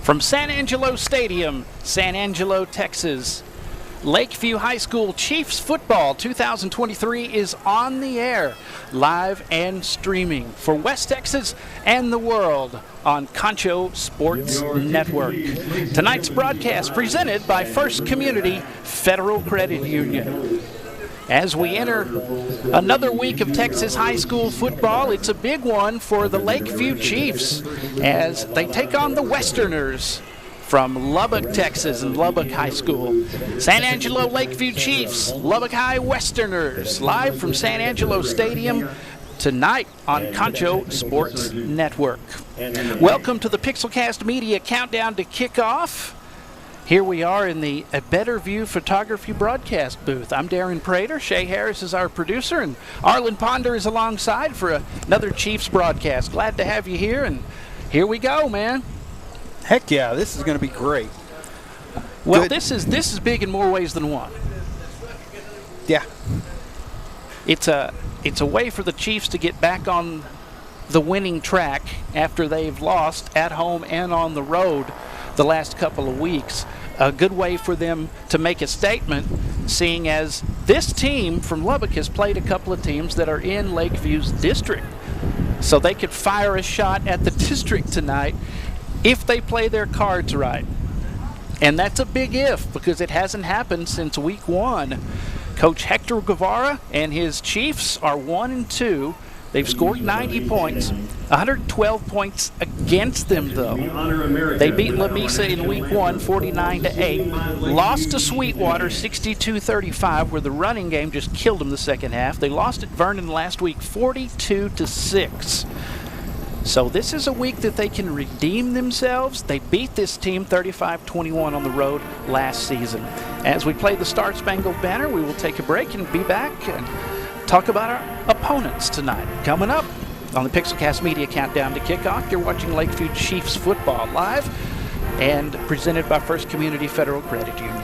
From San Angelo Stadium, San Angelo, Texas, Lakeview High School Chiefs football 2023 is on the air, live and streaming for West Texas and the world on Concho Sports Network. Tonight's broadcast presented by First Community Federal Credit Union. As we enter another week of Texas high school football, it's a big one for the Lakeview Chiefs as they take on the Westerners from Lubbock, Texas, and Lubbock High School. San Angelo Lakeview Chiefs, Lubbock High Westerners, live from San Angelo Stadium tonight on Concho Sports Network. Welcome to the Pixelcast Media Countdown to Kickoff. Here we are in the A Better View Photography broadcast booth. I'm Darren Prater. Shay Harris is our producer, and Arlen Ponder is alongside for another Chiefs broadcast. Glad to have you here, and here we go, man. Heck yeah, this is going to be great. Well, this is big in more ways than one. Yeah. It's a way for the Chiefs to get back on the winning track after they've lost at home and on the road the last couple of weeks. A good way for them to make a statement, seeing as this team from Lubbock has played a couple of teams that are in Lakeview's district. So they could fire a shot at the district tonight if they play their cards right. And that's a big if, because it hasn't happened since week one. Coach Hector Guevara and his Chiefs are 1-2. They've scored 90 points, 112 points against them, though. They beat Lamesa in week one, 49-8. Lost to Sweetwater, 62-35, where the running game just killed them the second half. They lost at Vernon last week, 42-6. So this is a week that they can redeem themselves. They beat this team 35-21 on the road last season. As we play the Star Spangled Banner, we will take a break and be back and talk about our opponents tonight. Coming up on the Pixelcast Media Countdown to Kickoff, you're watching Lakeview Chiefs football live and presented by First Community Federal Credit Union.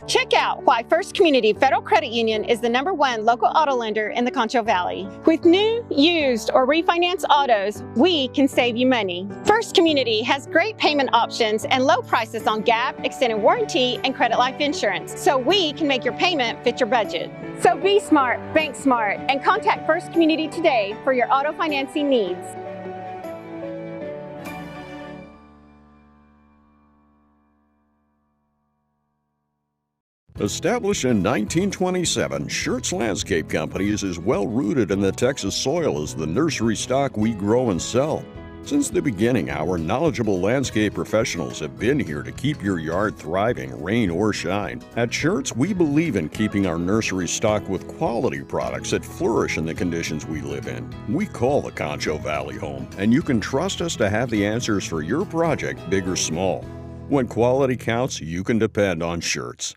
Check out why First Community Federal Credit Union is the #1 local auto lender in the Concho Valley. With new, used, or refinance autos, we can save you money. First Community has great payment options and low prices on GAP, extended warranty, and credit life insurance, so we can make your payment fit your budget. So be smart, bank smart, and contact First Community today for your auto financing needs. Established in 1927, Schertz Landscape Company is as well rooted in the Texas soil as the nursery stock we grow and sell. Since the beginning, our knowledgeable landscape professionals have been here to keep your yard thriving, rain or shine. At Schertz, we believe in keeping our nursery stocked with quality products that flourish in the conditions we live in. We call the Concho Valley home, and you can trust us to have the answers for your project, big or small. When quality counts, you can depend on Schertz.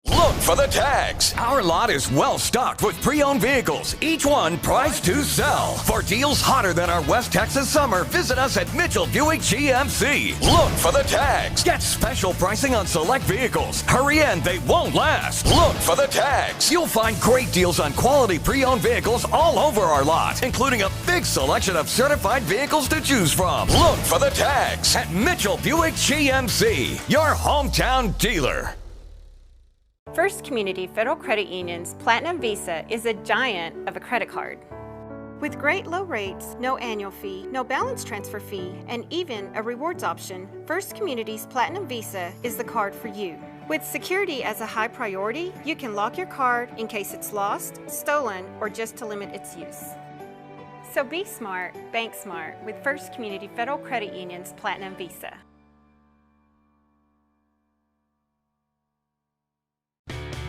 Look for the tags. Our lot is well stocked with pre-owned vehicles, each one priced to sell. For deals hotter than our West Texas summer, visit us at Mitchell Buick GMC. Look for the tags. Get special pricing on select vehicles. Hurry in, they won't last. Look for the tags. You'll find great deals on quality pre-owned vehicles all over our lot, including a big selection of certified vehicles to choose from. Look for the tags at Mitchell Buick GMC, your hometown dealer. First Community Federal Credit Union's Platinum Visa is a giant of a credit card. With great low rates, no annual fee, no balance transfer fee, and even a rewards option, First Community's Platinum Visa is the card for you. With security as a high priority, you can lock your card in case it's lost, stolen, or just to limit its use. So be smart, bank smart with First Community Federal Credit Union's Platinum Visa.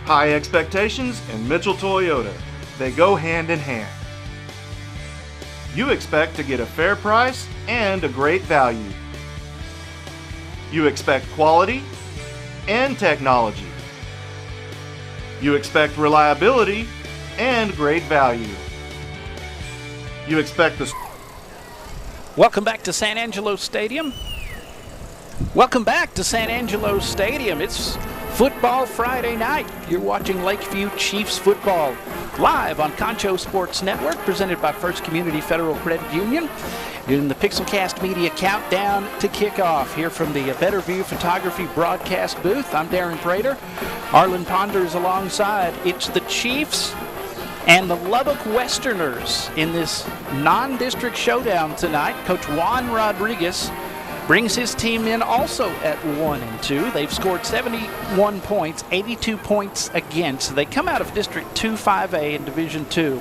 High expectations and Mitchell Toyota. They go hand in hand. You expect to get a fair price and a great value. You expect quality and technology. You expect reliability and great value. You expect the... Welcome back to San Angelo Stadium. Welcome back to San Angelo Stadium. It's Football Friday night. You're watching Lakeview Chiefs football live on Concho Sports Network, presented by First Community Federal Credit Union. In the Pixelcast Media countdown to kickoff here from the Better View Photography broadcast booth. I'm Darren Prater. Arlen Ponder is alongside. It's the Chiefs and the Lubbock Westerners in this non-district showdown tonight. Coach Juan Rodriguez brings his team in also at 1-2. They've scored 71 points, 82 points against. They come out of District 2-5A in Division 2.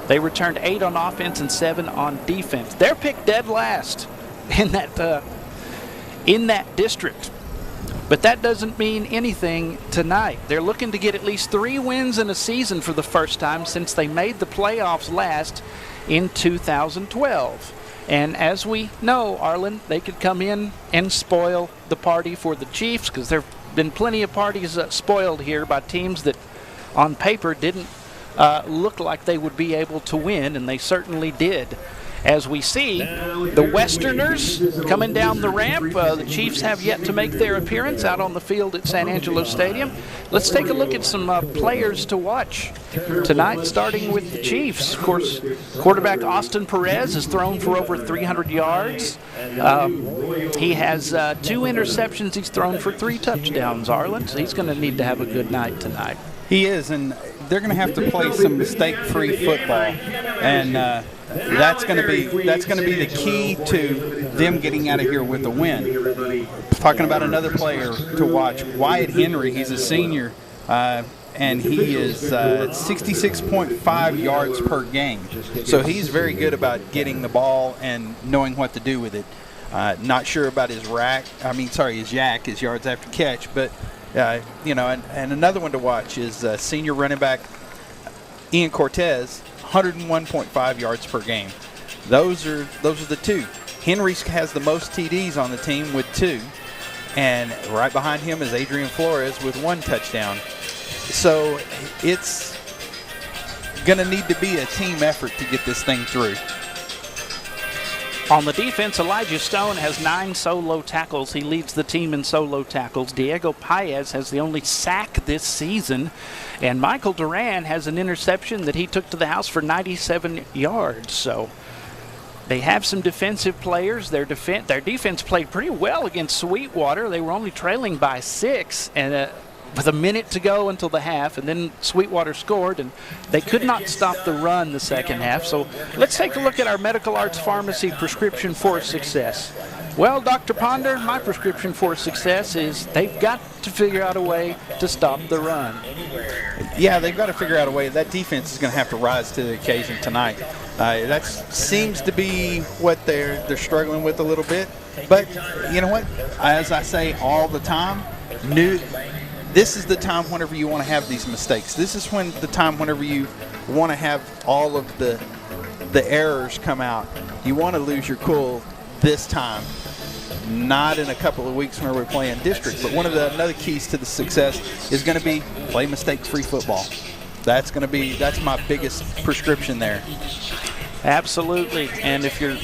They returned 8 on offense and 7 on defense. They're picked dead last in that district. But that doesn't mean anything tonight. They're looking to get at least 3 wins in a season for the first time since they made the playoffs last in 2012. And as we know, Arlen, they could come in and spoil the party for the Chiefs, because there have been plenty of parties spoiled here by teams that on paper didn't look like they would be able to win, and they certainly did. As we see, the Westerners coming down the ramp. The Chiefs have yet to make their appearance out on the field at San Angelo Stadium. Let's take a look at some players to watch tonight, starting with the Chiefs. Of course, quarterback Austin Perez has thrown for over 300 yards. He has 2 interceptions. He's thrown for 3 touchdowns, Arlen. So he's going to need to have a good night tonight. He is, and they're going to have to play some mistake-free football, and that's going to be the key to them getting out of here with a win. Talking about another player to watch, Wyatt Henry. He's a senior, and he is 66.5 yards per game. So he's very good about getting the ball and knowing what to do with it. Not sure about his yak, his yards after catch, but and another one to watch is senior running back Ian Cortez, 101.5 yards per game. Those are the 2. Henry has the most TDs on the team with 2, and right behind him is Adrian Flores with 1 touchdown. So it's going to need to be a team effort to get this thing through. On the defense, Elijah Stone has 9 solo tackles. He leads the team in solo tackles. Diego Paez has the only sack this season. And Michael Duran has an interception that he took to the house for 97 yards. So they have some defensive players. Their defense played pretty well against Sweetwater. They were only trailing by 6 and with a minute to go until the half, and then Sweetwater scored, and they could not stop the run the second half. So let's take a look at our Medical Arts Pharmacy prescription for success. Well, Dr. Ponder, my prescription for success is they've got to figure out a way to stop the run. Yeah, they've got to figure out a way. That defense is going to have to rise to the occasion tonight. That seems to be what they're struggling with a little bit. But you know what? As I say all the time, this is the time whenever you want to have these mistakes. This is the time whenever you want to have all of the errors come out. You want to lose your cool this time, not in a couple of weeks when we're playing district. But one of the another keys to the success is going to be play mistake-free football. That's my biggest prescription there. Absolutely. And if you're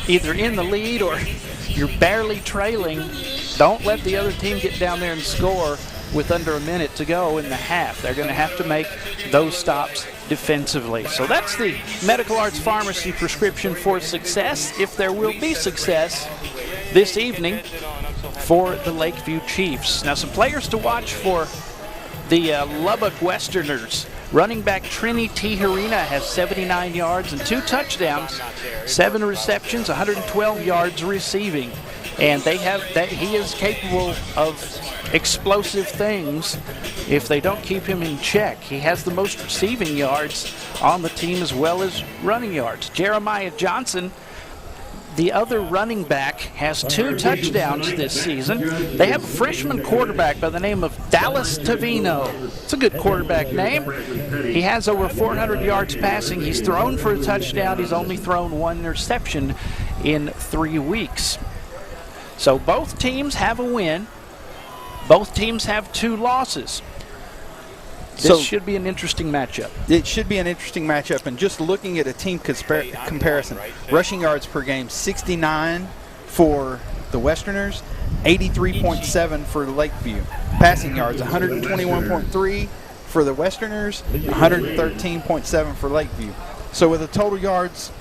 either in the lead or you're barely trailing, don't let the other team get down there and score with under a minute to go in the half. They're going to have to make those stops defensively. So that's the Medical Arts Pharmacy prescription for success, if there will be success this evening for the Lakeview Chiefs. Now, some players to watch for the Lubbock Westerners. Running back Trini Tijerina has 79 yards and 2 touchdowns, 7 receptions, 112 yards receiving. And he is capable of explosive things if they don't keep him in check. He has the most receiving yards on the team as well as running yards. Jeremiah Johnson, the other running back, has 2 touchdowns this season. They have a freshman quarterback by the name of Dallas Tavino. It's a good quarterback name. He has over 400 yards passing. He's thrown for a touchdown. He's only thrown 1 interception in 3 weeks. So both teams have a win. Both teams have 2 losses. This should be an interesting matchup. It should be an interesting matchup. And just looking at a team comparison, rushing yards per game, 69 for the Westerners, 83.7 for Lakeview. Passing yards, 121.3 for the Westerners, 113.7 for Lakeview. So with a total yards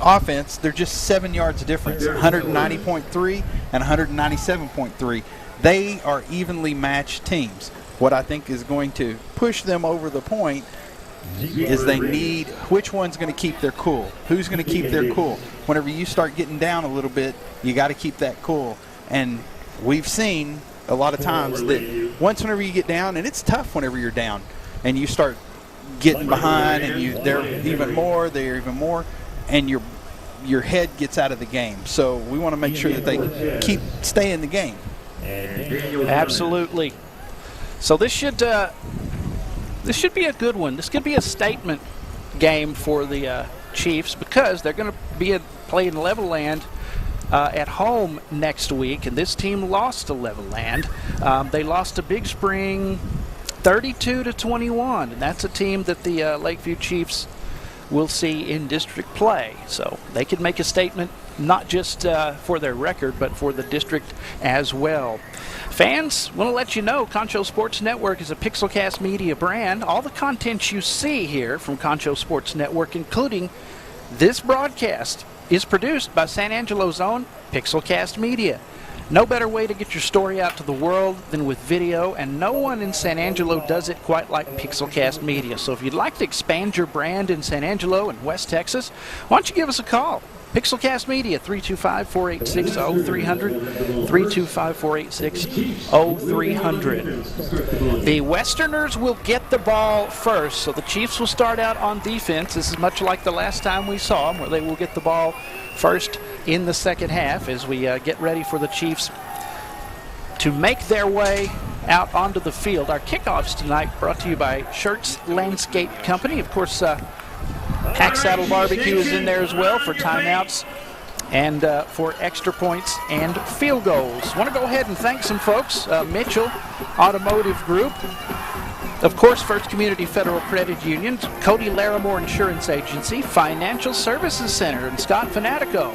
offense, they're just 7 yards difference, 190.3 and 197.3. They are evenly matched teams. What I think is going to push them over the point is they need which one's going to keep their cool. Who's going to keep their cool? Whenever you start getting down a little bit, you got to keep that cool. And we've seen a lot of times that whenever you get down, and it's tough whenever you're down, and you start getting behind, and they're even more, and your head gets out of the game. So we want to make sure that they stay in the game. Absolutely. So this should be a good one. This could be a statement game for the Chiefs because they're going to be playing Levelland at home next week, and this team lost to Levelland. They lost to Big Spring 32-21, and that's a team that the Lakeview Chiefs will see in district play. So they could make a statement not just for their record, but for the district as well. Fans, want to let you know Concho Sports Network is a Pixelcast Media brand. All the content you see here from Concho Sports Network, including this broadcast, is produced by San Angelo's own Pixelcast Media. No better way to get your story out to the world than with video, and no one in San Angelo does it quite like Pixelcast Media. So if you'd like to expand your brand in San Angelo and West Texas, why don't you give us a call? Pixelcast Media, 325-486-0300, 325-486-0300. The Westerners will get the ball first, so the Chiefs will start out on defense. This is much like the last time we saw them, where they will get the ball first in the second half as we get ready for the Chiefs to make their way out onto the field. Our kickoffs tonight brought to you by Shirts Landscape Company. Of course, Hack Saddle Barbecue is in there as well for timeouts and for extra points and field goals. I want to go ahead and thank some folks. Mitchell Automotive Group, of course, First Community Federal Credit Union, Cody Larimore Insurance Agency, Financial Services Center, and Scott Fanatico.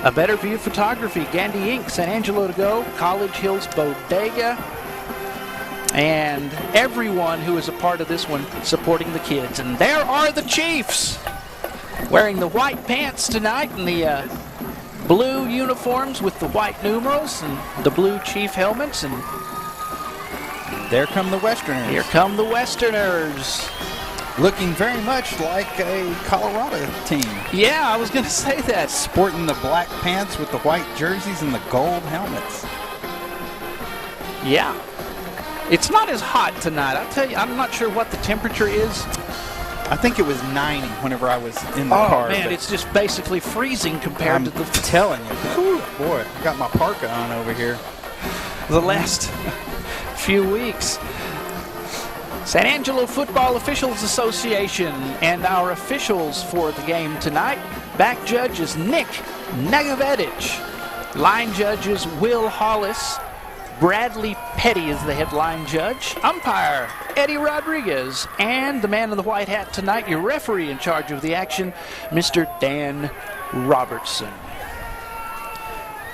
A Better View Photography, Gandy Inc., San Angelo to Go, College Hills Bodega, and everyone who is a part of this one supporting the kids. And there are the Chiefs wearing the white pants tonight and the blue uniforms with the white numerals and the blue Chief helmets. And there come the Westerners. Here come the Westerners. Looking very much like a Colorado team. Yeah, I was going to say that. Sporting the black pants with the white jerseys and the gold helmets. Yeah. It's not as hot tonight. I'll tell you, I'm not sure what the temperature is. I think it was 90 whenever I was in the car. Oh, man, it's just basically freezing compared to the... I'm telling you. Whew, boy, I got my parka on over here. The last few weeks. San Angelo Football Officials Association and our officials for the game tonight. Back judge is Nick Nagavedich. Line judge is Will Hollis. Bradley Petty is the headline judge. Umpire, Eddie Rodriguez. And the man in the white hat tonight, your referee in charge of the action, Mr. Dan Robertson.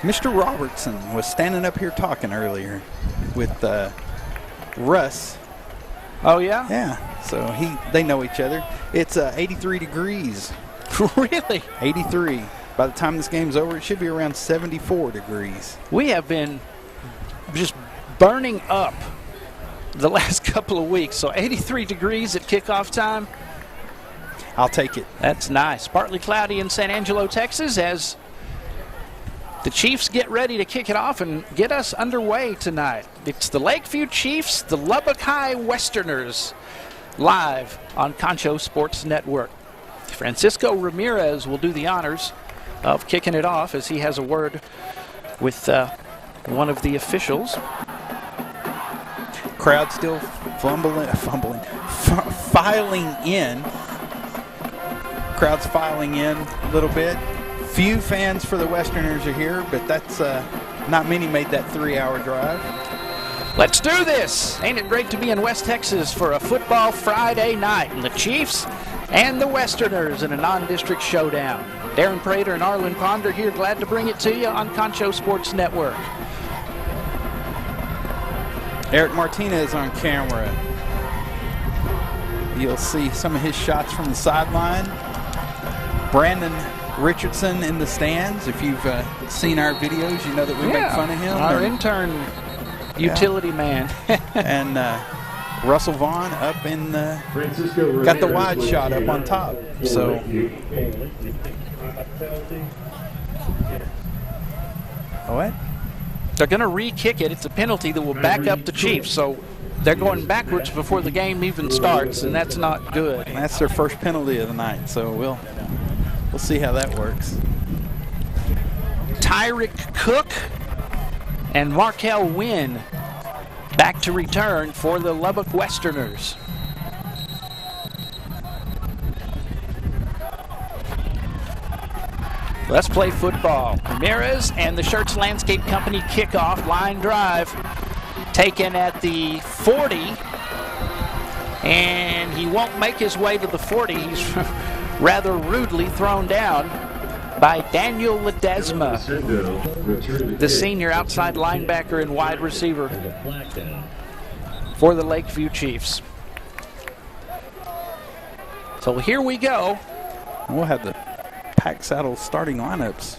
Mr. Robertson was standing up here talking earlier with Russ. Oh, yeah? Yeah. So they know each other. It's 83 degrees. Really? 83. By the time this game's over, it should be around 74 degrees. We have been just burning up the last couple of weeks. So 83 degrees at kickoff time. I'll take it. That's nice. Partly cloudy in San Angelo, Texas, as the Chiefs get ready to kick it off and get us underway tonight. It's the Lakeview Chiefs, the Lubbock High Westerners, live on Concho Sports Network. Francisco Ramirez will do the honors of kicking it off as he has a word with one of the officials. Crowd still filing in. Crowd's filing in a little bit. Few fans for the Westerners are here, but that's not many made that 3-hour drive. Let's do this. Ain't it great to be in West Texas for a football Friday night, and the Chiefs and the Westerners in a non-district showdown. Darren Prater and Arlen Ponder here, glad to bring it to you on Concho Sports Network. Eric Martinez on camera. You'll see some of his shots from the sideline. Brandon Richardson in the stands. If you've seen our videos, you know that we make fun of him. Our intern utility man. And Russell Vaughn up in got the wide shot up on top. So what? They're going to re-kick it. It's a penalty that will back up the Chiefs. So they're going backwards before the game even starts, and that's not good. That's their first penalty of the night. So we'll see how that works. Tyrick Cook and Markel Wynn back to return for the Lubbock Westerners. Let's play football. Ramirez and the Schertz Landscape Company kickoff line drive taken at the 40, and he won't make his way to the 40. He's rather rudely thrown down by Daniel Ledesma, the senior outside linebacker and wide receiver for the Lakeview Chiefs. So here we go. We'll have the Pack Saddle starting lineups.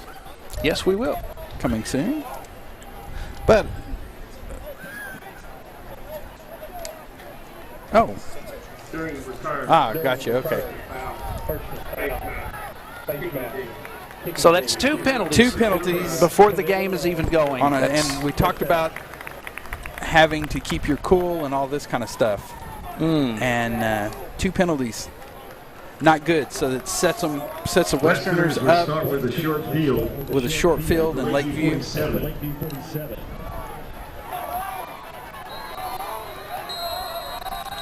Yes, we will. Coming soon. But gotcha. Okay. So that's two penalties. Two penalties before the game is even going. And we talked about having to keep your cool and all this kind of stuff. And two penalties, not good. So it sets the Westerners up with a short field in Lakeview.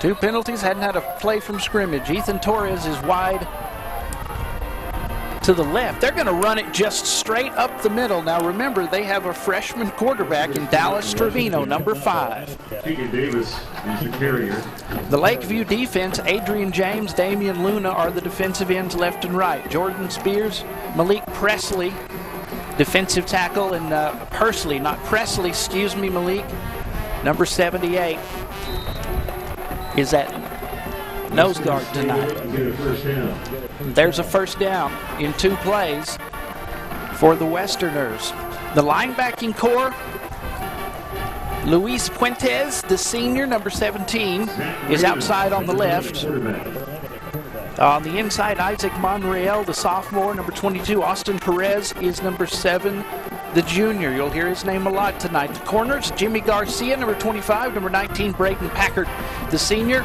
Two penalties, hadn't had a play from scrimmage. Ethan Torres is wide to the left. They're going to run it just straight up the middle. Now remember, they have a freshman quarterback in Dallas Trevino, number 5. Keegan Davis is the carrier. The Lakeview defense, Adrian James, Damian Luna are the defensive ends left and right. Jordan Spears, Malik Presley, defensive tackle, and Pursley, not Presley, excuse me, Malik, number 78, is at nose guard tonight. There's a first down in 2 plays for the Westerners. The linebacking core, Luis Puentes, the senior, number 17, is outside on the left. On the inside, Isaac Monreal, the sophomore, number 22. Austin Perez is number 7, the junior. You'll hear his name a lot tonight. The corners, Jimmy Garcia, number 25. Number 19, Braden Packard, the senior.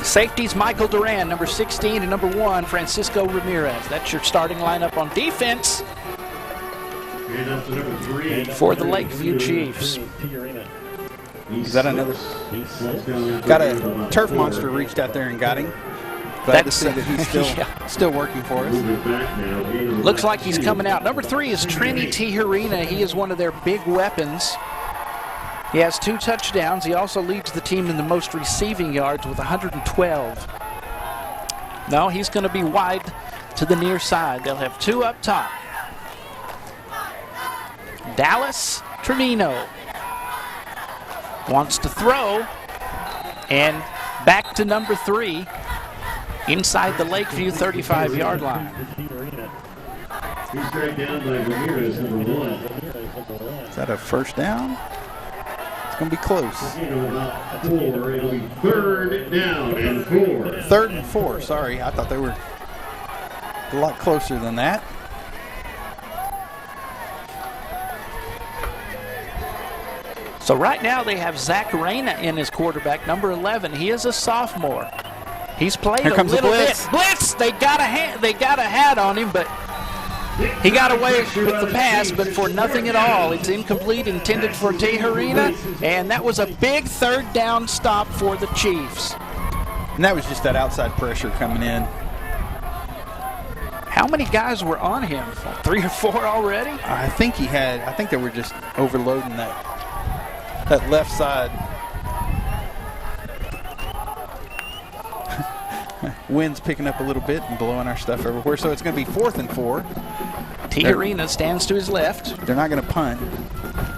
Safeties, Michael Duran, number 16, and number 1, Francisco Ramirez. That's your starting lineup on defense for the Lakeview Chiefs. Is that another? Got a turf monster reached out there and got him. Glad to see that he's still working for us. Looks like he's coming out. Number 3 is Trini Tijerina. He is one of their big weapons. He has 2 touchdowns. He also leads the team in the most receiving yards with 112. No, he's going to be wide to the near side. They'll have 2 up top. Dallas Trevino wants to throw, and back to number 3 inside the Lakeview 35-yard line. He's dragged down by Ramirez, number 1. Is that a first down? going to be close. It'll be 3rd down and 4. 3rd and 4, sorry. I thought they were a lot closer than that. So right now they have Zach Reyna in as quarterback, number 11. He is a sophomore. He's played Here a comes the little blitz. bit. Blitz! They got a hat on him, but he got away with the pass, but for nothing at all. It's incomplete, intended for Tijerina, and that was a big 3rd down stop for the Chiefs. And that was just that outside pressure coming in. How many guys were on him? 3 or 4 already? I think they were just overloading that left side. Wind's picking up a little bit and blowing our stuff everywhere, so it's going to be 4th and 4. Tijerina stands to his left. They're not going to punt.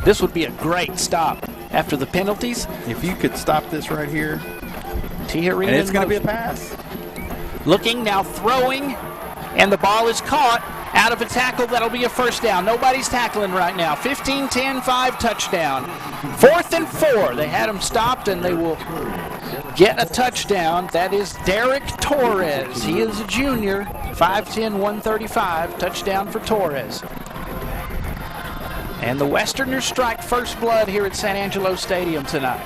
This would be a great stop after the penalties. If you could stop this right here, Tijerina, and it's going to be a pass. Looking, now throwing, and the ball is caught out of a tackle. That'll be a 1st down. Nobody's tackling right now. 15-10, 5 touchdown. 4th and 4. They had him stopped, and they will get a touchdown. That is Derek Torres. He is a junior. 5'10", 135. Touchdown for Torres. And the Westerners strike first blood here at San Angelo Stadium tonight.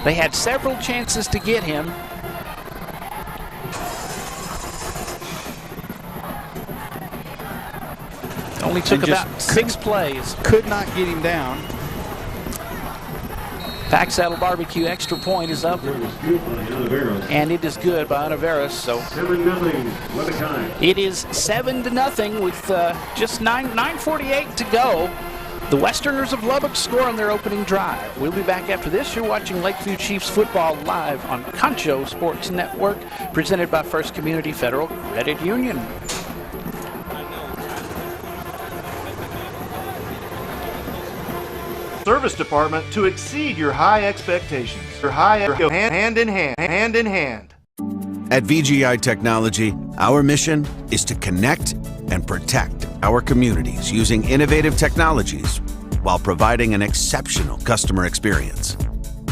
They had several chances to get him. Only took about 6 plays. Could not get him down. Pack Saddle Barbecue extra point is up, and it is good by Onaveros. So 7-0, what a time. it is 7-0 with just 9:48 to go. The Westerners of Lubbock score on their opening drive. We'll be back after this. You're watching Lakeview Chiefs football live on Concho Sports Network, presented by First Community Federal Credit Union. Service department to exceed your high expectations. Your high go hand in hand. At VGI Technology, our mission is to connect and protect our communities using innovative technologies while providing an exceptional customer experience.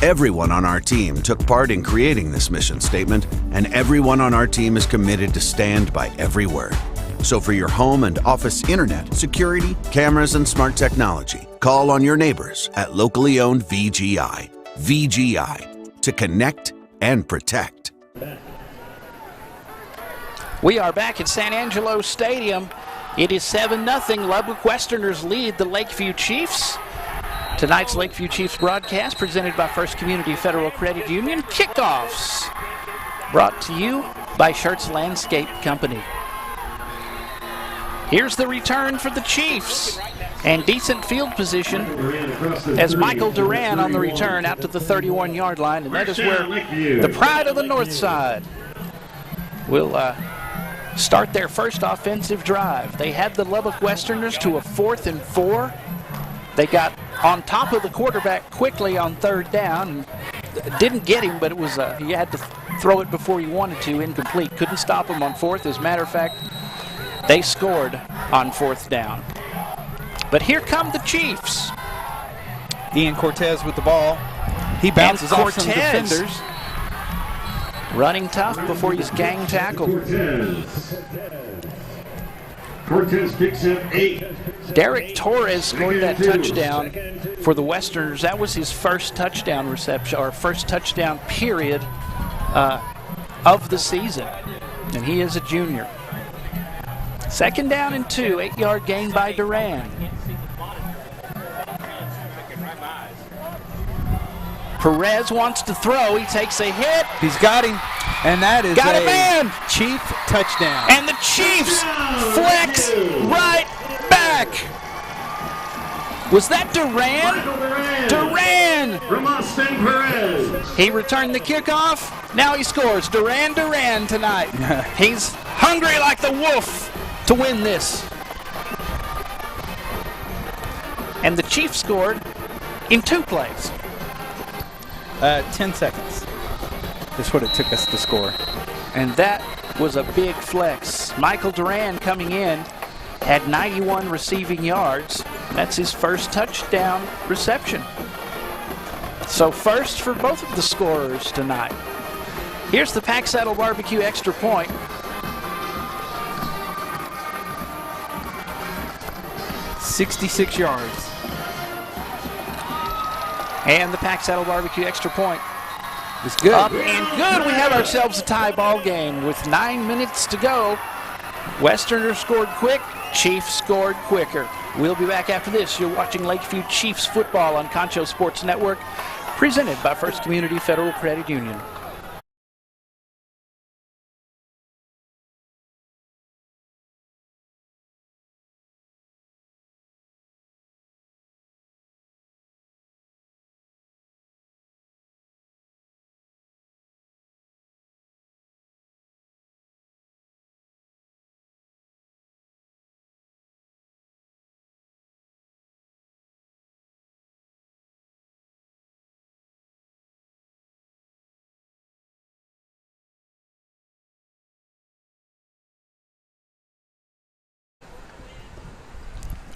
Everyone on our team took part in creating this mission statement, and everyone on our team is committed to stand by every word. So for your home and office internet, security, cameras, and smart technology, call on your neighbors at locally owned VGI. VGI, to connect and protect. We are back at San Angelo Stadium. It is 7-0. Lubbock Westerners lead the Lakeview Chiefs. Tonight's Lakeview Chiefs broadcast presented by First Community Federal Credit Union. Kickoffs brought to you by Schertz Landscape Company. Here's the return for the Chiefs, and decent field position as Michael Duran on the return out to the 31-yard line, and that is where the pride of the north side will start their first offensive drive. They had the Lubbock Westerners to a 4th and 4. They got on top of the quarterback quickly on 3rd down. Didn't get him, but it was he had to throw it before he wanted to, incomplete. Couldn't stop him on 4th. As a matter of fact, they scored on 4th down. But here come the Chiefs. Ian Cortez with the ball. He bounces off some defenders. Running tough before he's gang tackled. Cortez picks up 8. Derek Torres scored that touchdown for the Westerners. That was his first touchdown reception, or first touchdown period of the season. And he is a junior. 2nd down and 2, 8-yard gain by Duran. Perez wants to throw. He takes a hit. He's got him. And that is Got a man. Chief touchdown. And the Chiefs flex right back. Was that Duran? Duran! From Austin Perez. He returned the kickoff. Now he scores. Duran tonight. He's hungry like the wolf to win this. And the Chiefs scored in 2 plays. 10 seconds. That's what it took us to score. And that was a big flex. Michael Duran coming in. had 91 receiving yards. That's his first touchdown reception. So first for both of the scorers tonight. Here's the Pack Saddle Barbecue extra point. "66 yards. And the Pack Saddle Barbecue extra point. It's good. Up and good. We have ourselves a tie ball game with 9 minutes to go. Westerner scored quick. Chiefs scored quicker. We'll be back after this. You're watching Lakeview Chiefs football on Concho Sports Network, presented by First Community Federal Credit Union.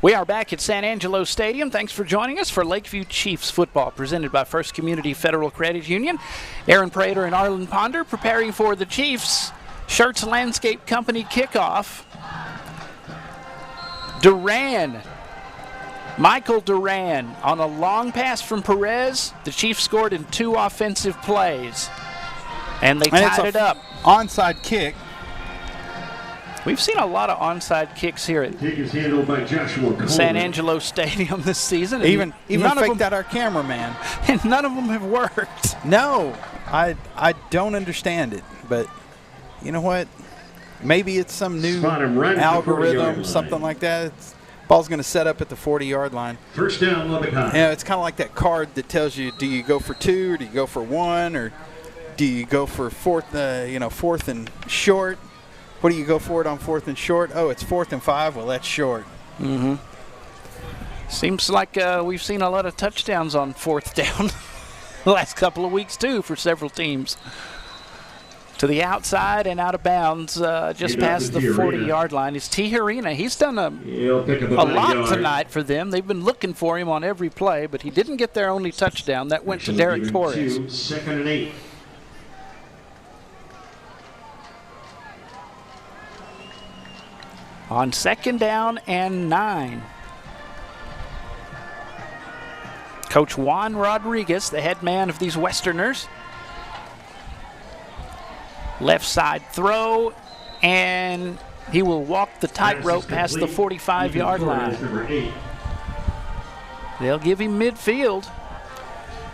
We are back at San Angelo Stadium. Thanks for joining us for Lakeview Chiefs football, presented by First Community Federal Credit Union. Aaron Prater and Arlen Ponder preparing for the Chiefs Shirts Landscape Company kickoff. Michael Duran on a long pass from Perez. The Chiefs scored in 2 offensive plays, and they tied it up. Onside kick. We've seen a lot of onside kicks here at handled by Joshua San Angelo Stadium this season. Even faked out our cameraman. And none of them have worked. No, I don't understand it, but you know what? Maybe it's some new algorithm, something like that. Ball's going to set up at the 40-yard line. First down, Lubbock High. Yeah, it's kind of like that card that tells you, do you go for 2, or do you go for 1, or do you go for fourth and short? What do you go for it on 4th and short? Oh, it's 4th and 5. Well, that's short. Mm-hmm. Seems like we've seen a lot of touchdowns on 4th down the last couple of weeks, too, for several teams. To the outside and out of bounds, just past the 40-yard line, is Tijerina. He's done a lot tonight for them. They've been looking for him on every play, but he didn't get their only touchdown. That went to Derek Torres. 2nd and 8. On 2nd down and 9. Coach Juan Rodriguez, the head man of these Westerners. Left side throw, and he will walk the tightrope past the 45-yard line. They'll give him midfield.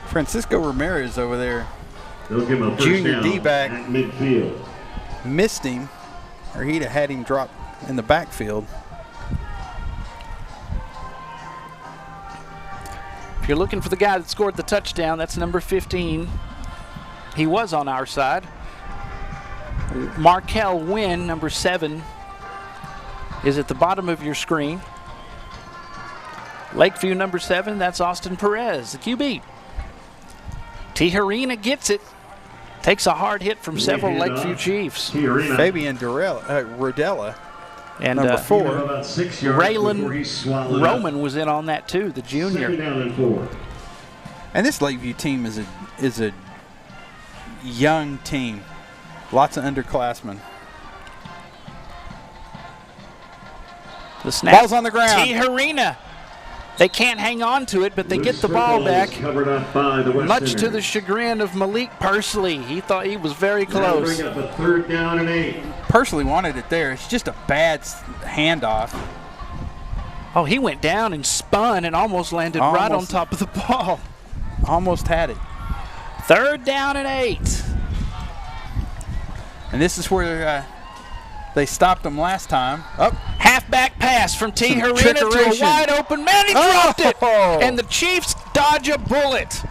Francisco Ramirez over there, junior D-back, midfield. Missed him, or he'd have had him drop in the backfield. If you're looking for the guy that scored the touchdown, that's number 15. He was on our side. Markel Wynn, number 7, is at the bottom of your screen. Lakeview, number 7, that's Austin Perez, the QB. Tijerina gets it. Takes a hard hit from several Lakeview Chiefs. Fabian Rodella. And number 4. Raylan Roman was in on that too, the junior. 2nd down and 4. And this Lakeview team is a young team. Lots of underclassmen. The snap. Ball's on the ground. Tijerina. They can't hang on to it, but they get the ball back. Much to the chagrin of Malik Pursley. He thought he was very close. Bring up a 3rd down and 8. Pursley wanted it there. It's just a bad handoff. Oh, he went down and spun and almost landed right on top of the ball. Almost had it. 3rd down and 8. And this is where they stopped them last time. Up. Halfback pass from Tijerina to a wide open man. He dropped it. And the Chiefs dodge a bullet.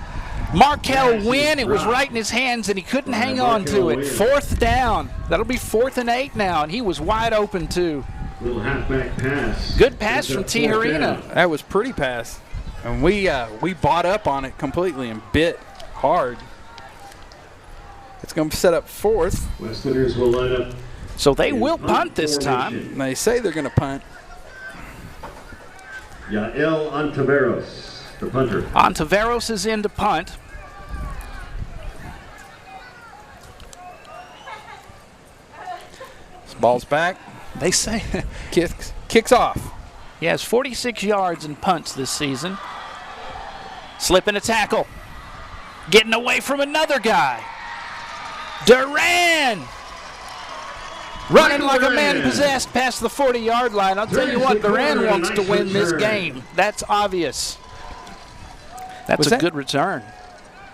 Markel Wynn, it was right in his hands and he couldn't hang on to it. 4th down. That'll be 4th and 8 now, and he was wide open too. Little halfback pass. Good pass from Tijerina. That was pretty pass. And we bought up on it completely and bit hard. It's going to set up 4th. Westerners will line up. So they will punt this time. They say they're going to punt. Yael Ontiveros, the punter. Ontiveros is in to punt. This ball's back. They say Kicks off. he has 46 yards in punts this season. Slipping a tackle. Getting away from another guy. Duran! Running like a man possessed past the 40-yard line. I'll tell you what, Duran wants to win this game. That's obvious. That's a good return.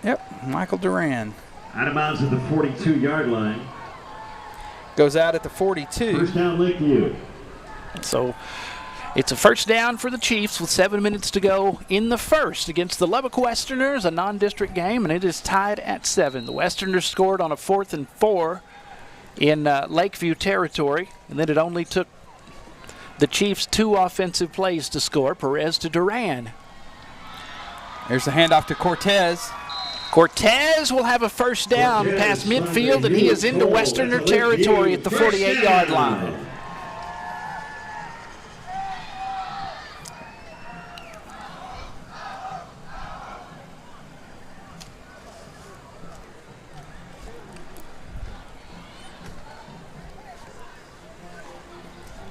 Yep, Michael Duran. Out of bounds at the 42-yard line. Goes out at the 42. First down, Lakeview. So it's a first down for the Chiefs with 7 minutes to go in the first against the Lubbock Westerners, a non-district game, and it is tied at 7. The Westerners scored on a 4th and 4 in Lakeview territory, and then it only took the Chiefs 2 offensive plays to score. Perez to Duran. There's the handoff to Cortez. Cortez will have a first down past midfield, and he is into Westerner territory at the 48-yard line.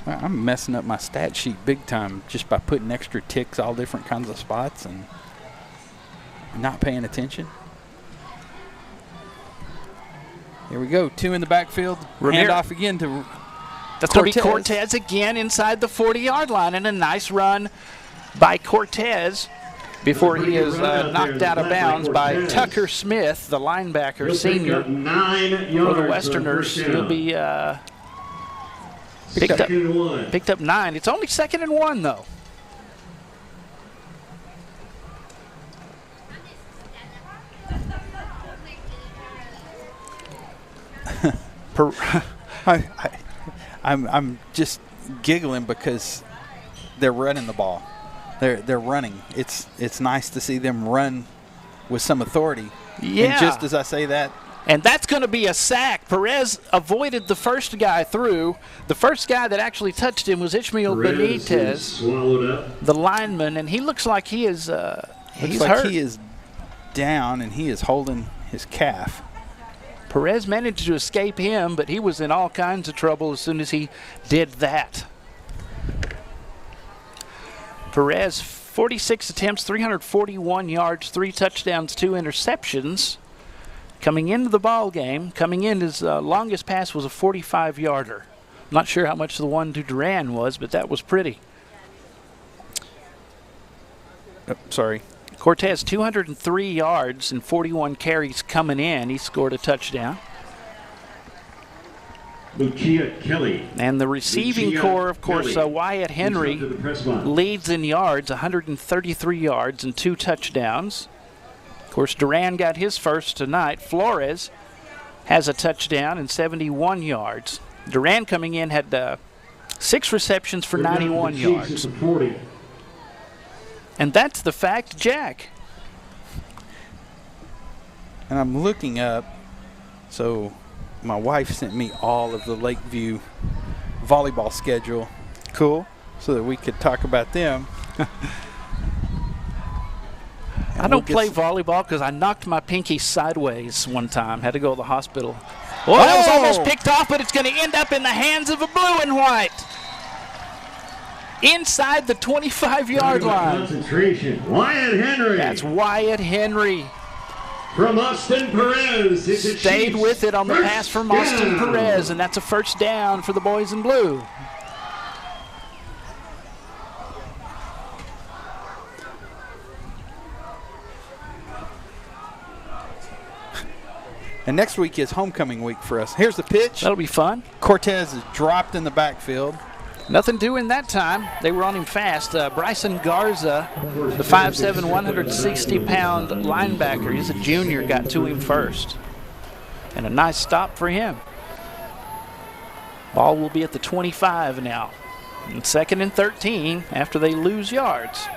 I'm messing up my stat sheet big time just by putting extra ticks all different kinds of spots and not paying attention. Here we go. 2 in the backfield. Handoff again to That's going to be Cortez again inside the 40-yard line, and a nice run by Cortez before he is knocked out of bounds by Tucker Smith, the linebacker, senior for the Westerners. He'll be picked up 9. It's only 2nd and 1, though. I'm just giggling because they're running the ball. They're running. It's nice to see them run with some authority. Yeah. And just as I say that, and that's going to be a sack. Perez avoided the first guy through. The first guy that actually touched him was Ishmael Benitez, the lineman, and he looks like he is he's hurt. He is down and he is holding his calf. Perez managed to escape him, but he was in all kinds of trouble as soon as he did that. Perez, 46 attempts, 341 yards, 3 touchdowns, 2 interceptions. Coming into the ball game, his longest pass was a 45-yarder. Not sure how much the one to Duran was, but that was pretty. Cortez, 203 yards and 41 carries coming in. He scored a touchdown. Lucia Kelly. And the receiving core, of course, Wyatt Henry leads in yards, 133 yards and 2 touchdowns. Of course, Duran got his first tonight. Flores has a touchdown and 71 yards. Duran coming in had 6 receptions for 91 yards. And that's the fact, Jack. And I'm looking up, so my wife sent me all of the Lakeview volleyball schedule. Cool. So that we could talk about them. I don't play volleyball because I knocked my pinky sideways one time. Had to go to the hospital. Well, that was almost picked off, but it's going to end up in the hands of a blue and white. Inside the 25-yard line. Concentration. Wyatt Henry. That's Wyatt Henry. From Austin Perez. Stayed with it on the pass from Austin Perez, and that's a first down for the boys in blue. And next week is homecoming week for us. Here's the pitch. That'll be fun. Cortez is dropped in the backfield. Nothing doing that time. They were on him fast. Bryson Garza, the 5'7", 160-pound linebacker, he's a junior, got to him first. And a nice stop for him. Ball will be at the 25 now. And 2nd and 13 after they lose yards.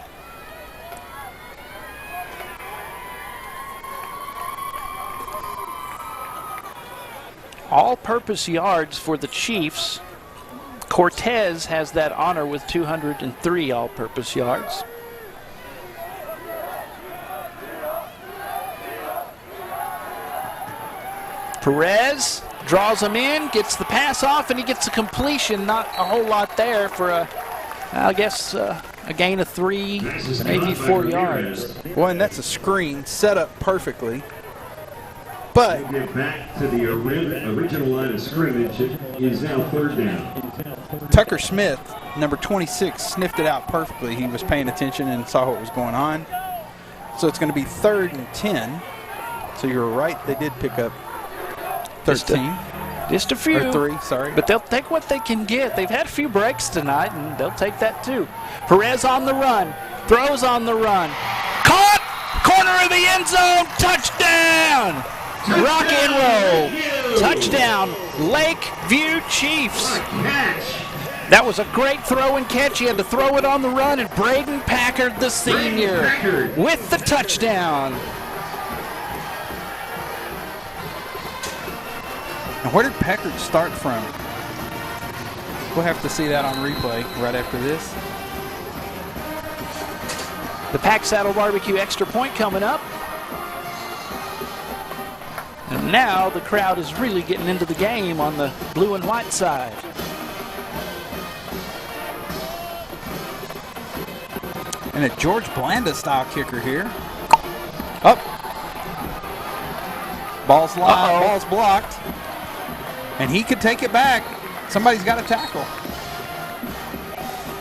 All-purpose yards for the Chiefs. Cortez has that honor with 203 all-purpose yards. Perez draws him in, gets the pass off, and he gets a completion. Not a whole lot there for a gain of 3, maybe 4 yards. Well, and that's a screen set up perfectly. But get back to the original line of scrimmage. It is now 3rd down. Tucker Smith, number 26, sniffed it out perfectly. He was paying attention and saw what was going on. So it's going to be 3rd and 10. So you were right, they did pick up 13. Just a few. Or 3, sorry. But they'll take what they can get. They've had a few breaks tonight, and they'll take that too. Perez on the run. Throws on the run. Caught! Corner of the end zone. Touchdown! Rock and roll. Touchdown, Lakeview Chiefs. That was a great throw and catch. He had to throw it on the run, and Braden Packard, the senior, with the touchdown. Now, where did Packard start from? We'll have to see that on replay right after this. The Pack Saddle Barbecue extra point coming up. And now the crowd is really getting into the game on the blue and white side. And a George Blanda style kicker here. Up. Ball's live, ball's blocked. And he could take it back. Somebody's got to tackle.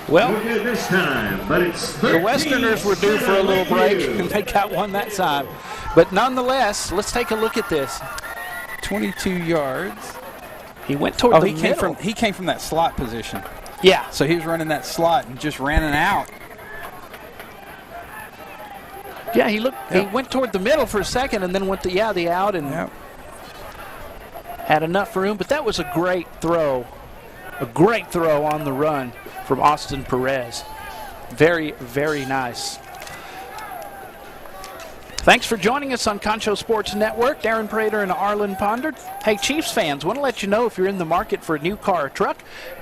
Well, this time, but it's the Westerners were due for a little break, and they got one that time. But nonetheless, let's take a look at this. 22 yards. He went toward the middle. He came from that slot position. Yeah. So he was running that slot and just ran it out. Yeah, he went toward the middle for a second and then went to the out and had enough room. But that was a great throw. A great throw on the run from Austin Perez. Very, very nice. Thanks for joining us on Concho Sports Network. Darren Prater and Arlen Ponder. Hey, Chiefs fans, want to let you know if you're in the market for a new car or truck,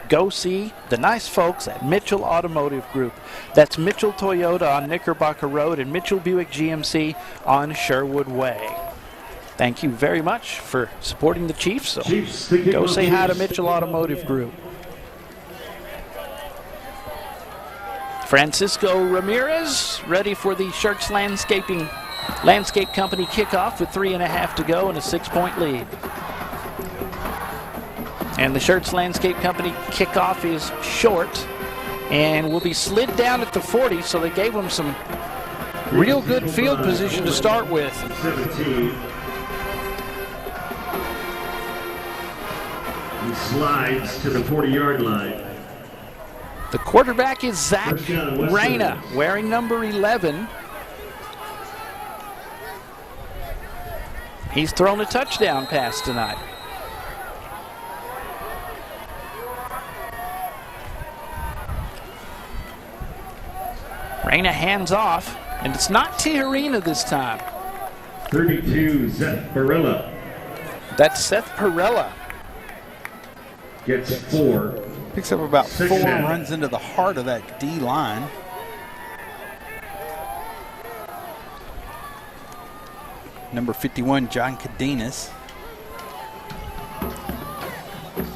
go see the nice folks at Mitchell Automotive Group. That's Mitchell Toyota on Knickerbocker Road and Mitchell Buick GMC on Sherwood Way. Thank you very much for supporting the Chiefs. So go say hi to Mitchell Automotive Group. Francisco Ramirez ready for the Schertz Landscape Company kickoff with 3.5 to go and a 6-point lead. And the Schertz Landscape Company kickoff is short and will be slid down at the 40, so they gave them some real good field position to start with. 17. He slides to the 40-yard line. The quarterback is Zach Reyna, wearing number 11. He's thrown a touchdown pass tonight. Reyna hands off, and it's not Tijerina this time. 32, Seth Perella. That's Seth Perella. Gets 4. Picks up about 4, runs into the heart of that D line. Number 51, John Cadenas.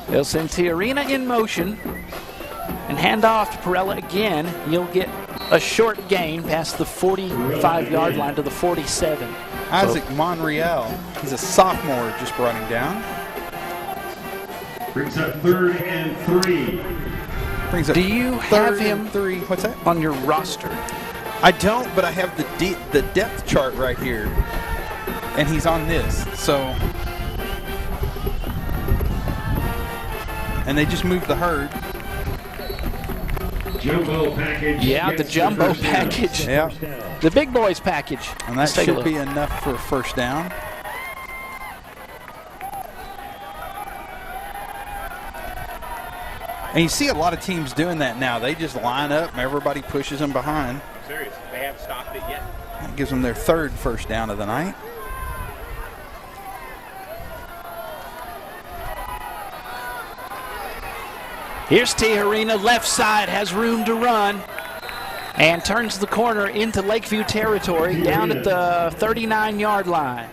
They'll send Tijerina in motion and hand off to Perella again. He'll get a short gain past the 45-yard line to the 47. Isaac Monreal, he's a sophomore, just brought him down. Brings up 3rd and 3. Brings up Do you have him 3? What's that? On your roster? I don't, but I have the depth chart right here, and he's on this. So, and they just moved the herd. Jumbo package. Yeah, the jumbo package. Yeah, the big boys package. and that should be enough for a first down. And you see a lot of teams doing that now. They just line up and everybody pushes them behind. Serious, they haven't stopped it yet. That gives them their 3rd first down of the night. Here's Tijerina, left side, has room to run, and turns the corner into Lakeview territory down at the 39-yard line.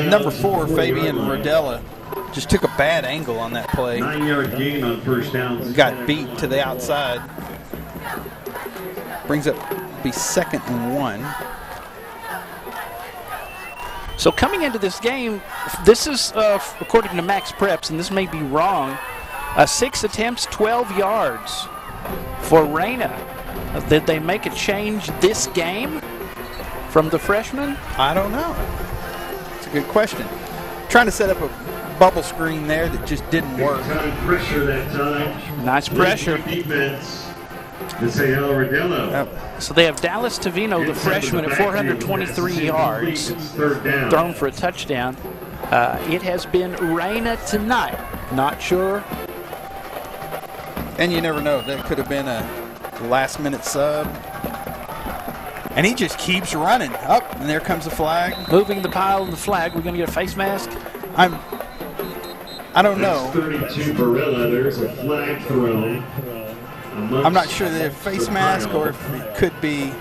Number 4, Fabian Rodella, just took a bad angle on that play. 9-yard gain on first down. Got beat to the outside. Brings up be 2nd and 1. So coming into this game, this is, according to Max Preps, and this may be wrong, 6 attempts, 12 yards for Reyna. Did they make a change this game from the freshman? I don't know. It's a good question. Trying to set up a bubble screen there that just didn't work. Pressure that time. Nice pressure. Defense. Rodella. So they have Dallas Tavino, the freshman, at 423 yards, thrown for a touchdown. It has been Reyna tonight. Not sure. And you never know. That could have been a last-minute sub. And he just keeps running. Up, and there comes the flag. Moving the pile and the flag. We're going to get a face mask? I don't know. 32 Barilla. There's a flag thrown. I'm not sure that it's a face mask or if it could be.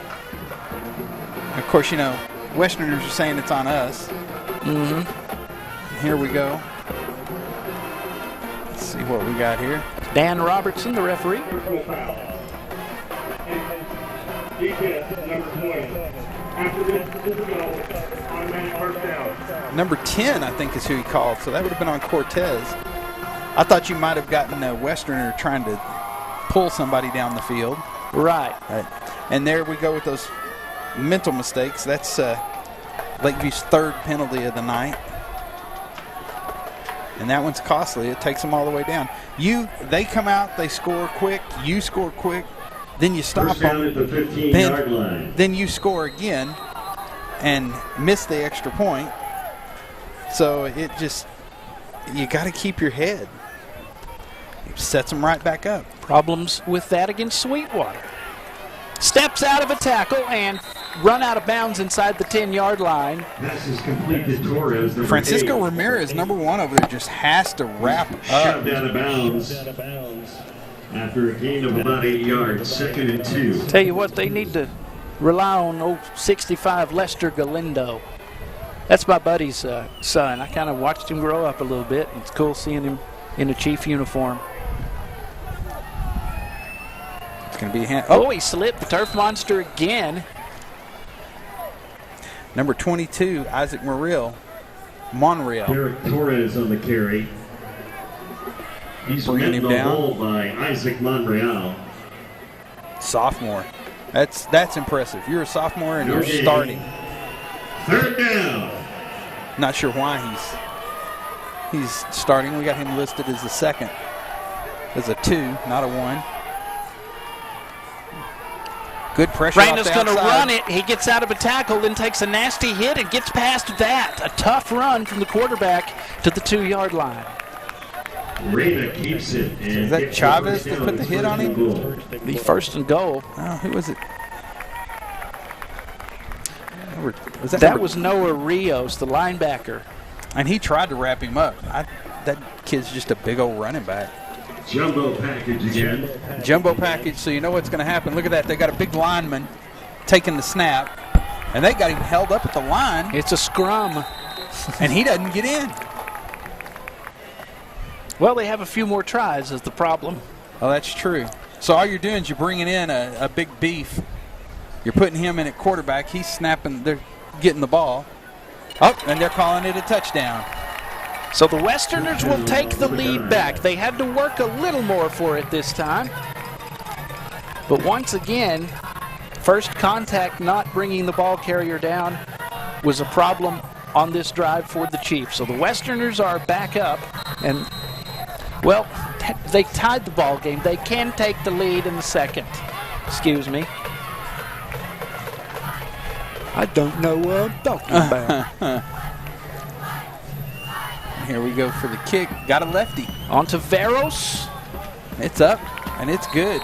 Of course, you know, Westerners are saying it's on us. Mm-hmm. Here we go. Let's see what we got here. Dan Robertson, the referee. Number 10, I think, is who he called, so that would have been on Cortez. I thought you might have gotten a Westerner trying to pull somebody down the field. Right. And there we go with those mental mistakes. That's Lakeview's 3rd penalty of the night. And that one's costly. It takes them all the way down. They come out, they score quick, you score quick, then you stop them, then you score again and miss the extra point. So it just, you got to keep your head. It sets them right back up. Problems with that against Sweetwater. Steps out of a tackle and run out of bounds inside the 10-yard line. This is complete to Torres. Francisco Ramirez, number 1 over there, just has to wrap up. Shoved out of bounds after a gain of about 8 yards, 2nd and 2. Tell you what, they need to rely on old 65 Lester Galindo. That's my buddy's son. I kind of watched him grow up a little bit. It's cool seeing him in a Chief uniform. It's going to be a hand. Oh, he slipped the turf monster again. Number 22, Isaac Monreal. Derek Torres on the carry. He's bringing him down by Isaac Monreal. Sophomore. That's impressive. You're a sophomore and you're starting. 3rd down. Not sure why he's starting. We got him listed as the 2nd. As a 2, not a 1. Good pressure. Reyna's going to run it. He gets out of a tackle, then takes a nasty hit and gets past that. A tough run from the quarterback to the 2-yard line. Reyna keeps it. Is that Chavez that put the hit on him? The 1st and goal. Oh, who was it? That was Noah Rios, the linebacker. And he tried to wrap him up. That kid's just a big old running back. Jumbo package again. Jumbo package, so you know what's going to happen. Look at that. They got a big lineman taking the snap, and they got him held up at the line. It's a scrum. And he doesn't get in. Well, they have a few more tries is the problem. Oh, that's true. So all you're doing is you're bringing in a big beef. You're putting him in at quarterback. He's snapping. They're getting the ball. Oh, and they're calling it a touchdown. So the Westerners will take the lead back. They had to work a little more for it this time. But once again, first contact not bringing the ball carrier down was a problem on this drive for the Chiefs. So the Westerners are back up. And, well, they tied the ball game. They can take the lead in the 2nd. Excuse me. I don't know what I'm talking about. Here we go for the kick. Got a lefty. On to Veros. It's up, and it's good.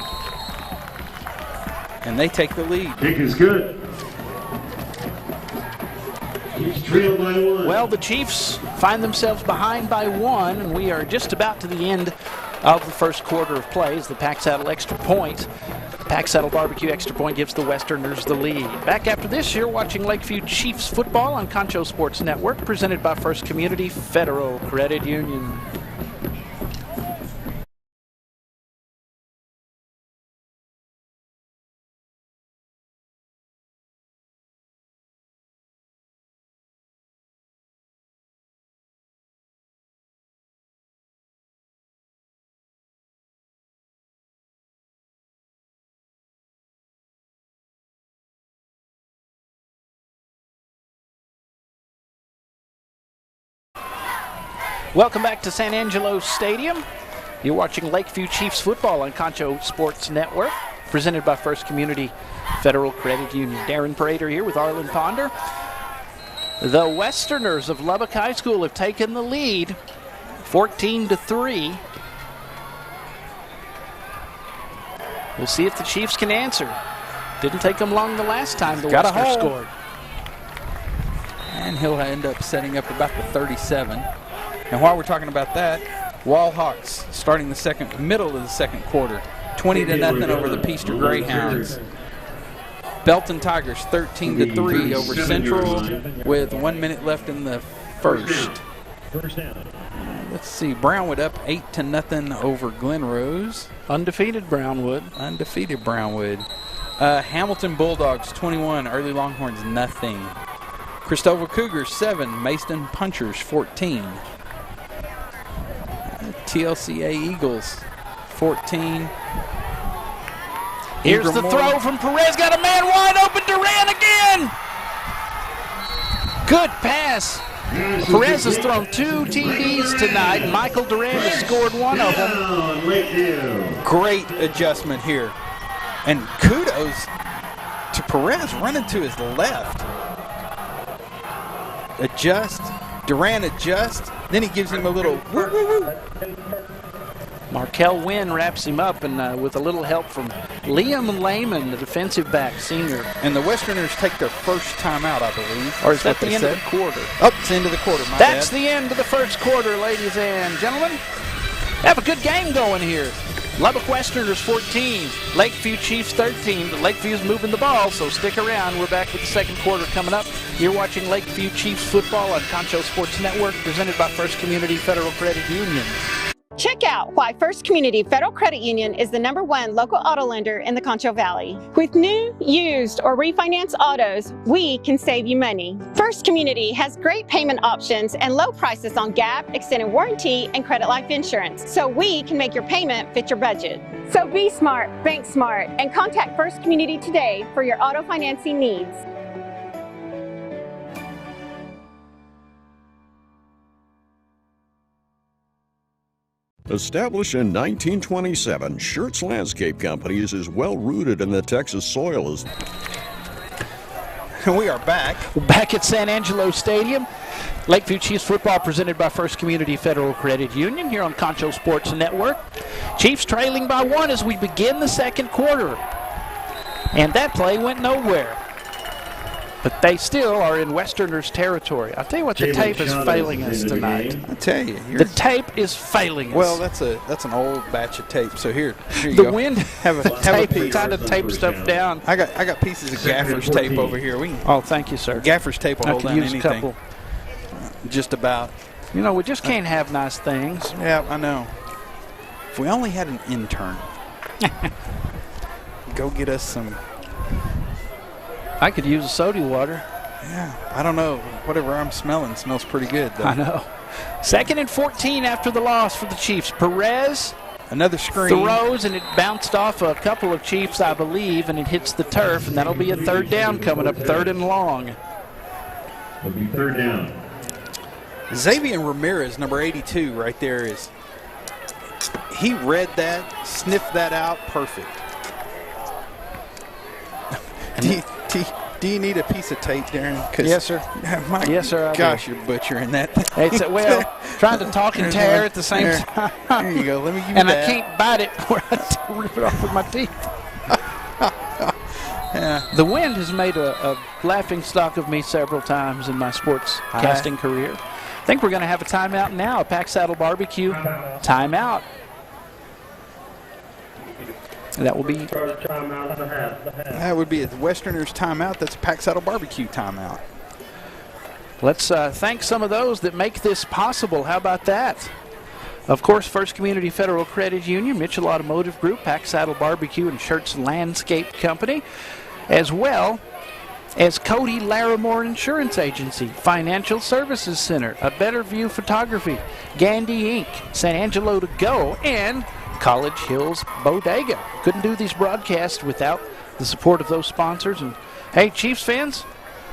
And they take the lead. Kick is good. He's trailed by 1. Well, the Chiefs find themselves behind by 1, and we are just about to the end of the first quarter of play as the Pack Saddle extra point. Pack Saddle Barbecue extra point gives the Westerners the lead. Back after this, you're watching Lakeview Chiefs football on Concho Sports Network, presented by First Community Federal Credit Union. Welcome back to San Angelo Stadium. You're watching Lakeview Chiefs football on Concho Sports Network, presented by First Community Federal Credit Union. Darren Prater here with Arlen Ponder. The Westerners of Lubbock High School have taken the lead, 14-3. We'll see if the Chiefs can answer. Didn't take them long the last time the Westerners scored. And he'll end up setting up about the 37. And while we're talking about that, Wall Hawks starting the middle of the second quarter, 20-0 over the Peaster Greyhounds. Belton Tigers 13-3 over Central with 1 minute left in the first. Let's see, Brownwood up 8-0 over Glen Rose. Undefeated Brownwood. Hamilton Bulldogs 21, Early Longhorns nothing. Cristobal Cougars 7, Mason Punchers 14. TLCA Eagles 14. Here's the throw from Perez. Got a man wide open. Duran again. Good pass. Perez has thrown 2 TDs tonight. Michael Duran has scored one of them. Great adjustment here. And kudos to Perez running to his left. Adjust. Duran adjusts. Then he gives him a little woo-woo-woo. Markel Wynn wraps him up, and with a little help from Liam Lehman, the defensive back, senior. And the Westerners take their first timeout, I believe. Or is that the end of the quarter? Oh, it's the end of the quarter, my bad. That's the end of the first quarter, ladies and gentlemen. Have a good game going here. Lubbock Westerners 14, Lakeview Chiefs 13. But Lakeview's moving the ball, so stick around. We're back with the second quarter coming up. You're watching Lakeview Chiefs football on Concho Sports Network, presented by First Community Federal Credit Union. Check out why First Community Federal Credit Union is the #1 local auto lender in the Concho Valley. With new, used, or refinance autos, we can save you money. First Community has great payment options and low prices on GAP, extended warranty, and credit life insurance, so we can make your payment fit your budget. So be smart, bank smart, and contact First Community today for your auto financing needs. Established in 1927, Schertz Landscape Companies is well rooted in the Texas soil. We are back. We're back at San Angelo Stadium. Lakeview Chiefs football presented by First Community Federal Credit Union here on Concho Sports Network. Chiefs trailing by 1 as we begin the second quarter. And that play went nowhere. But they still are in Westerners territory. I'll tell you what, the tape is failing us tonight. I tell you. The tape is failing us. Well, that's an old batch of tape. So here you the go. wind have a piece. Trying to tape stuff down. I got pieces of gaffer's tape over here. Oh, thank you, sir. Gaffer's tape will hold down use anything. a couple. Just about. You know, we just can't have nice things. Yeah, I know. If we only had an intern. Go get us some. I could use a soda water. Yeah, I don't know. Whatever I'm smelling smells pretty good, though. I know. 2nd and 14 after the loss for the Chiefs. Perez another screen throws, and it bounced off a couple of Chiefs, I believe, and it hits the turf, and that'll be a 3rd down coming up, 3rd and long. It'll be 3rd down. Xavier Ramirez, number 82, right there is. He read that, sniffed that out, perfect. Do you need a piece of tape, Darren? Yes, sir. Yes, sir. Gosh, you're butchering that. It's well, trying to talk and tear at the same time. There you go. Let me give you and that. I can't bite it where I rip it off with my teeth. Yeah. The wind has made a laughing stock of me several times in my sports casting career. think we're going to have a timeout now. A Pack Saddle Barbecue timeout. That will be. That would be a Westerners timeout. That's a Pack Saddle Barbecue timeout. Let's thank some of those that make this possible. How about that? Of course, First Community Federal Credit Union, Mitchell Automotive Group, Pack Saddle Barbecue, and Schertz Landscape Company, as well as Cody Larimore Insurance Agency, Financial Services Center, A Better View Photography, Gandy Inc., San Angelo to Go, and College Hills Bodega. Couldn't do these broadcasts without the support of those sponsors. And hey, Chiefs fans,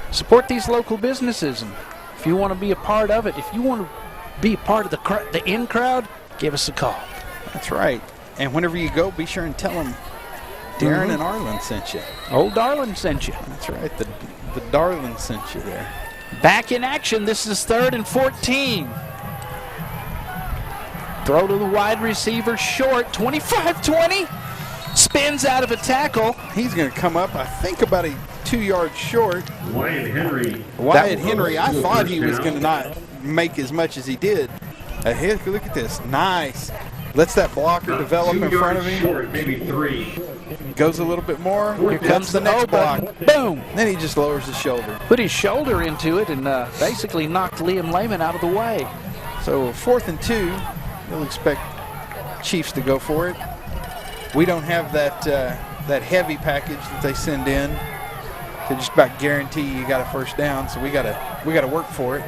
support these local businesses. And if you want to be a part of it, if you want to be a part of the in crowd, give us a call. That's right. And whenever you go, be sure and tell them Darren and Arlen sent you. Old Darlin sent you. That's right. The Darlin sent you there. Back in action. This is 3rd and 14. Throw to the wide receiver, short, 25-20. Spins out of a tackle. He's going to come up, I think, about a 2 yards short. Wyatt Henry. I thought he was going to not make as much as he did. Look at this. Nice. Lets that blocker develop in front of him. Short, maybe 3. Goes a little bit more. Here comes the next block. Boom. Then he just lowers his shoulder. Put his shoulder into it and basically knocked Liam Lehman out of the way. So 4th and 2. We'll expect Chiefs to go for it. We don't have that heavy package that they send in to just about guarantee you got a first down. So we gotta work for it.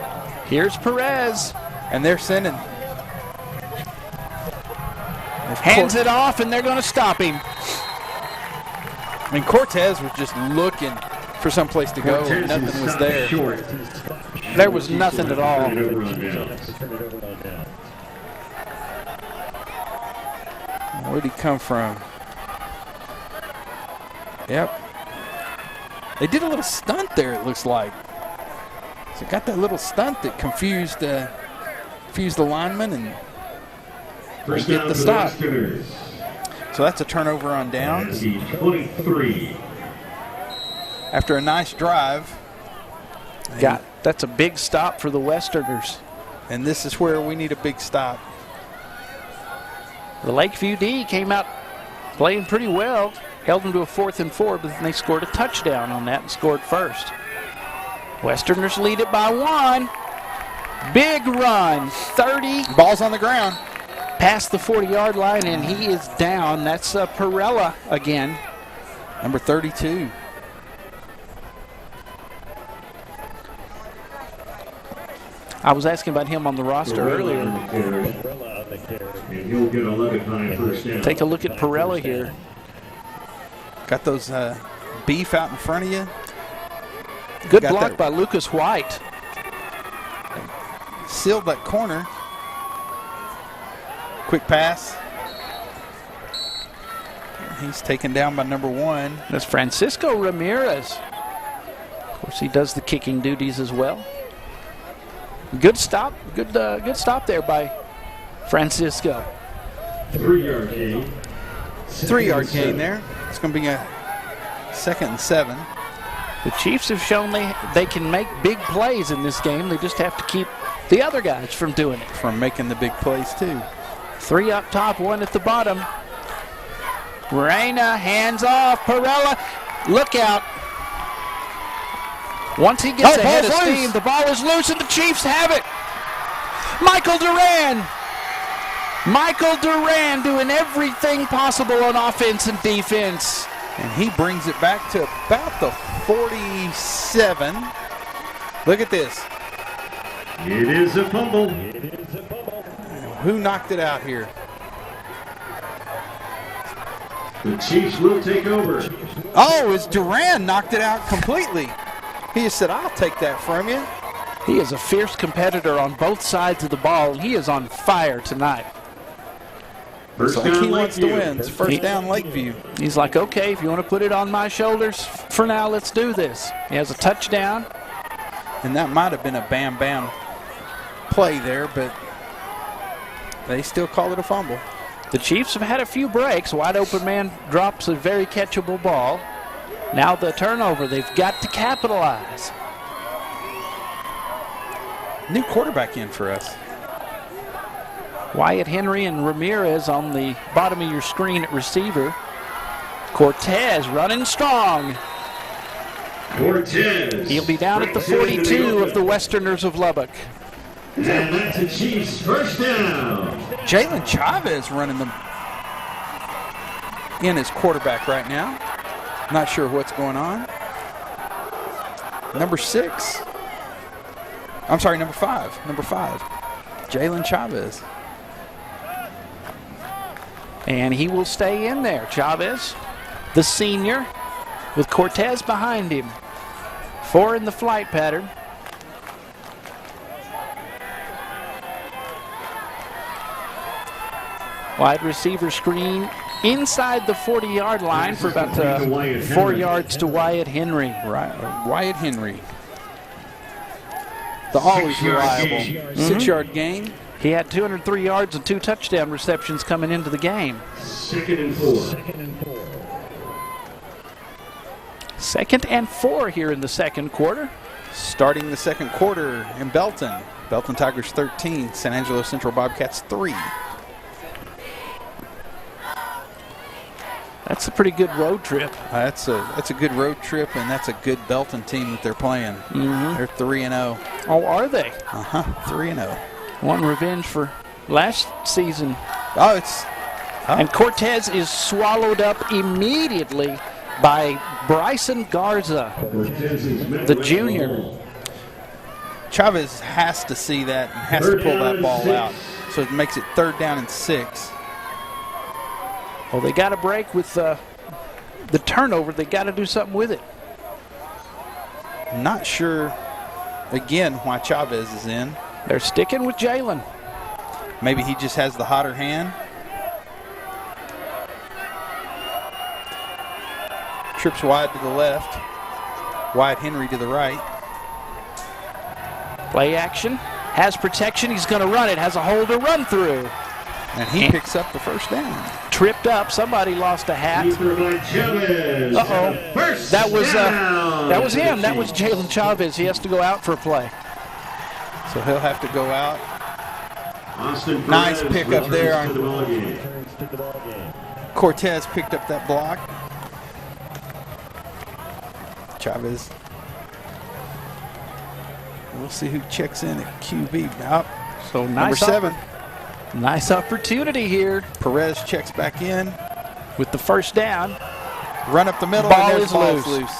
Here's Perez, and they're sending. Hands it off, and they're going to stop him. I mean, Cortez was just looking for some place to go, and nothing was there. There was nothing at all. Where'd he come from? Yep. They did a little stunt there, it looks like. So got that little stunt that confused the lineman, and they get the stop. So that's a turnover on downs. 23. After a nice drive. That's a big stop for the Westerners. And this is where we need a big stop. The Lakeview D came out playing pretty well. Held them to a 4th and 4, but then they scored a touchdown on that and scored first. Westerners lead it by 1. Big run, 30. Ball's on the ground. Past the 40-yard line, and he is down. That's Perella again. Number 32. I was asking about him on the roster earlier. Take a look at Perella here. Got those beef out in front of you. Good block by Lucas White. Sealed that corner. Quick pass. He's taken down by number 1. That's Francisco Ramirez. Of course, he does the kicking duties as well. Good stop. Good stop there by Francisco. 3-yard gain. 3-yard gain there. It's going to be a 2nd and 7. The Chiefs have shown they can make big plays in this game. They just have to keep the other guys from doing it. From making the big plays, too. 3 up top, 1 at the bottom. Reina, hands off. Perella, look out. Once he gets ahead of steam, the ball is loose, and the Chiefs have it. Michael Duran. Michael Duran doing everything possible on offense and defense. And he brings it back to about the 47. Look at this. It is a fumble. Who knocked it out here? The Chiefs will take over. Oh, it's Duran knocked it out completely. He just said, I'll take that from you. He is a fierce competitor on both sides of the ball, and he is on fire tonight. Looks like he wants to win. It's first down Lakeview. He's like, okay, if you want to put it on my shoulders for now, let's do this. He has a touchdown. And that might have been a bam-bam play there, but they still call it a fumble. The Chiefs have had a few breaks. Wide open man drops a very catchable ball. Now the turnover. They've got to capitalize. New quarterback in for us. Wyatt Henry and Ramirez on the bottom of your screen at receiver. Cortez running strong. Cortez. He'll be down at the 42 of the Westerners of Lubbock. And that's the Chiefs' first down. Jalen Chavez running them in as quarterback right now. Not sure what's going on. Number 5. Number 5. Jalen Chavez. And he will stay in there. Chavez, the senior, with Cortez behind him. 4 in the flight pattern. Wide receiver screen inside the 40-yard line for about 4 yards to Wyatt Henry. Right, Wyatt Henry. The always reliable 6-yard gain. He had 203 yards and 2 touchdown receptions coming into the game. 2nd and 4. 2nd and 4 here in the second quarter. Starting the second quarter in Belton. Belton Tigers 13, San Angelo Central Bobcats 3. That's a pretty good road trip. That's a good road trip, and that's a good Belton team that they're playing. They're 3-0. Oh, are they? 3-0. One revenge for last season. And Cortez is swallowed up immediately by Bryson Garza, the junior. Chavez has to see that and has to pull that ball out. So it makes it 3rd down and 6. Well, they got to break with the turnover. They got to do something with it. Not sure, again, why Chavez is in. They're sticking with Jalen. Maybe he just has the hotter hand. Trips wide to the left. Wyatt Henry to the right. Play action. Has protection. He's going to run it. Has a hole to run through. And he picks up the first down. Tripped up. Somebody lost a hat. Uh-oh. That was him. That was Jalen Chavez. He has to go out for a play. So he'll have to go out. Nice pickup there. Cortez picked up that block. Chavez. We'll see who checks in at QB. So number 7. Nice opportunity here. Perez checks back in with the first down. Run up the middle. Ball and is loose.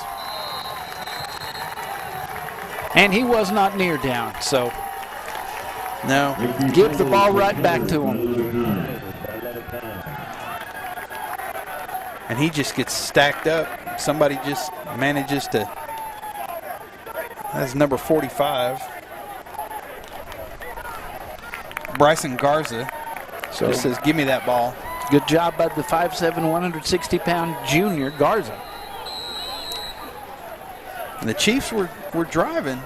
And he was not near down, so no. Give the ball right back to him. And he just gets stacked up. Somebody just manages to. That's number 45. Bryson Garza just says, give me that ball. Good job by the 5'7", 160-pound junior Garza. And the Chiefs were driving.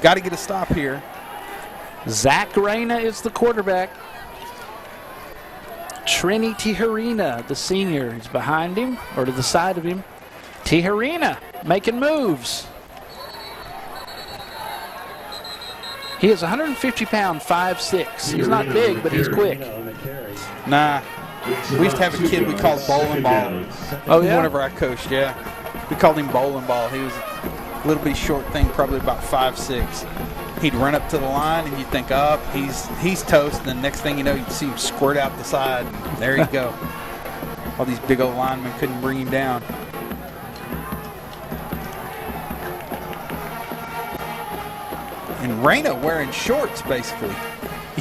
Got to get a stop here. Zach Reyna is the quarterback. Trini Tijerina, the senior, is behind him, or to the side of him. Tijerina making moves. He is 150-pound, 5'6". He's not big, but he's quick. Nah. We used to have a kid we called Bowling Ball. Oh, yeah? Whenever I coached, yeah. We called him Bowling Ball. He was a little bitty short thing, probably about 5'6". He'd run up to the line, and you'd think, oh, he's toast. And the next thing you know, you'd see him squirt out the side. And there you go. All these big old linemen couldn't bring him down. And Reyna wearing shorts, basically.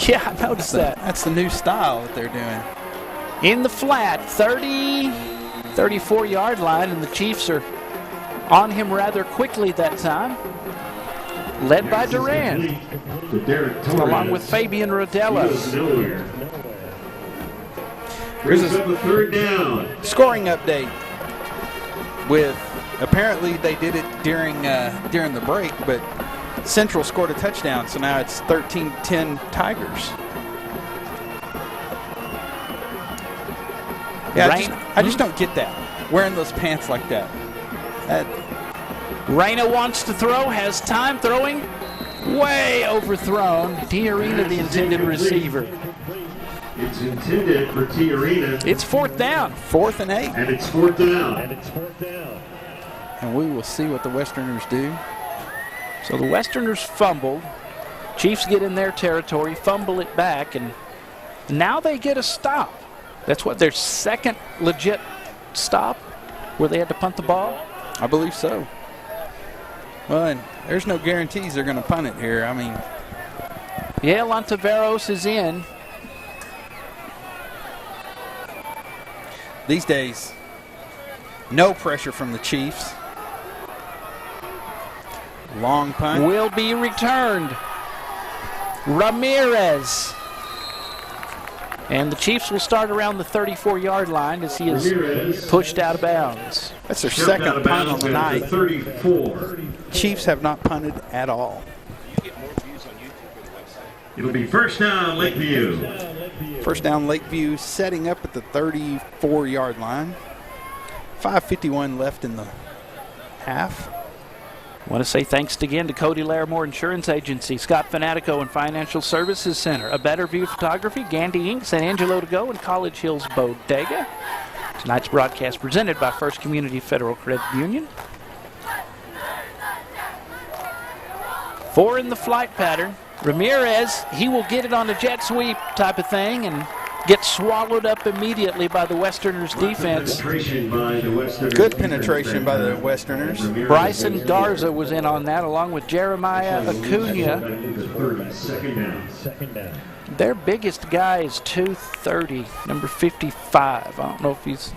Yeah, I noticed that. That's the new style that they're doing. In the flat, 34-yard line, and the Chiefs are on him rather quickly that time. Led by Durand, along with Fabian Rodella. Brings up a 3rd down. Scoring update. With apparently they did it during the break, but Central scored a touchdown, so now it's 13-10 Tigers. Yeah, I just don't get that. Wearing those pants like that. Reyna wants to throw, has time throwing. Way overthrown. Tiarina, the intended receiver. It's intended for Tiarina. It's 4th down. 4th and 8. And it's 4th down. And we will see what the Westerners do. So the Westerners fumbled. Chiefs get in their territory, fumble it back, and now they get a stop. That's what, their second legit stop where they had to punt the ball? I believe so. Well, and there's no guarantees they're going to punt it here. I mean, yeah, Lontaveros is in. These days, no pressure from the Chiefs. Long punt. Will be returned. Ramirez. And the Chiefs will start around the 34-yard line as he is pushed out of bounds. That's their second punt on the night. 34. Chiefs have not punted at all. It'll be first down, Lakeview. First down, Lakeview, setting up at the 34-yard line. 5:51 left in the half. I want to say thanks again to Cody Larimore Insurance Agency, Scott Fanatico and Financial Services Center, A Better View Photography, Gandy Inc., San Angelo to Go, and College Hills Bodega. Tonight's broadcast presented by First Community Federal Credit Union. 4 in the flight pattern. Ramirez, he will get it on a jet sweep type of thing and get swallowed up immediately by the Westerners' defense. Good penetration by the Westerners. Bryson Garza was in on that along with Jeremiah Acuna. Their biggest guy is 230, number 55. I don't know if he's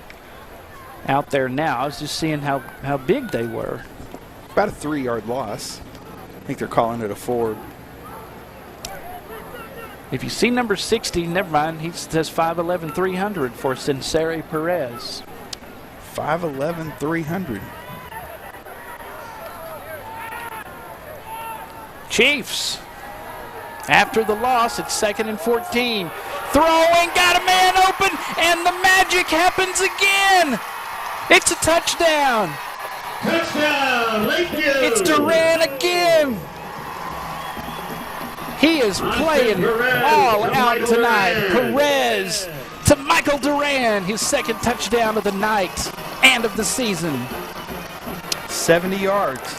out there now. I was just seeing how big they were. About a 3-yard loss. I think they're calling it a forward. If you see number 60, never mind. He says 5'11", 300 for Sincere Perez. 5'11", 300. Chiefs. After the loss, it's 2nd and 14. Throwing, got a man open, and the magic happens again. It's a touchdown. Touchdown, Lakeview. It's Duran again. He is playing all out tonight. Perez to Michael Duran, his 2nd touchdown of the night and of the season. 70 yards.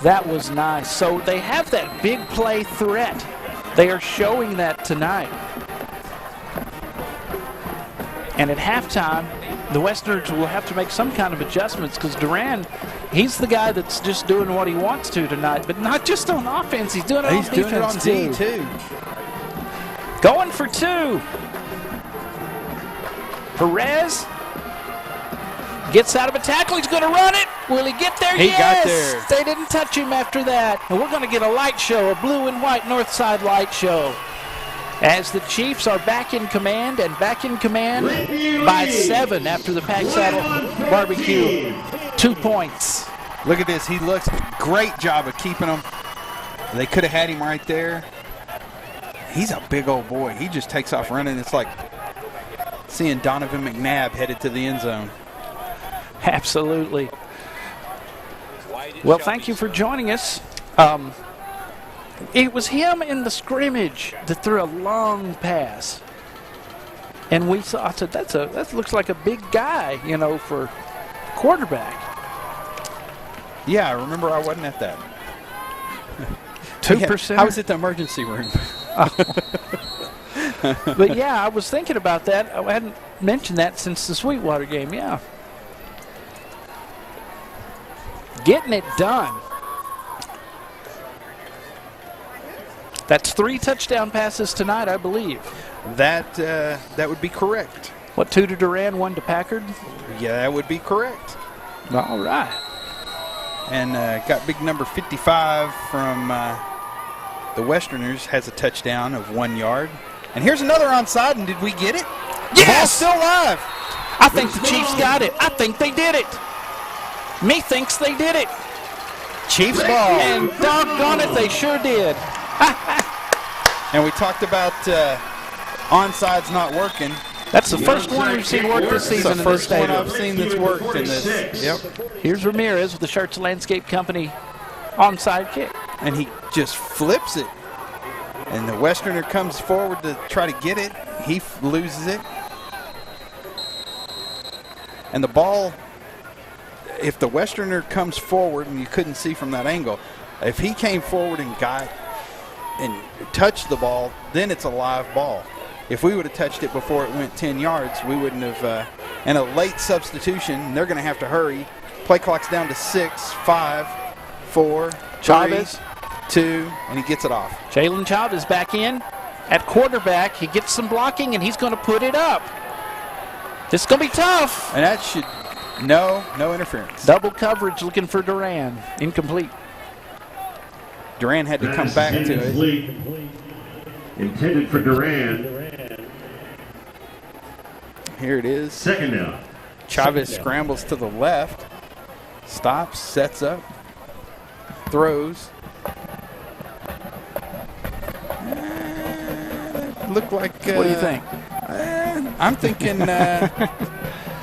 That was nice. So they have that big play threat. They are showing that tonight. And at halftime, the Westerners will have to make some kind of adjustments because Duran, he's the guy that's just doing what he wants to tonight, but not just on offense. He's doing it on defense doing it on D too. Going for 2. Perez gets out of a tackle. He's going to run it. Will he get there? He yes. got there. They didn't touch him after that. And we're going to get a light show, a blue and white north side light show, as the Chiefs are back in command and back in command by 7 after the Pack Saddle Barbecue. 2 points. Look at this. He looks great job of keeping him. They could have had him right there. He's a big old boy. He just takes off running. It's like seeing Donovan McNabb headed to the end zone. Absolutely. Well, thank you for joining us. It was him in the scrimmage that threw a long pass. And I said, that looks like a big guy, for quarterback. Yeah, I remember I wasn't at that. 2%. I was at the emergency room. But yeah, I was thinking about that. I hadn't mentioned that since the Sweetwater game, yeah. Getting it done. That's 3 touchdown passes tonight, I believe. That would be correct. What, 2 to Duran, 1 to Packard? Yeah, that would be correct. All right. And got big number 55 from the Westerners, has a touchdown of 1 yard. And here's another onside, and did we get it? Yes! The ball's still alive. I think the Chiefs got it. I think they did it. Me thinks they did it. Chiefs ball. And doggone it, they sure did. And we talked about onsides not working. That's the first one we've seen work this season in this First one stadium. I've seen that's worked in this. Yep. Here's Ramirez with the Schertz Landscape Company onside kick. And he just flips it. And the Westerner comes forward to try to get it. He loses it. And the ball, if the Westerner comes forward, and you couldn't see from that angle, if he came forward and got and touched the ball, then it's a live ball. If we would have touched it before it went 10 yards, we wouldn't have. And a late substitution, they're going to have to hurry. Play clock's down to 6, 5, 4, Chavez. 3, 2, and he gets it off. Jalen Chavez back in at quarterback. He gets some blocking, and he's going to put it up. This is going to be tough. And that should, no interference. Double coverage looking for Duran. Incomplete. Duran had to come back to it. Intended for Duran. Here it is. Second down. Chavez scrambles to the left, stops, sets up, throws. Look like. What do you think? I'm thinking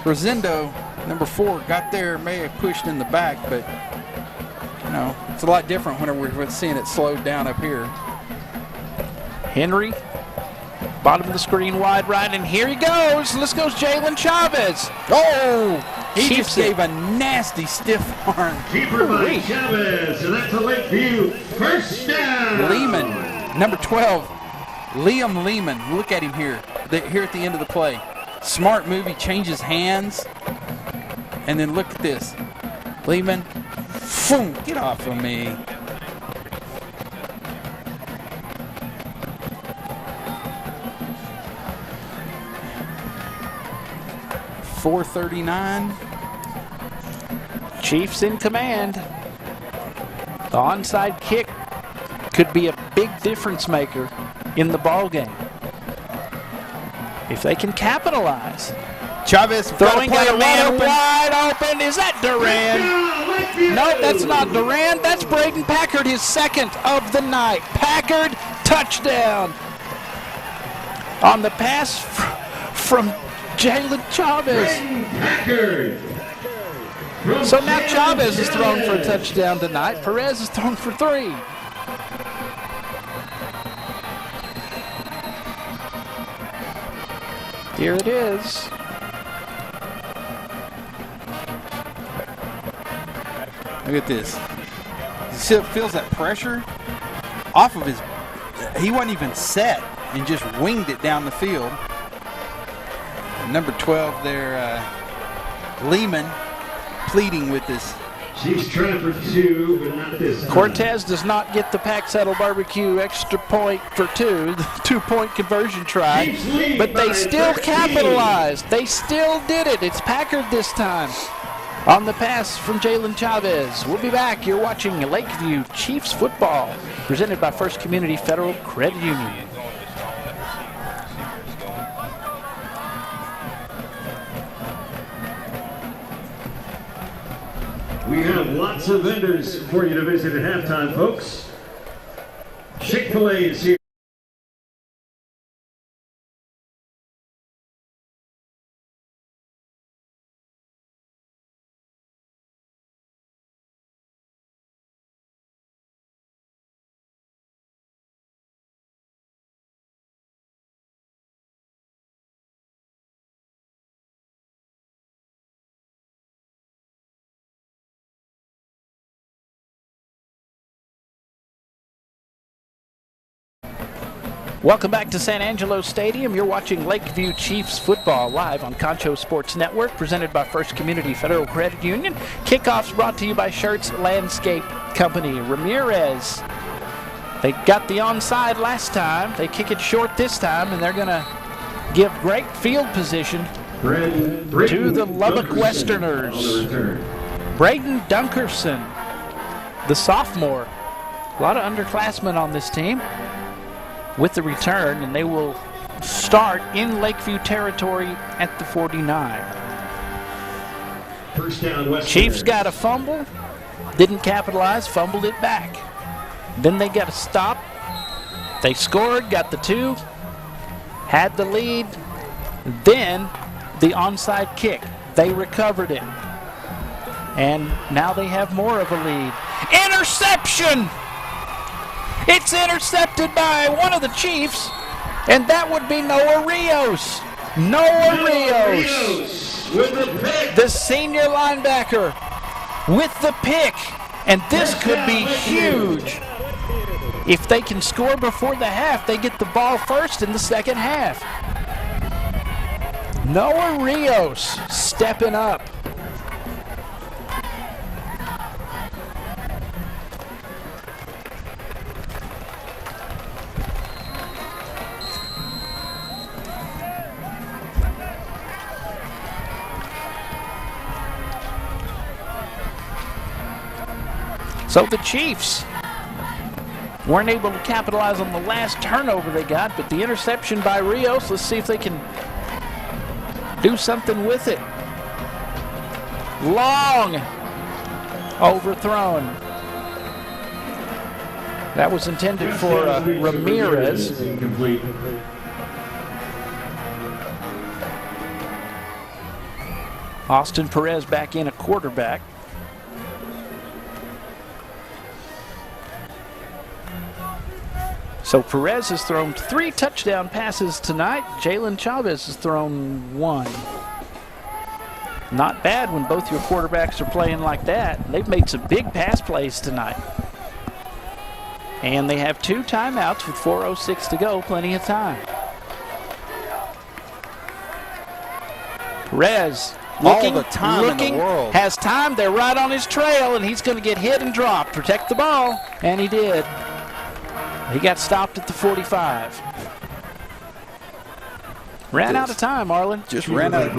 Rosendo, number 4, got there, may have pushed in the back, but you know, it's a lot different when we're seeing it slowed down up here. Henry, bottom of the screen, wide right, and here he goes. This goes Jalen Chavez. Oh, he Keeps just gave a nasty stiff arm. Keeper by Chavez, and that's a Lakeview first down. Lehman, number 12, Liam Lehman. Look at him here. Here at the end of the play. Smart move. He changes hands. And then look at this. Lehman, boom, get off of me. .439. Chiefs in command. The onside kick could be a big difference maker in the ball game if they can capitalize. Chavez throwing, got a man wide open. Is that Duran? No, that's not Duran. That's Braden Packard, his second of the night. Packard, touchdown on the pass from Jalen Chavez. So now Chavez is thrown for a touchdown tonight. Perez is thrown for 3. Here it is. Look at this. He still feels that pressure off of his. He wasn't even set and just winged it down the field. Number 12 there, Lehman, pleading with this. She's trying for 2, but not this time. Cortez does not get the Pack Saddle Barbecue extra point for 2, the 2-point conversion try, but they still capitalized. They still did it. It's Packard this time on the pass from Jalen Chavez. We'll be back. You're watching Lakeview Chiefs football, presented by First Community Federal Credit Union. We have lots of vendors for you to visit at halftime, folks. Chick-fil-A is here. Welcome back to San Angelo Stadium. You're watching Lakeview Chiefs football live on Concho Sports Network, presented by First Community Federal Credit Union. Kickoffs brought to you by Schertz Landscape Company. Ramirez, they got the onside last time. They kick it short this time, and they're going to give great field position to the Lubbock Westerners. Braden Dunkerson, the sophomore. A lot of underclassmen on this team with the return, and they will start in Lakeview territory at the 49. First down, Westerners. Chiefs got a fumble, didn't capitalize, fumbled it back. Then they got a stop. They scored, got the 2, had the lead, Then the onside kick. They recovered it. And now they have more of a lead. Interception! It's intercepted by one of the Chiefs, and that would be Noah Rios. Noah Rios, the senior linebacker, with the pick. And this could be huge. If they can score before the half, they get the ball first in the second half. Noah Rios stepping up. So the Chiefs weren't able to capitalize on the last turnover they got, but the interception by Rios, let's see if they can do something with it. Long overthrown. That was intended for Ramirez. Austin Perez back in at quarterback. So Perez has thrown 3 touchdown passes tonight. Jalen Chavez has thrown 1. Not bad when both your quarterbacks are playing like that. They've made some big pass plays tonight. And they have 2 timeouts with 4:06 to go, plenty of time. Perez looking, all the time in the world. Has time. They're right on his trail, and he's going to get hit and dropped. Protect the ball, and he did. He got stopped at the 45. Ran out of time, Arlen. Just ran out.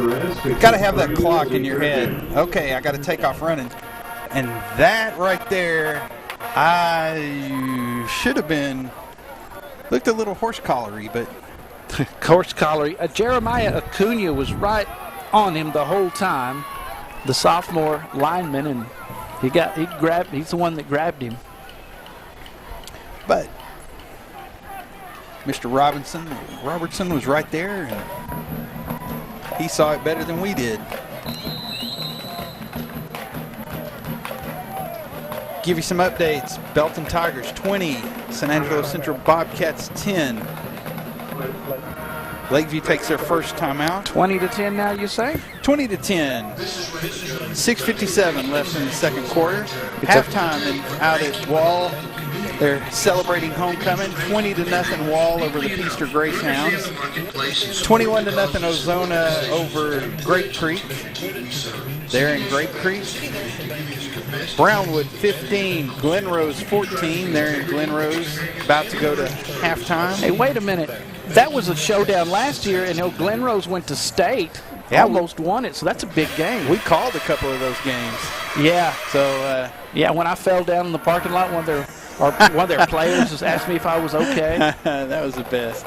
Got to have that clock in your head. Okay, I got to take off running. And that right there, I should have been, looked a little horse-collary, but. Horse-collary. Jeremiah Acuna was right on him the whole time, the sophomore lineman, and he's the one that grabbed him. But Mr. Robertson was right there, and he saw it better than we did. Give you some updates. Belton Tigers 20, San Angelo Central Bobcats 10. Lakeview takes their first timeout. 20-10 now, you say? 20-10. 6:57 left in the second quarter. Halftime and out at Wall. They're celebrating homecoming. 20-0 Wall over the Peaster Greyhounds. 21-0 Ozona over Grape Creek. They're in Grape Creek. Brownwood 15, Glenrose 14. They're in Glenrose, about to go to halftime. Hey, wait a minute. That was a showdown last year, and Glenrose went to state. Almost won it, so that's a big game. We called a couple of those games. Yeah. So, yeah, when I fell down in the parking lot, one of their players just asked me if I was okay. That was the best.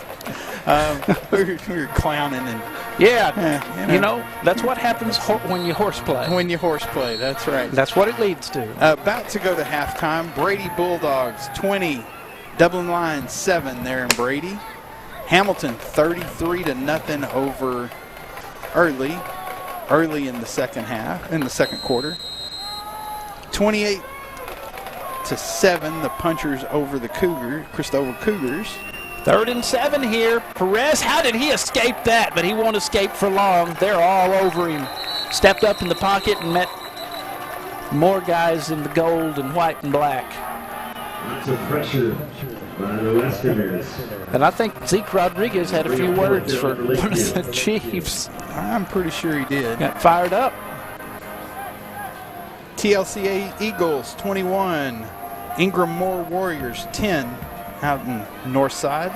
We were clowning and. Yeah, you know, that's what happens when you horseplay. When you horseplay, that's right. That's what it leads to. About to go to halftime. Brady Bulldogs 20, Dublin Lions 7 there in Brady. Hamilton 33-0 over early in the second half, in the second quarter. 28-7, the Punchers over the Christopher Cougars. 3rd and 7 here. Perez, how did he escape that? But he won't escape for long. They're all over him. Stepped up in the pocket and met more guys in the gold and white and black. Lots of pressure by the Westerners. And I think Zeke Rodriguez had a few words for one of the Chiefs. I'm pretty sure he did. Got fired up. TLCA Eagles 21, Ingram Moore Warriors 10 out in North Side.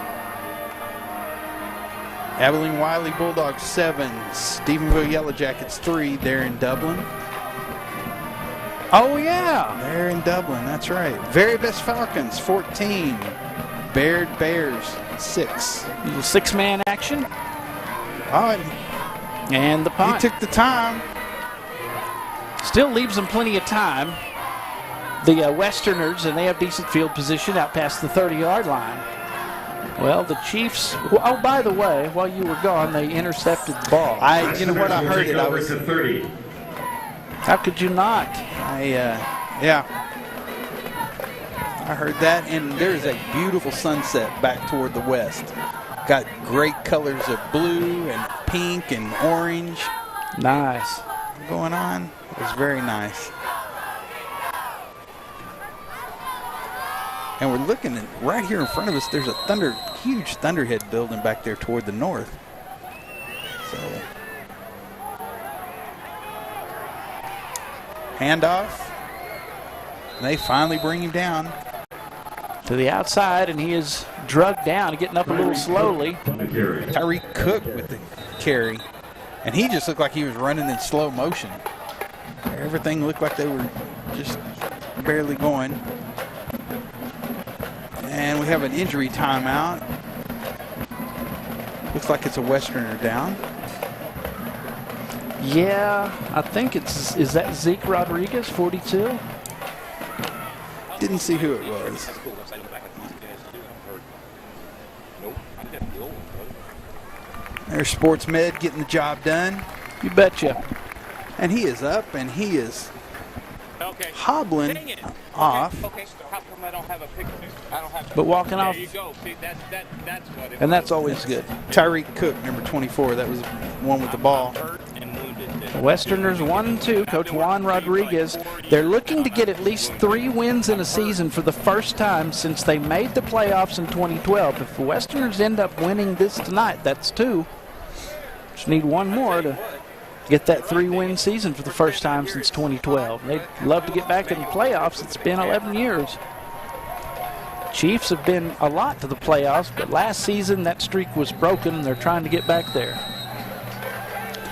Abilene Wiley Bulldogs 7, Stephenville Yellow Jackets 3. They're in Dublin. Oh, yeah. They're in Dublin, that's right. Very Best Falcons 14, Baird Bears 6. Little 6-man action. Oh, and the punt. He took the time. Still leaves them plenty of time. The Westerners, and they have decent field position out past the 30-yard line. Well, the Chiefs, oh, by the way, while you were gone, they intercepted the ball. You know what, I heard it. To 30. How could you not? Yeah. I heard that, and there's a beautiful sunset back toward the west. Got great colors of blue and pink and orange. Nice. Going on. It was very nice. And we're looking at right here in front of us, there's a huge Thunderhead building back there toward the north. So, handoff. And they finally bring him down. To the outside, and he is drugged down, getting up a little slowly. Tyreek Cook with the carry. And he just looked like he was running in slow motion. Everything looked like they were just barely going. And we have an injury timeout. Looks like it's a Westerner down. Yeah, I think is that Zeke Rodriguez, 42? Didn't see who it was. There's Sports Med getting the job done. You betcha. And he is up, and he is hobbling off. Okay. How come I don't have a picture? I don't have. But walking off. There you go. See, that's what it and that's always good. Tyreek Cook, number 24. That was the one with the ball. The Westerners 1-2. Coach Juan Rodriguez. They're looking to get at least 3 wins in a season for the first time since they made the playoffs in 2012. If the Westerners end up winning this tonight, that's 2. Just need 1 more to get that 3-win season for the first time since 2012. They'd love to get back in the playoffs. It's been 11 years. Chiefs have been a lot to the playoffs, but last season that streak was broken, and they're trying to get back there.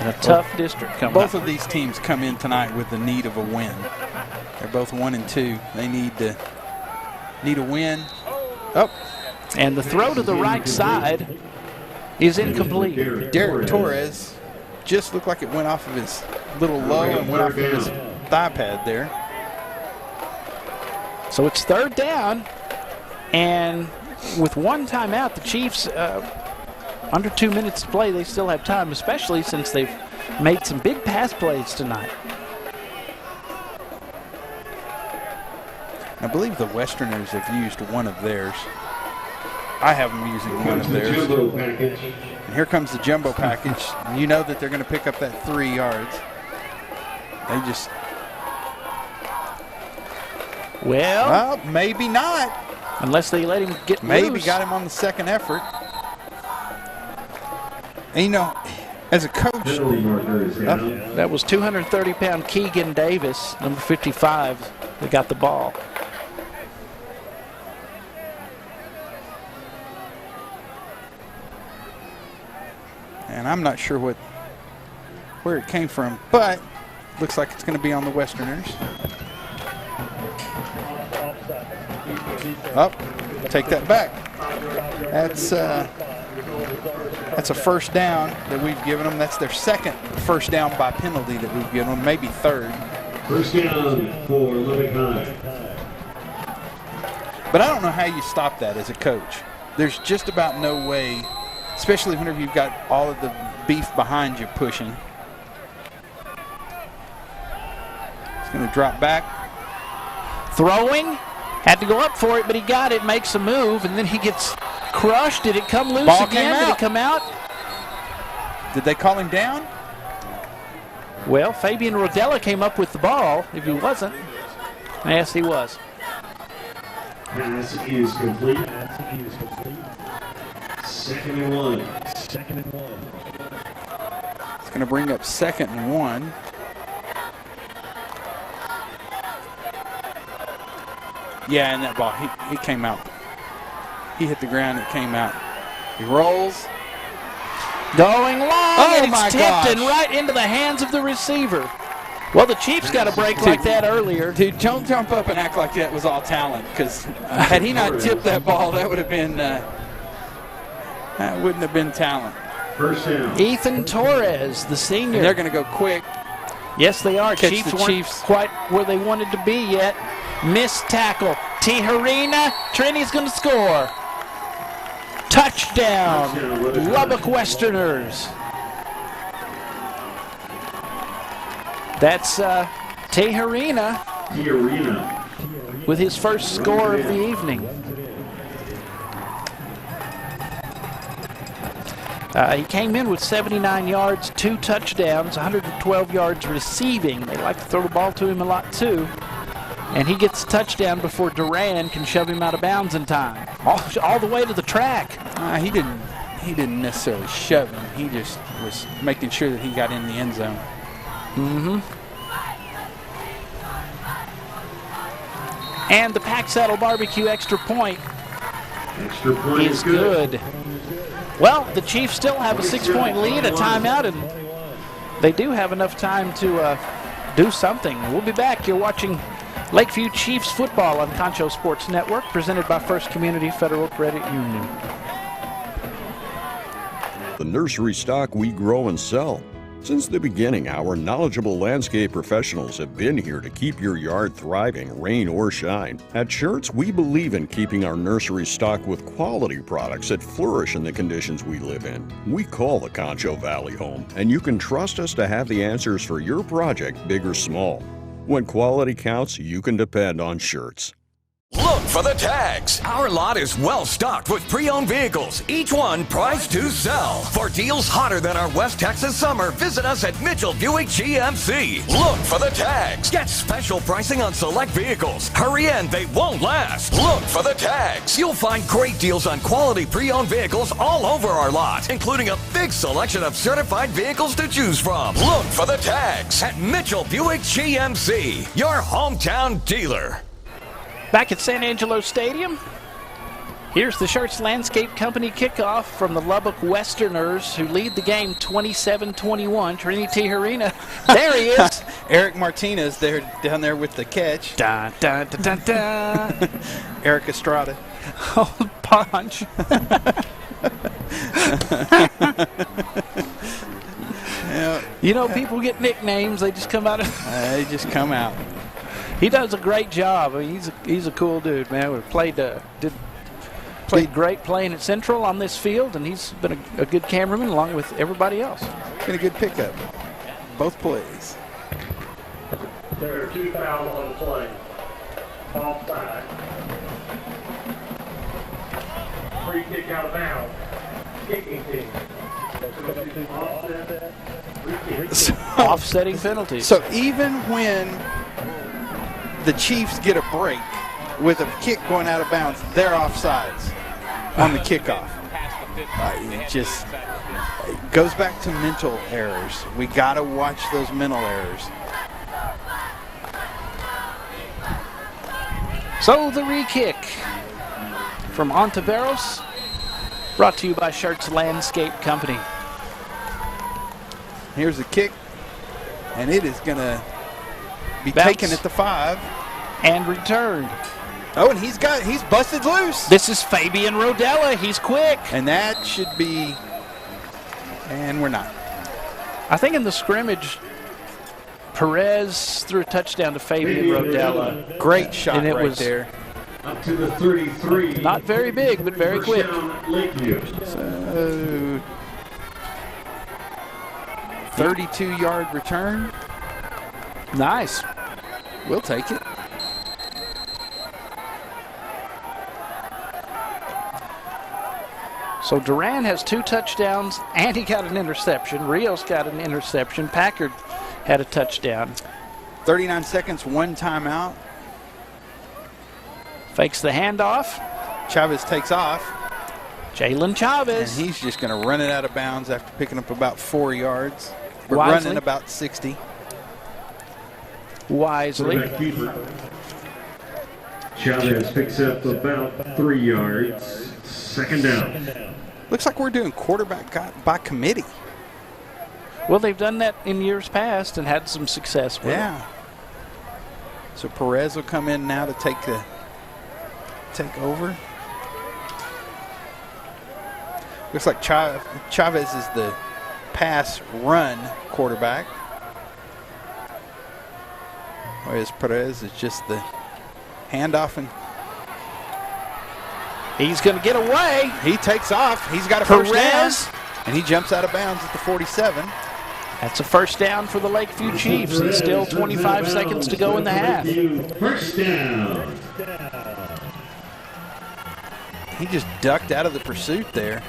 And a tough district coming Both up. of these teams come in tonight with the need of a win. They're both 1-2. They need a win. Oh. And the throw to the right side is incomplete. Derek Torres just looked like it went off of his little low and went off of his thigh pad there. So it's 3rd down, and with 1 timeout, the Chiefs, under 2 minutes to play, they still have time, especially since they've made some big pass plays tonight. I believe the Westerners have used one of theirs. I have them using one of theirs. And here comes the jumbo package. And you know that they're going to pick up that 3 yards. They just... Well, maybe not. Unless they let him get Maybe loose. got him on the second effort. And you know, as a coach... That was 230-pound Keegan Davis, number 55, that got the ball. And I'm not sure where it came from, but looks like it's going to be on the Westerners. Take that back. That's a first down that we've given them. That's their 2nd first down by penalty that we've given them, maybe 3rd. First down for Lubbock High. But I don't know how you stop that as a coach. There's just about no way, especially whenever you've got all of the beef behind you pushing. It's going to drop back. Throwing. Had to go up for it, but he got it, makes a move, and then he gets crushed. Did it come loose Ball again? Did it come out? Did they call him down? Well, Fabian Rodella came up with the ball. If he wasn't, yes, he was. Pass is complete. 2nd and 1. It's going to bring up 2nd and 1. Yeah, and that ball, he came out. He hit the ground, it came out. He rolls. Going long, and it's tipped gosh. and right into the hands of the receiver. Well, the Chiefs got a break like that earlier. Dude, don't jump up and act like that was all talent, because had he not tipped that ball, that would have been, that wouldn't have been talent. First down. Ethan Torres, the senior. And they're going to go quick. Yes, they are. Catch Chiefs the weren't Chiefs. quite where they wanted to be yet. Missed tackle. Tijerina. Trini's going to score. Touchdown, Lubbock Westerners. That's Tejerina with his first score of the evening. He came in with 79 yards, 2 touchdowns, 112 yards receiving. They like to throw the ball to him a lot too. And he gets a touchdown before Duran can shove him out of bounds in time. All the way to the track. He didn't necessarily shove him. He just was making sure that he got in the end zone. And the Pack Saddle Barbecue extra point is good. Well, the Chiefs still have a 6-point lead, a timeout, and they do have enough time to do something. We'll be back. You're watching Lakeview Chiefs football on Concho Sports Network, presented by First Community Federal Credit Union. The nursery stock we grow and sell. Since the beginning, our knowledgeable landscape professionals have been here to keep your yard thriving, rain or shine. At Schertz, we believe in keeping our nursery stocked with quality products that flourish in the conditions we live in. We call the Concho Valley home, and you can trust us to have the answers for your project, big or small. When quality counts, you can depend on Schertz. Look for the tags. Our lot is well stocked with pre-owned vehicles, each one priced to sell. For deals hotter than our West Texas summer, visit us at Mitchell Buick GMC. Look for the tags. Get special pricing on select vehicles. Hurry in, they won't last. Look for the tags. You'll find great deals on quality pre-owned vehicles all over our lot, including a big selection of certified vehicles to choose from. Look for the tags at Mitchell Buick GMC, your hometown dealer. Back at San Angelo Stadium, here's the Schertz Landscape Company kickoff from the Lubbock Westerners, who lead the game 27-21. Trini Tejerina, there he is. Eric Martinez down there with the catch. Dun, dun, dun, dun, dun. Eric Estrada. Oh, punch. You know, people get nicknames. They just come out. They just come out. He does a great job. I mean, he's a cool dude, man. We played great playing at Central on this field, and he's been a good cameraman along with everybody else. Been a good pickup, both plays. There are 2 fouls on the play. Offside. Free kick out of bounds. Kicking team. Offsetting penalties. So even when the Chiefs get a break with a kick going out of bounds, they're offsides on the kickoff. It goes back to mental errors. We got to watch those mental errors. So the re-kick from Ontiveros, brought to you by Schertz Landscape Company. Here's the kick, and it is going to be Bounce. taken at the 5 and returned. Oh, and he's busted loose. This is Fabian Rodella. He's quick. And that should be, and we're not. I think in the scrimmage, Perez threw a touchdown to Fabian Rodella. Great shot and it right was there. Up to the 33. Not very big, but very quick. So, 32-yard return. Nice. We'll take it. So Duran has 2 touchdowns, and he got an interception. Rios got an interception. Packard had a touchdown. 39 seconds, 1 timeout. Fakes the handoff. Chavez takes off. Jalen Chavez. And he's just going to run it out of bounds after picking up about 4 yards. But Wisely. running about 60. Wisely. Chavez picks up about 3 yards. Second down. Looks like we're doing quarterback by committee. Well, they've done that in years past and had some success with it. So Perez will come in now to take over. Looks like Chavez is the pass-run quarterback, whereas Perez is just the handoff. And He's going to get away. He takes off. He's got a first down. Perez. And he jumps out of bounds at the 47. That's a first down for the Lakeview Chiefs. And still 25 seconds to go in the half. First down. He just ducked out of the pursuit there.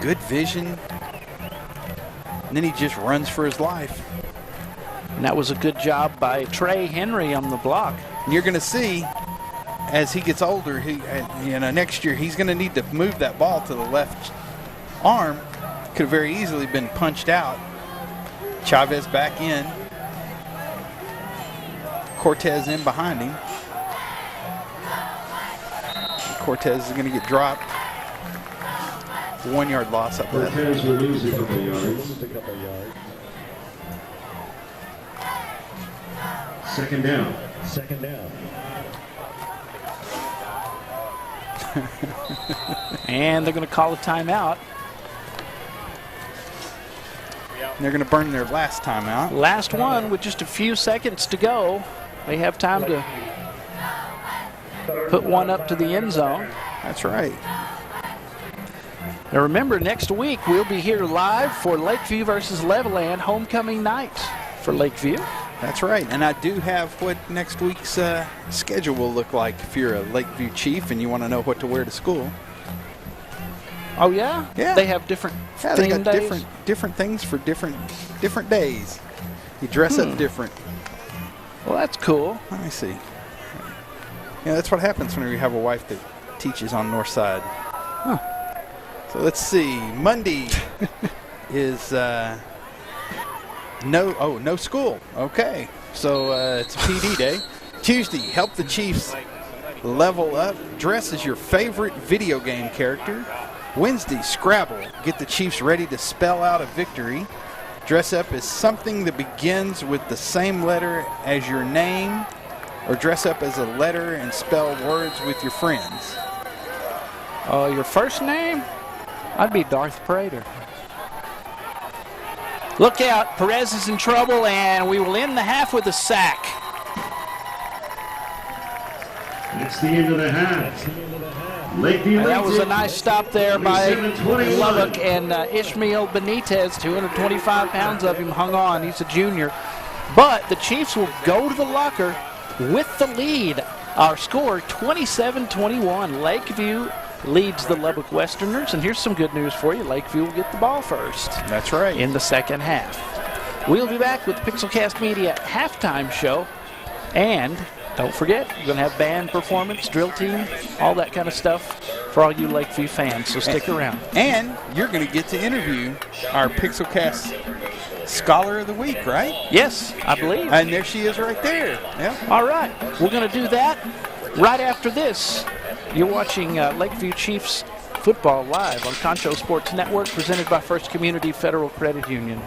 Good vision. And then he just runs for his life. And that was a good job by Trey Henry on the block. And you're going to see, as he gets older, next year he's going to need to move that ball to the left arm. Could have very easily been punched out. Chavez back in. Cortez in behind him. Cortez is going to get dropped. 1 yard loss up there. Cortez will lose a couple yards. Second down. And they're going to call a timeout. And they're going to burn their last timeout. Last one with just a few seconds to go. They have time to put one up to the end zone. That's right. Now remember, next week we'll be here live for Lakeview versus Levelland homecoming night for Lakeview. That's right. And I do have what next week's schedule will look like if you're a Lakeview Chief and you want to know what to wear to school. Oh, yeah? Yeah. They have different they theme got days? different things for different days. You dress up different. Well, that's cool. Let me see. Yeah, that's what happens when you have a wife that teaches on North Side. Huh. So let's see. Monday is no school. Okay. So it's a PD day. Tuesday, help the Chiefs level up. Dress as your favorite video game character. Wednesday, Scrabble. Get the Chiefs ready to spell out a victory. Dress up as something that begins with the same letter as your name, or dress up as a letter and spell words with your friends. Your first name? I'd be Darth Prater. Look out, Perez is in trouble, and we will end the half with a sack. That's the end of the half. Lakeview And that was a leads it. nice stop there by 27-21. Lubbock, and Ishmael Benitez, 225 pounds of him, hung on. He's a junior. But the Chiefs will go to the locker with the lead. Our score, 27-21. Lakeview leads the Lubbock Westerners, and here's some good news for you. Lakeview will get the ball first. That's right. In the second half. We'll be back with the Pixelcast Media halftime show, and don't forget, we're going to have band performance, drill team, all that kind of stuff for all you Lakeview fans, so stick around. And you're going to get to interview our Pixelcast Scholar of the Week, right? Yes, I believe. And there she is right there. Yeah. All right, we're going to do that right after this. You're watching Lakeview Chiefs football live on Concho Sports Network, presented by First Community Federal Credit Union.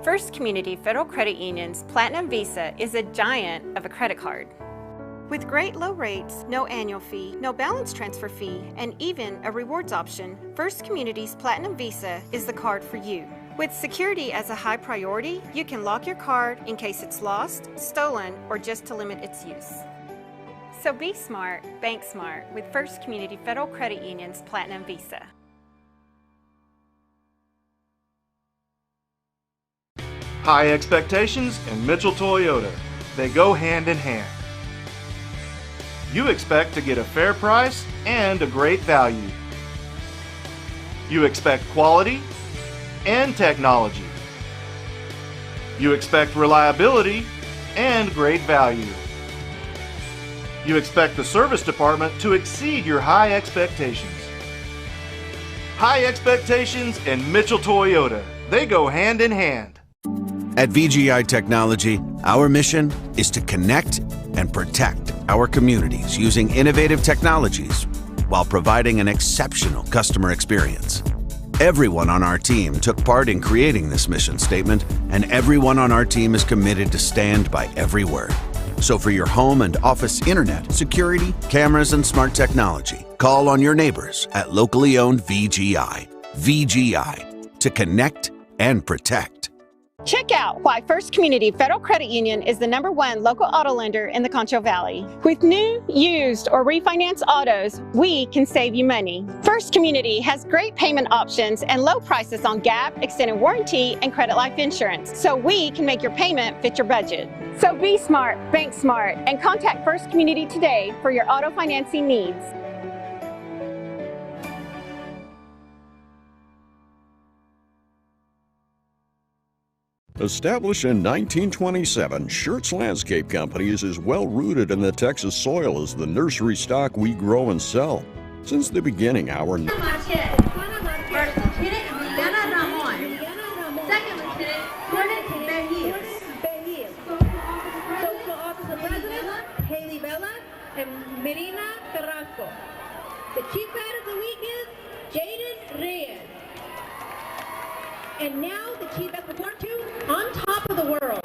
First Community Federal Credit Union's Platinum Visa is a giant of a credit card. With great low rates, no annual fee, no balance transfer fee, and even a rewards option, First Community's Platinum Visa is the card for you. With security as a high priority, you can lock your card in case it's lost, stolen, or just to limit its use. So be smart, bank smart with First Community Federal Credit Union's Platinum Visa. High expectations and Mitchell Toyota. They go hand in hand. You expect to get a fair price and a great value. You expect quality and technology. You expect reliability and great value. You expect the service department to exceed your high expectations. High expectations and Mitchell Toyota. They go hand in hand. At VGI Technology, our mission is to connect and protect our communities using innovative technologies while providing an exceptional customer experience. Everyone on our team took part in creating this mission statement, and everyone on our team is committed to stand by every word. So for your home and office internet, security, cameras, and smart technology, call on your neighbors at locally owned VGI. VGI, to connect and protect. Check out why First Community Federal Credit Union is the #1 local auto lender in the Concho Valley. With new, used, or refinance autos, we can save you money. First Community has great payment options and low prices on GAP, extended warranty, and credit life insurance, so we can make your payment fit your budget. So be smart, bank smart, and contact First Community today for your auto financing needs. Established in 1927, Schertz Landscape Companies is well rooted in the Texas soil as the nursery stock we grow and sell. Since the beginning, our First Lieutenant Liliana Ramon. Second Lieutenant Jordan Bejiz. Social Officer President Haley Vela and Marina Carrasco. The Chief Vet of the Week is Jaden Reyes. And now the Chief Vet report to On Top of the World.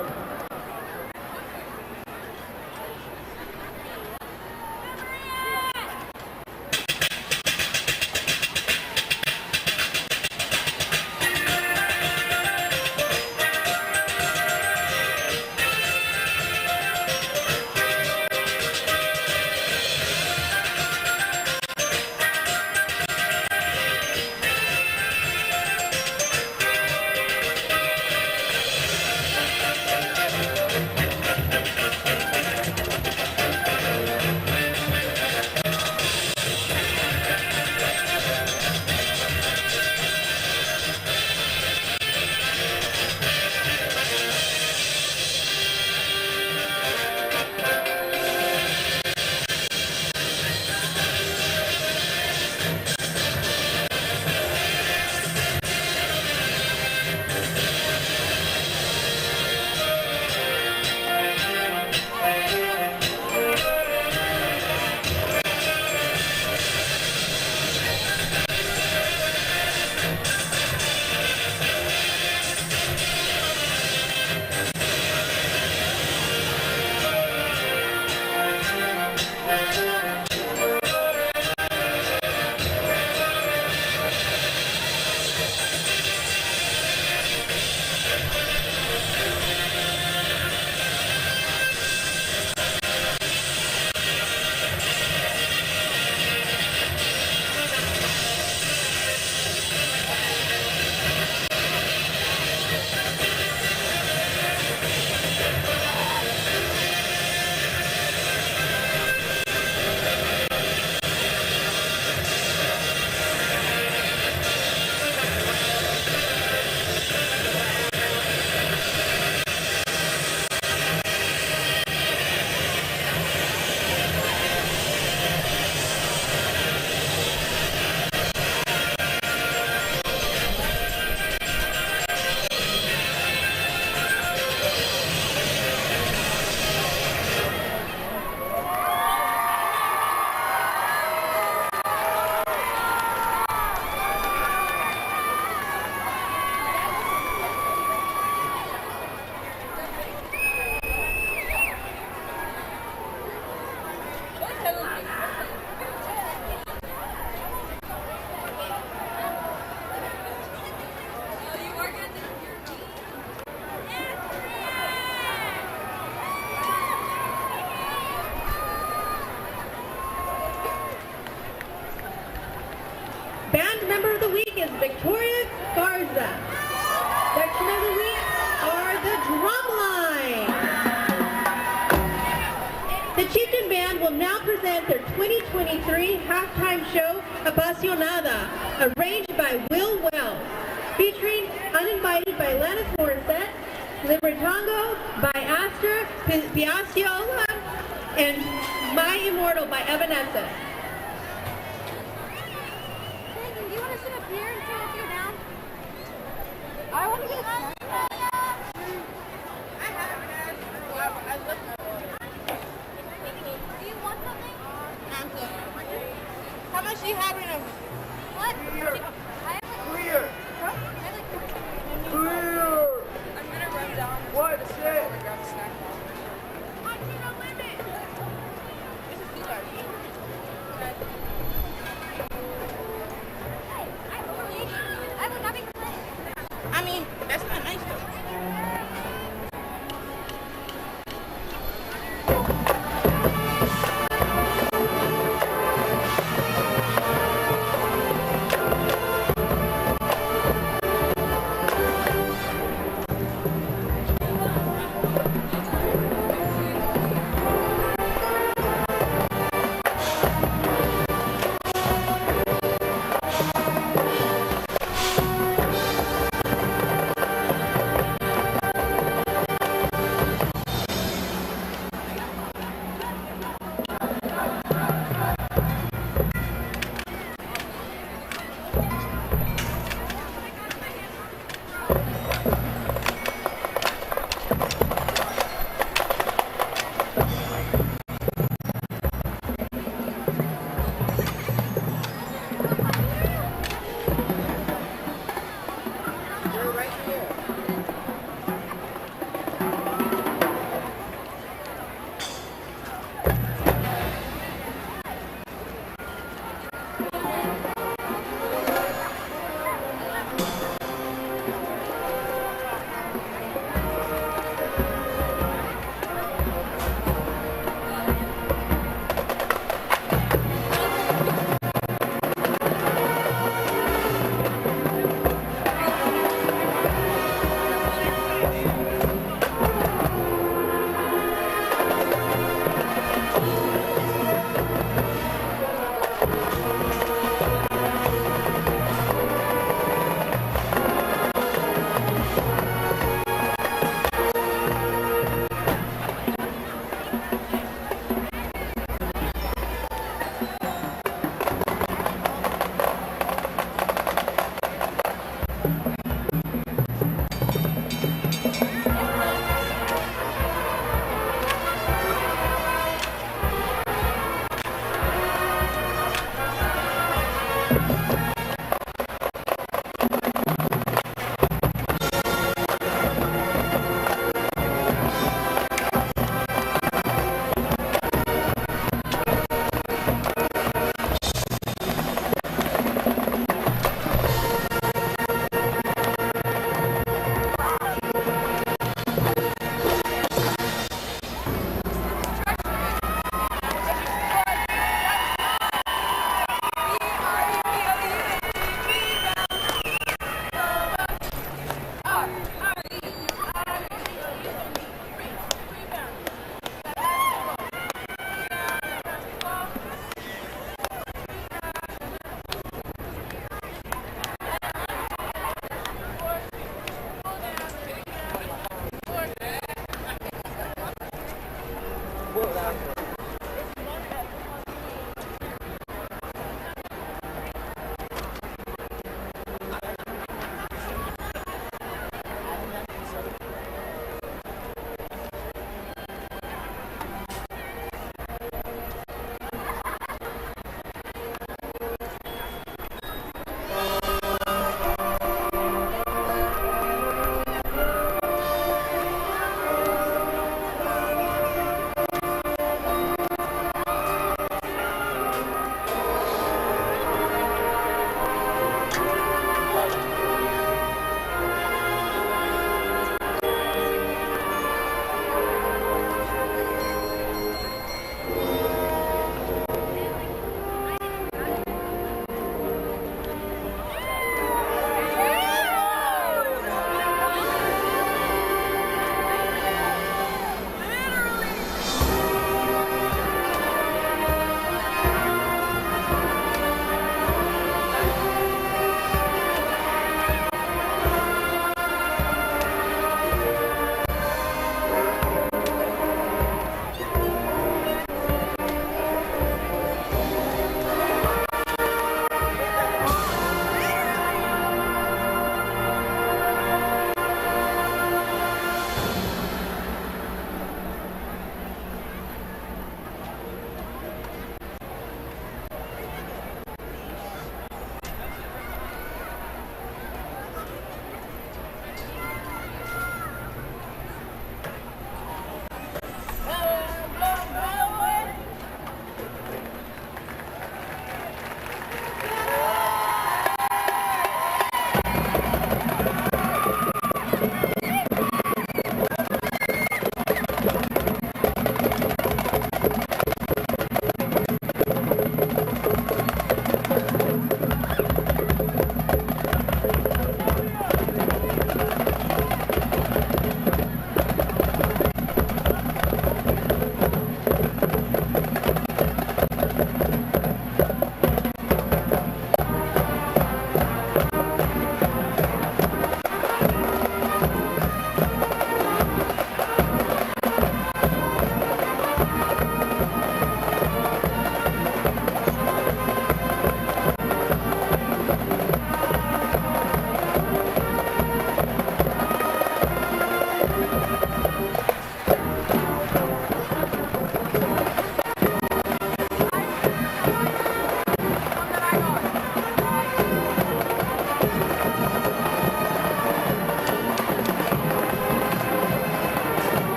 Band member of the week is Victoria Garza. Section of the week are the Drumline. The Chieftain Band will now present their 2023 halftime show, Apasionada, arranged by Will Wells, featuring Uninvited by Alanis Morissette, Libertango by Astor Piazzolla, and My Immortal by Evanescence. I want to get Do you want something? I'm good. How much do you have in them? What? I have like clear. Huh? I have like clear. I'm gonna run down. What? Shit. Grab a snack. I'm gonna limit. This is too large. Okay. I would not be. I mean, that's not nice.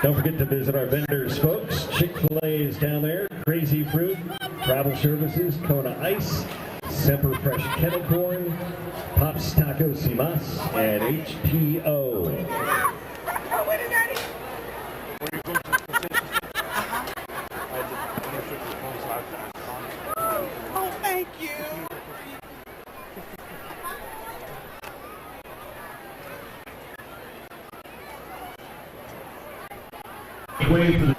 Don't forget to visit our vendors, folks. Chick-fil-A is down there, Crazy Fruit, Travel Services, Kona Ice, Semper Fresh Kettle Corn, Pops Tacos y Mas, and HPO. Oh, thank you.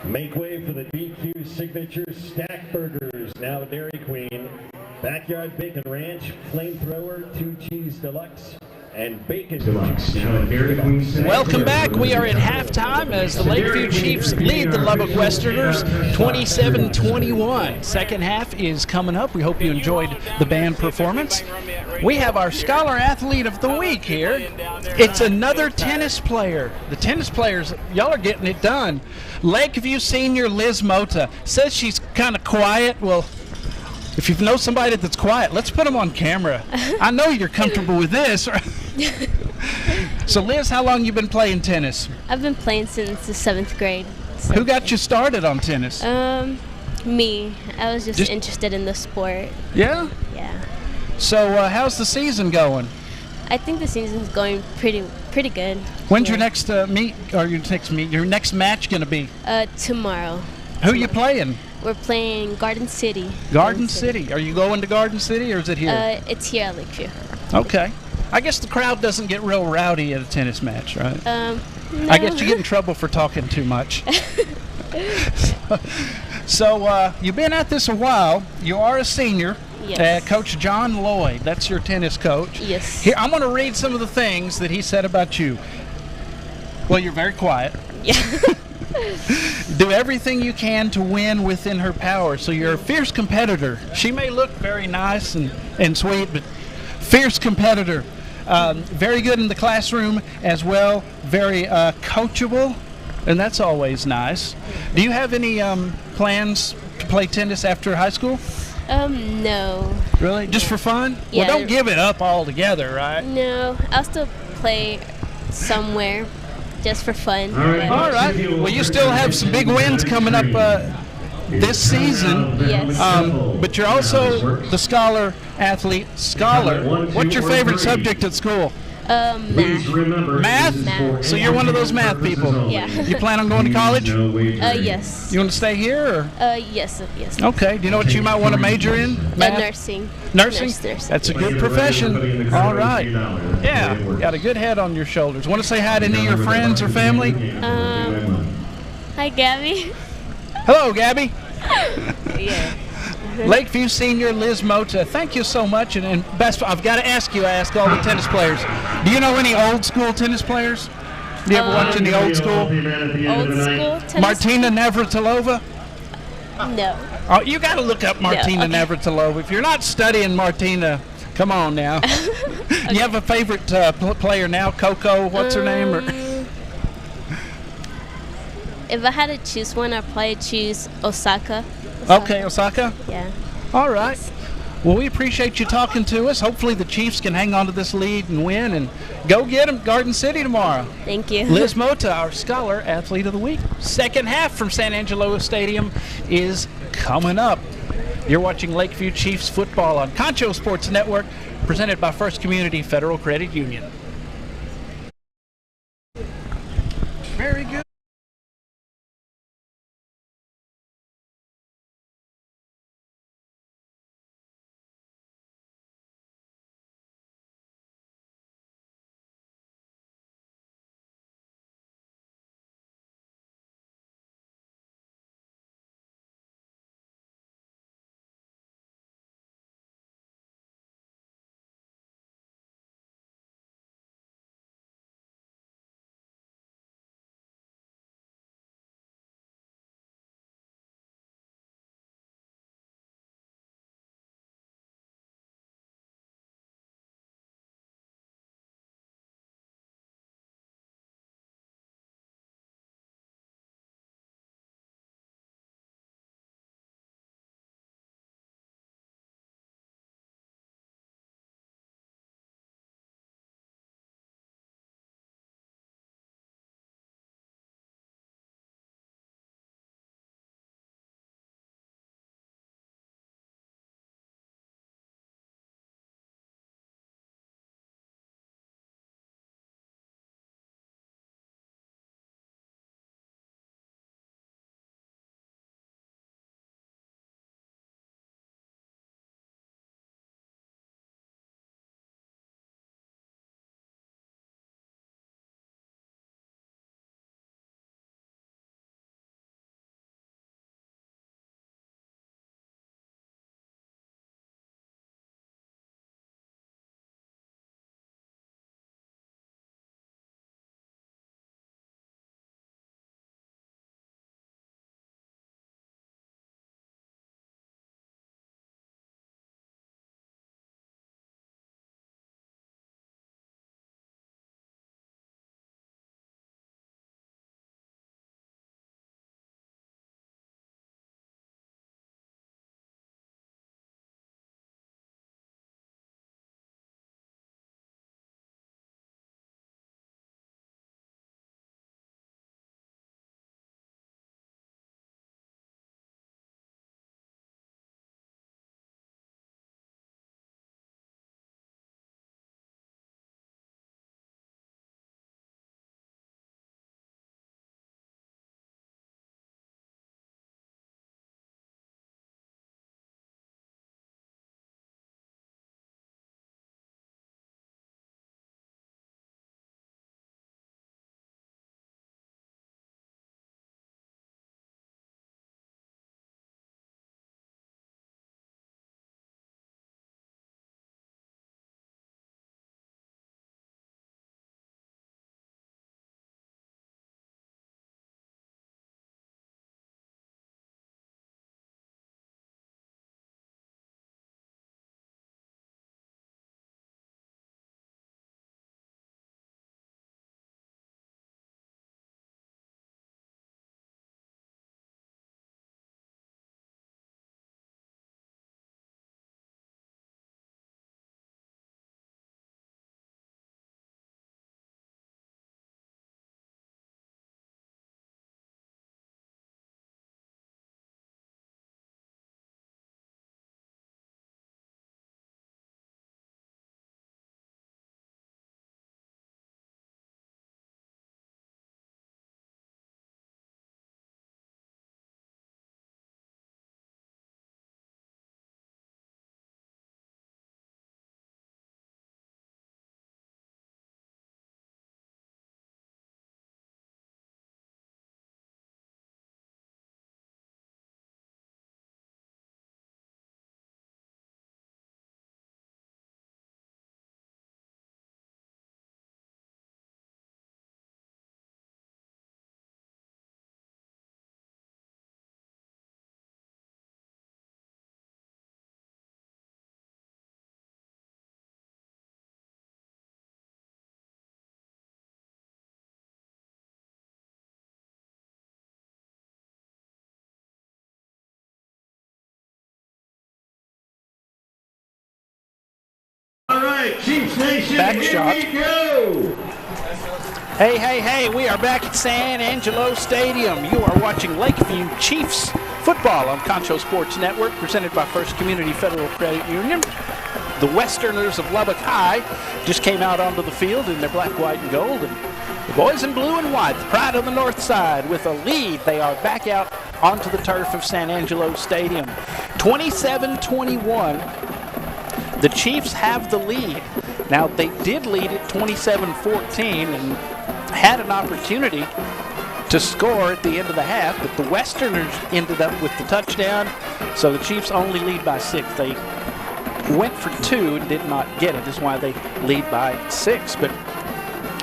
Make way for the DQ Signature Stack Burgers, now at Dairy Queen. Backyard Bacon Ranch, Flamethrower, 2 Cheese Deluxe, and Bacon Deluxe, now at Dairy Queen. Welcome back. We are at halftime as the Lakeview Chiefs lead the Lubbock Westerners 27-21. Second half is coming up. We hope you enjoyed the band performance. We have our Scholar Athlete of the Week here. It's another tennis player. The tennis players, y'all are getting it done. Lakeview senior Liz Mota says she's kind of quiet. Well, if you know somebody that's quiet, let's put them on camera. I know you're comfortable with this. So, Liz, how long you been playing tennis? I've been playing since the 7th grade. So. Who got you started on tennis? Me. I was just interested in the sport. Yeah? Yeah. So, how's the season going? I think the season's going pretty good. When's your next your next match going to be? Tomorrow. Who you playing? We're playing Garden City. Garden City. Are you going to Garden City or is it here? It's here at Lakeview. Okay. I guess the crowd doesn't get real rowdy at a tennis match, right? No. I guess you get in trouble for talking too much. So, you've been at this a while. You are a senior. Yes. Coach John Lloyd, that's your tennis coach. Yes. Here, I'm going to read some of the things that he said about you. Well, you're very quiet. Yeah. Do everything you can to win within her power. So you're a fierce competitor. She may look very nice and sweet, but fierce competitor. Very good in the classroom as well. Very coachable, and that's always nice. Do you have any plans to play tennis after high school? No. Really? Just for fun? Yeah. Well, don't give it up altogether, right? No. I'll still play somewhere just for fun. All right. Well, you still have some big wins coming up this season. Yes. But you're also the Scholar Athlete. Scholar. What's your favorite subject at school? Math. Math? So you're one of those math people? Yeah. You plan on going to college? Yes. You want to stay here? Or? Yes. Okay. Do you know what you might want to major in? Math? Nursing. Nursing? Nursing. That's a good profession. All right. Yeah. Got a good head on your shoulders. Want to say hi to any of your friends or family? Hi, Gabby. Hello, Gabby. Yeah. Lakeview senior Liz Mota, thank you so much. And best, I've got to ask you, I ask all the tennis players, do you know any old school tennis players? Do you ever watch any old school? Old school tennis? Martina Navratilova? No. Oh, you got to look up Martina No, okay. Navratilova. If you're not studying Martina, come on now. Okay. You have a favorite player now? Coco, what's her name? Or? If I had to choose one, I'd probably choose Osaka. Okay, Osaka? Yeah. All right. Well, we appreciate you talking to us. Hopefully the Chiefs can hang on to this lead and win, and go get them Garden City tomorrow. Thank you. Liz Mota, our Scholar Athlete of the Week. Second half from San Angelo Stadium is coming up. You're watching Lakeview Chiefs football on Concho Sports Network, presented by First Community Federal Credit Union. Very good. right, Chiefs Nation, Back here shot. we go. Hey, we are back at San Angelo Stadium. You are watching Lakeview Chiefs football on Concho Sports Network, presented by First Community Federal Credit Union. The Westerners of Lubbock High just came out onto the field in their black, white, and gold. And the boys in blue and white, the pride of the north side, with a lead. They are back out onto the turf of San Angelo Stadium. 27-21. The Chiefs have the lead. Now, they did lead at 27-14 and had an opportunity to score at the end of the half, but the Westerners ended up with the touchdown, so the Chiefs only lead by 6. They went for 2 and did not get it. That's why they lead by 6. But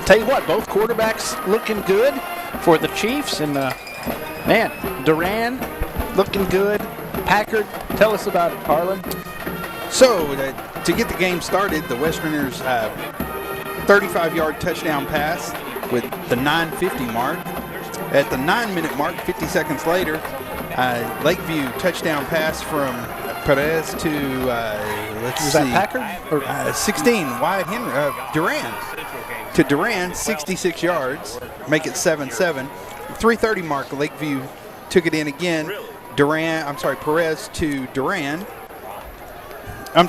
tell you what, both quarterbacks looking good for the Chiefs. And, man, Duran looking good. Packard, tell us about it, Arlen. So, to get the game started, the Westerners 35-yard touchdown pass with the 9:50 mark. At the 9-minute mark, 50 seconds later, Lakeview touchdown pass from Perez to, Is that Packard? 16, Wyatt Henry, Duran. To Duran, 66 yards, make it 7-7. 3:30 mark, Lakeview took it in again. Perez to Duran. I'm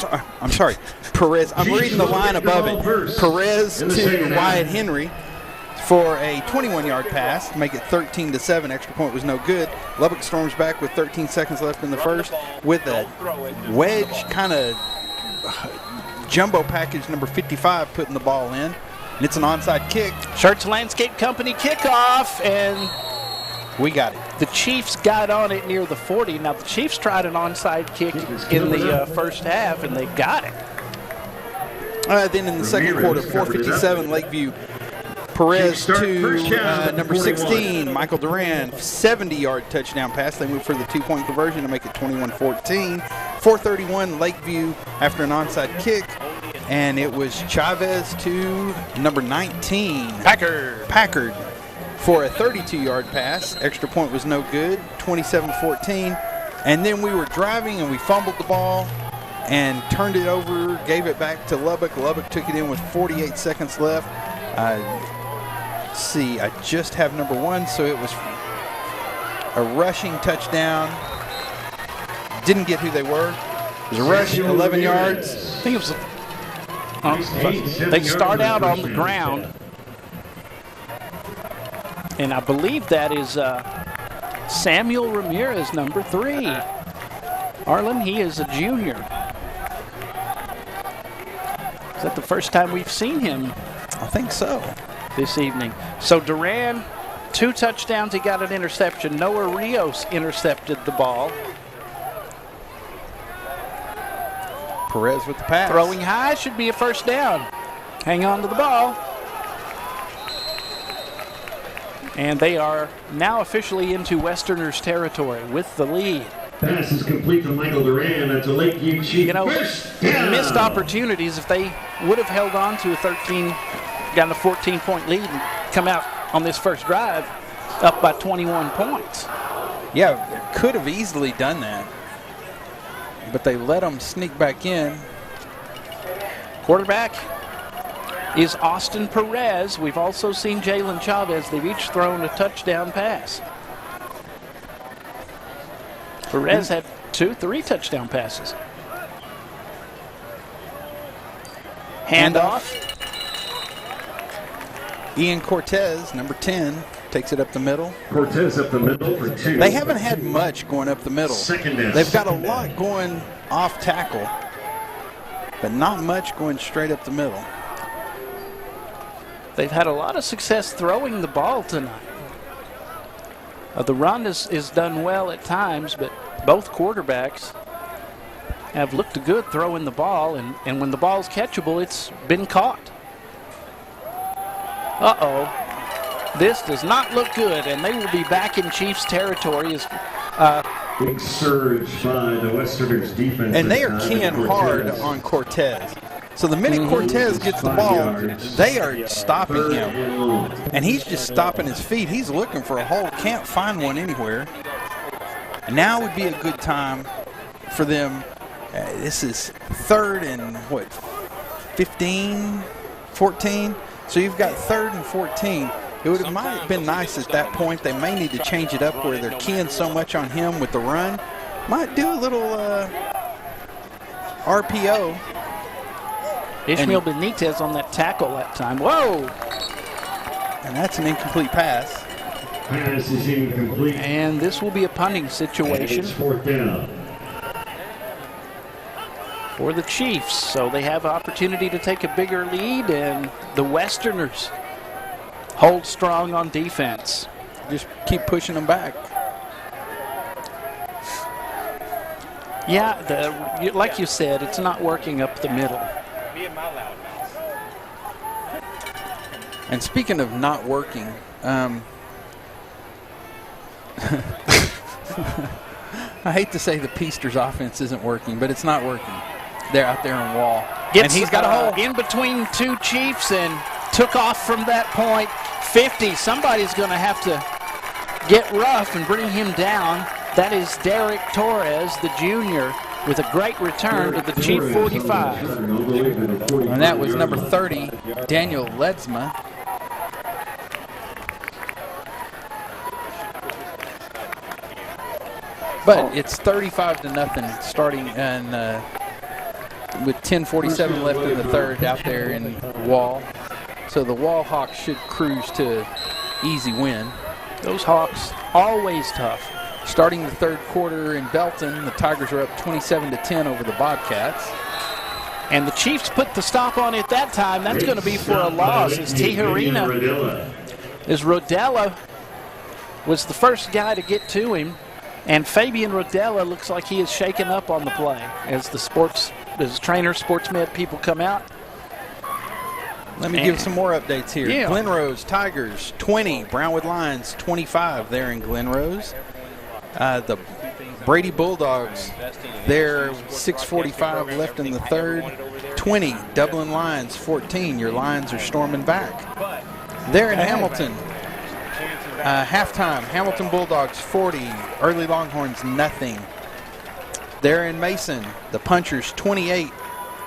sorry, Perez. I'm reading the line above it. Perez to Wyatt Henry for a 21-yard pass, make it 13-7. Extra point was no good. Lubbock storms back with 13 seconds left in the first with a wedge kind of jumbo package number 55 putting the ball in. And it's an onside kick. Shirts Landscape Company kickoff, and we got it. The Chiefs got on it near the 40. Now, the Chiefs tried an onside kick in the first half, and they got it. Then in the second quarter, 4:57, Lakeview. Perez to number 16, Michael Duran, 70-yard touchdown pass. They move for the 2-point conversion to make it 21-14. 4:31, Lakeview after an onside kick, and it was Chavez to number 19, Packard for a 32-yard pass. Extra point was no good, 27-14. And then we were driving and we fumbled the ball and turned it over, gave it back to Lubbock. Lubbock took it in with 48 seconds left. See, I just have number 1, so it was a rushing touchdown. Didn't get who they were. It was a rush, 11 yards. I think it was. They start out on the ground, and I believe that is Samuel Ramirez, number 3. Arlen, he is a junior. Is that the first time we've seen him? I think so. This evening. So Duran, 2 touchdowns, he got an interception. Noah Rios intercepted the ball. Perez with the pass. Throwing high should be a first down. Hang on to the ball. And they are now officially into Westerners territory with the lead. Pass is complete to Michael Duran. That's a Lakeview Chief. You know, missed opportunities. If they would have held on to a gotten a 14-point lead and come out on this first drive up by 21 points. Yeah, could have easily done that. But they let them sneak back in. Quarterback is Austin Perez. We've also seen Jalen Chavez. They've each thrown a touchdown pass. Perez had 3 touchdown passes. Handoff. Ian Cortez, number 10, takes it up the middle. Cortez up the middle for 2. They haven't had much going up the middle. Second down. They've got a lot going off tackle, but not much going straight up the middle. They've had a lot of success throwing the ball tonight. The run is done well at times, but both quarterbacks have looked good throwing the ball, and when the ball's catchable, it's been caught. Uh-oh. This does not look good, and they will be back in Chiefs territory. Big surge by the Westerners defense. And they are keying hard on Cortez. So the minute Cortez gets the ball, they are stopping him. And he's just stopping his feet. He's looking for a hole, can't find one anywhere. And now would be a good time for them. This is 3rd and 15, 14. So you've got 3rd and 14. It would have might have been nice at that point. They may need to change it up where they're keying so much on him with the run. Might do a little RPO. Ishmael Benitez on that tackle that time. Whoa! And that's an incomplete pass. Pass is incomplete. And this will be a punting situation. It's 4th down. For the Chiefs. So they have an opportunity to take a bigger lead, and the Westerners hold strong on defense. Just keep pushing them back. Yeah, like you said, it's not working up the middle. And speaking of not working, I hate to say the Peasters offense isn't working, but it's not working. They're out there on wall. And he's got a hole in between two Chiefs and took off from that point. 50. Somebody's going to have to get rough and bring him down. That is Derek Torres, the junior, with a great return to the Chief 45. And that was number 30, Daniel Ledsma. But it's 35-0 starting and with 10:47 left in the third out there in Wall. So the Wall Hawks should cruise to easy win. Those Hawks always tough. Starting the third quarter in Belton, the Tigers are up 27-10 over the Bobcats. And the Chiefs put the stop on it that time. That's going to be for a loss. As Tijerina, as Rodella was the first guy to get to him. And Fabian Rodella looks like he is shaken up on the play as as trainers, sports med people come out. Let me give some more updates here. Yeah. Glen Rose Tigers 20, Brownwood Lions 25 there in Glen Rose. The Brady Bulldogs, they're 6:45 left in the third. 20, Dublin Lions 14. Your Lions are storming back. There in Hamilton, halftime, Hamilton Bulldogs 40, Early Longhorns nothing. There in Mason, the Punchers 28,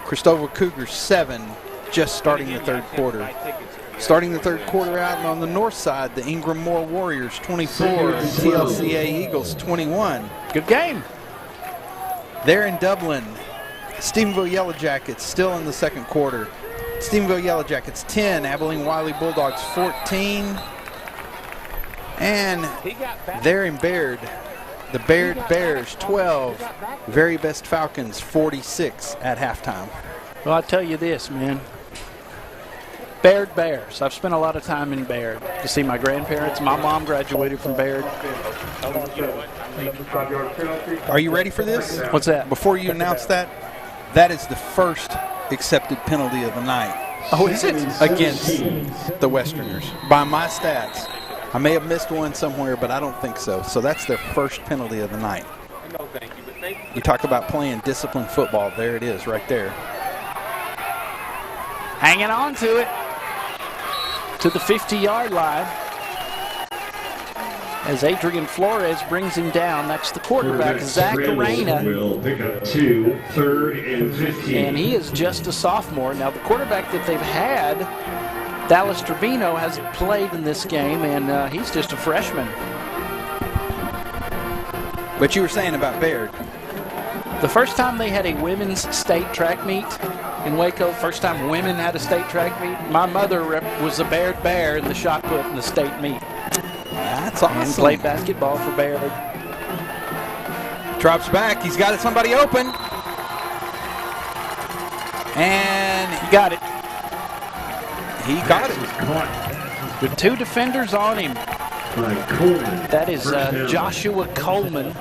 Cristobal Cougars 7, just starting the third quarter. Starting the third quarter out, and on the north side, the Ingram Moore Warriors 24, TLCA Eagles 21. Good game. There in Dublin, Stephenville Yellow Jackets still in the second quarter. Stephenville Yellow Jackets 10, Abilene Wiley Bulldogs 14. And there in Baird, the Baird Bears 12, Very Best Falcons 46 at halftime. Well, I'll tell you this, man. Baird Bears. I've spent a lot of time in Baird to see my grandparents. My mom graduated from Baird. Are you ready for this? What's that? Before you announce that, that is the first accepted penalty of the night. Oh, is it? Against the Westerners. By my stats. I may have missed one somewhere, but I don't think so. So that's their first penalty of the night. You talk about playing disciplined football. There it is right there. Hanging on to it. To the 50-yard line. As Adrian Flores brings him down. That's the quarterback, Zach Arena. Will pick up 2, 3rd and 15. And he is just a sophomore. Now, the quarterback that they've had, Dallas Trevino, hasn't played in this game, and he's just a freshman. But you were saying about Baird. The first time they had a women's state track meet in Waco, first time women had a state track meet, my mother was a Baird Bear in the shot put in the state meet. That's awesome. And played basketball for Baird. Drops back. He's got somebody open. And he got it. He got it. With two defenders on him. That is Joshua Coleman,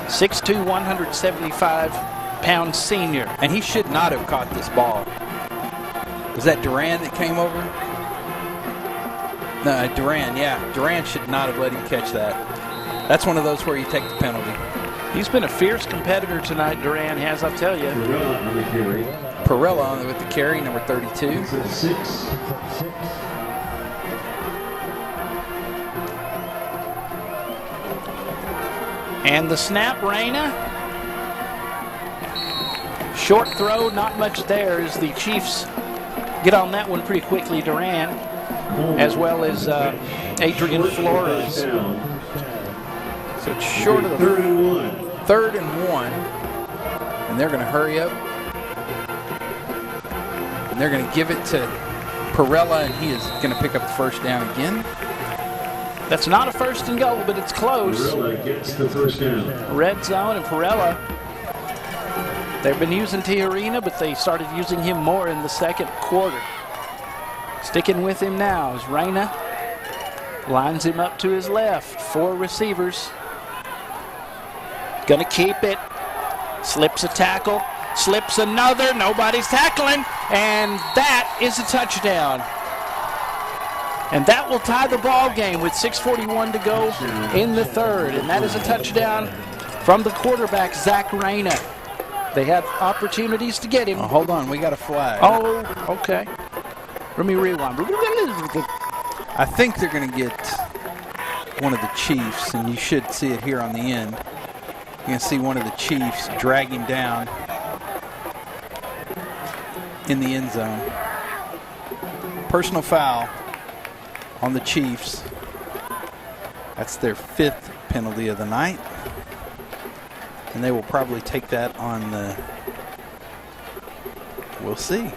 6'2", 175-pound senior. And he should not have caught this ball. Was that Duran that came over? No, Duran, yeah. Duran should not have let him catch that. That's one of those where you take the penalty. He's been a fierce competitor tonight, Duran has, I'll tell you. Perella with the carry, number 32. And the snap, Reyna. Short throw, not much there as the Chiefs get on that one pretty quickly, Duran, as well as Adrian Flores. So it's short of the 3rd and 1. And they're going to hurry up. And they're going to give it to Perella, and he is going to pick up the first down again. That's not a 1st and goal, but it's close. Perella gets the first down. Red zone, and Perella, they've been using Tijerina, but they started using him more in the 2nd quarter. Sticking with him now is Reyna. Lines him up to his left. 4 receivers. Gonna keep it. Slips a tackle. Slips another. Nobody's tackling. And that is a touchdown. And that will tie the ball game with 6:41 to go in the 3rd. And that is a touchdown from the quarterback, Zach Reyna. They had opportunities to get him. Oh, hold on, we got a flag. Oh, okay. Let me rewind. I think they're going to get one of the Chiefs, and you should see it here on the end. You're going to see one of the Chiefs drag him down in the end zone. Personal foul on the Chiefs. That's their 5th penalty of the night. And they will probably take that on the... We'll see.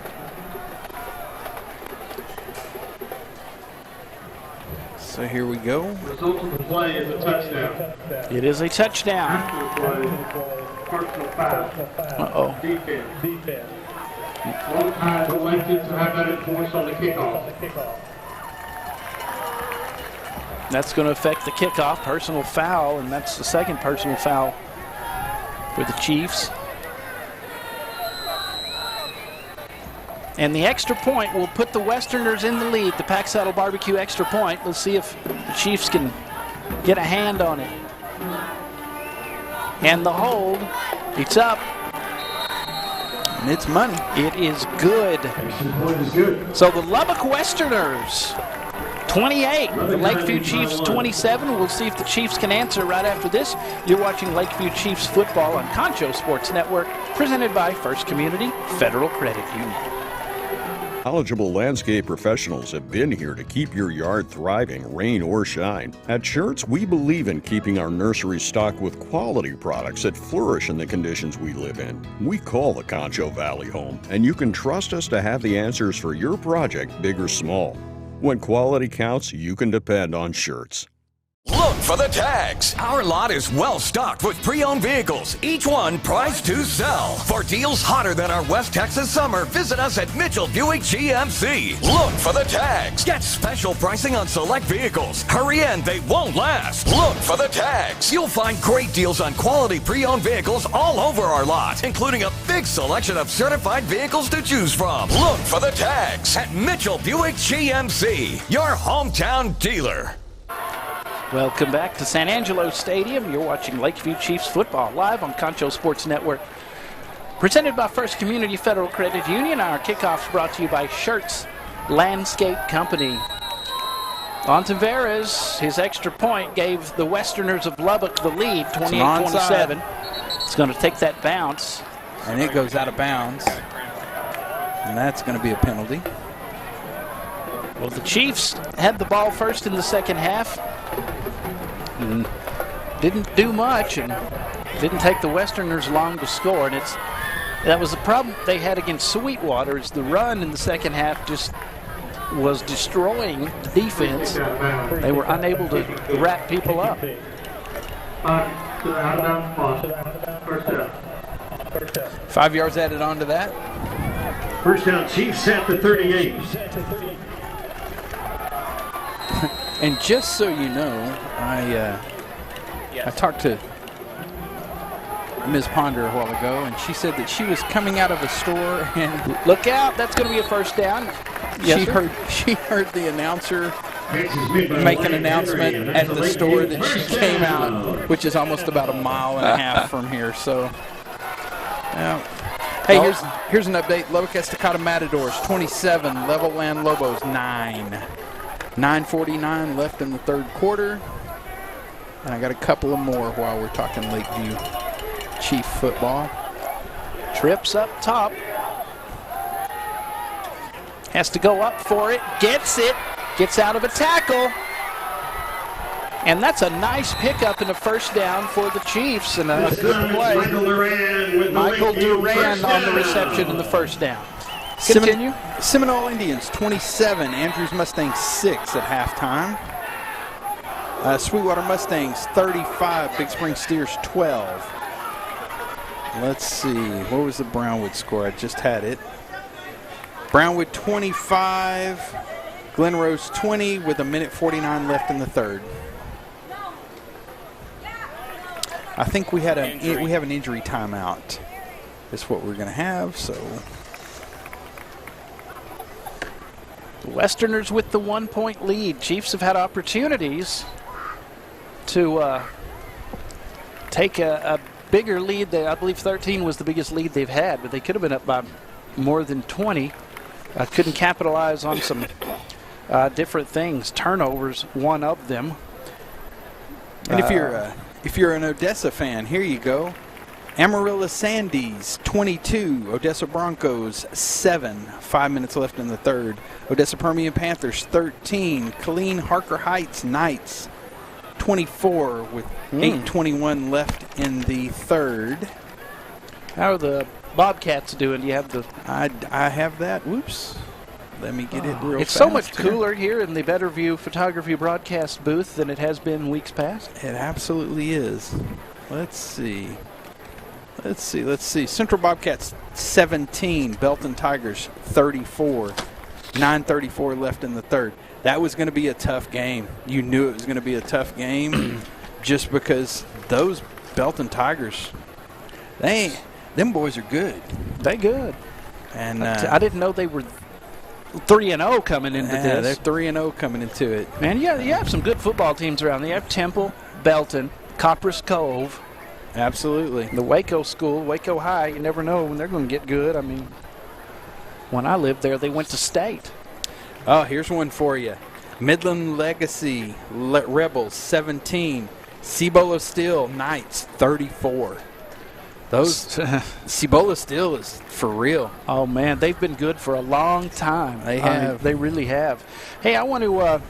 So here we go. Result of the play is a touchdown. It is a touchdown. After the play, personal foul. Uh-oh. Defense. Both sides elected to have that enforced on the kickoff. That's going to affect the kickoff. Personal foul, and that's the 2nd personal foul for the Chiefs. And the extra point will put the Westerners in the lead. The Pack Saddle Barbecue extra point. Let's see if the Chiefs can get a hand on it. And the hold, it's up. And it's money. It is good. Extra point is good. So the Lubbock Westerners, 28. The Lakeview Chiefs, 27. We'll see if the Chiefs can answer right after this. You're watching Lakeview Chiefs football on Concho Sports Network, presented by First Community Federal Credit Union. Knowledgeable landscape professionals have been here to keep your yard thriving, rain or shine. At Schertz, we believe in keeping our nursery stocked with quality products that flourish in the conditions we live in. We call the Concho Valley home, and you can trust us to have the answers for your project, big or small. When quality counts, you can depend on Schertz. Look for the tags. Our lot is well stocked with pre-owned vehicles, each one priced to sell. For deals hotter than our West Texas summer, visit us at Mitchell Buick GMC. Look for the tags. Get special pricing on select vehicles. Hurry in, they won't last. Look for the tags. You'll find great deals on quality pre-owned vehicles all over our lot, including a big selection of certified vehicles to choose from. Look for the tags at Mitchell Buick GMC, your hometown dealer. Welcome back to San Angelo Stadium. You're watching Lakeview Chiefs football live on Concho Sports Network. Presented by First Community Federal Credit Union. Our kickoff's brought to you by Schertz Landscape Company. On Tavares, his extra point gave the Westerners of Lubbock the lead, 28-27. It's going to take that bounce. And it goes out of bounds. And that's going to be a penalty. Well, the Chiefs had the ball first in the 2nd half. And didn't do much and didn't take the Westerners long to score. And that was the problem they had against Sweetwater, is the run in the 2nd half just was destroying the defense. They were unable to wrap people up. 5 yards added on to that. First down, Chiefs at the 38. And just so you know, I talked to Ms. Ponder a while ago, and she said that she was coming out of a store and look out, that's going to be a first down. She heard the announcer make an announcement at the store that she came out, which is almost about 1.5 miles from here. So, hey, here's an update. Lubbock Estacado Matadors 27, Levelland Lobos 9. 9:49 left in the 3rd quarter. And I got a couple of more while we're talking Lakeview Chief football. Trips up top. has to go up for it, gets it, gets out of a tackle. And that's a nice pickup and a first down for the Chiefs, and a good play. Michael Duran on the reception and the first down. Continue. Seminole Indians 27, Andrews Mustangs 6 at halftime. Sweetwater Mustangs 35, Big Spring Steers 12. Let's see, what was the Brownwood score? I just had it. Brownwood 25, Glen Rose 20 with 1:49 left in the third. I think we have an injury timeout. That's what we're going to have. So the Westerners with the 1-point lead. Chiefs have had opportunities to take a bigger lead. I believe 13 was the biggest lead they've had, but they could have been up by more than 20. Couldn't capitalize on some different things. Turnovers, one of them. And if you're an Odessa fan, here you go. Amarillo Sandies 22, Odessa Broncos 7. 5 minutes left in the third. Odessa Permian Panthers 13, Killeen Harker Heights Knights 24 with 8:21 left in the third. How are the Bobcats doing? Do you have the? I have that. Whoops. Let me get it real fast. It's so much cooler here in the Better View Photography broadcast booth than it has been weeks past. It absolutely is. Let's see. Central Bobcats 17, Belton Tigers 34. 9:34 left in the third. That was going to be a tough game. You knew it was going to be a tough game just because those Belton Tigers, them boys are good. They good. And I didn't know they were 3-0 coming into this. They're 3-0 coming into it. Man, you have some good football teams around there. You have Temple, Belton, Copperas Cove. Absolutely. The Waco school, Waco High, you never know when they're going to get good. I mean, when I lived there, they went to state. Oh, here's one for you. Midland Legacy Rebels 17, Cibola Steel Knights 34. Those Cibola Steel is for real. Oh man, they've been good for a long time. They have. They really have. Hey, I want to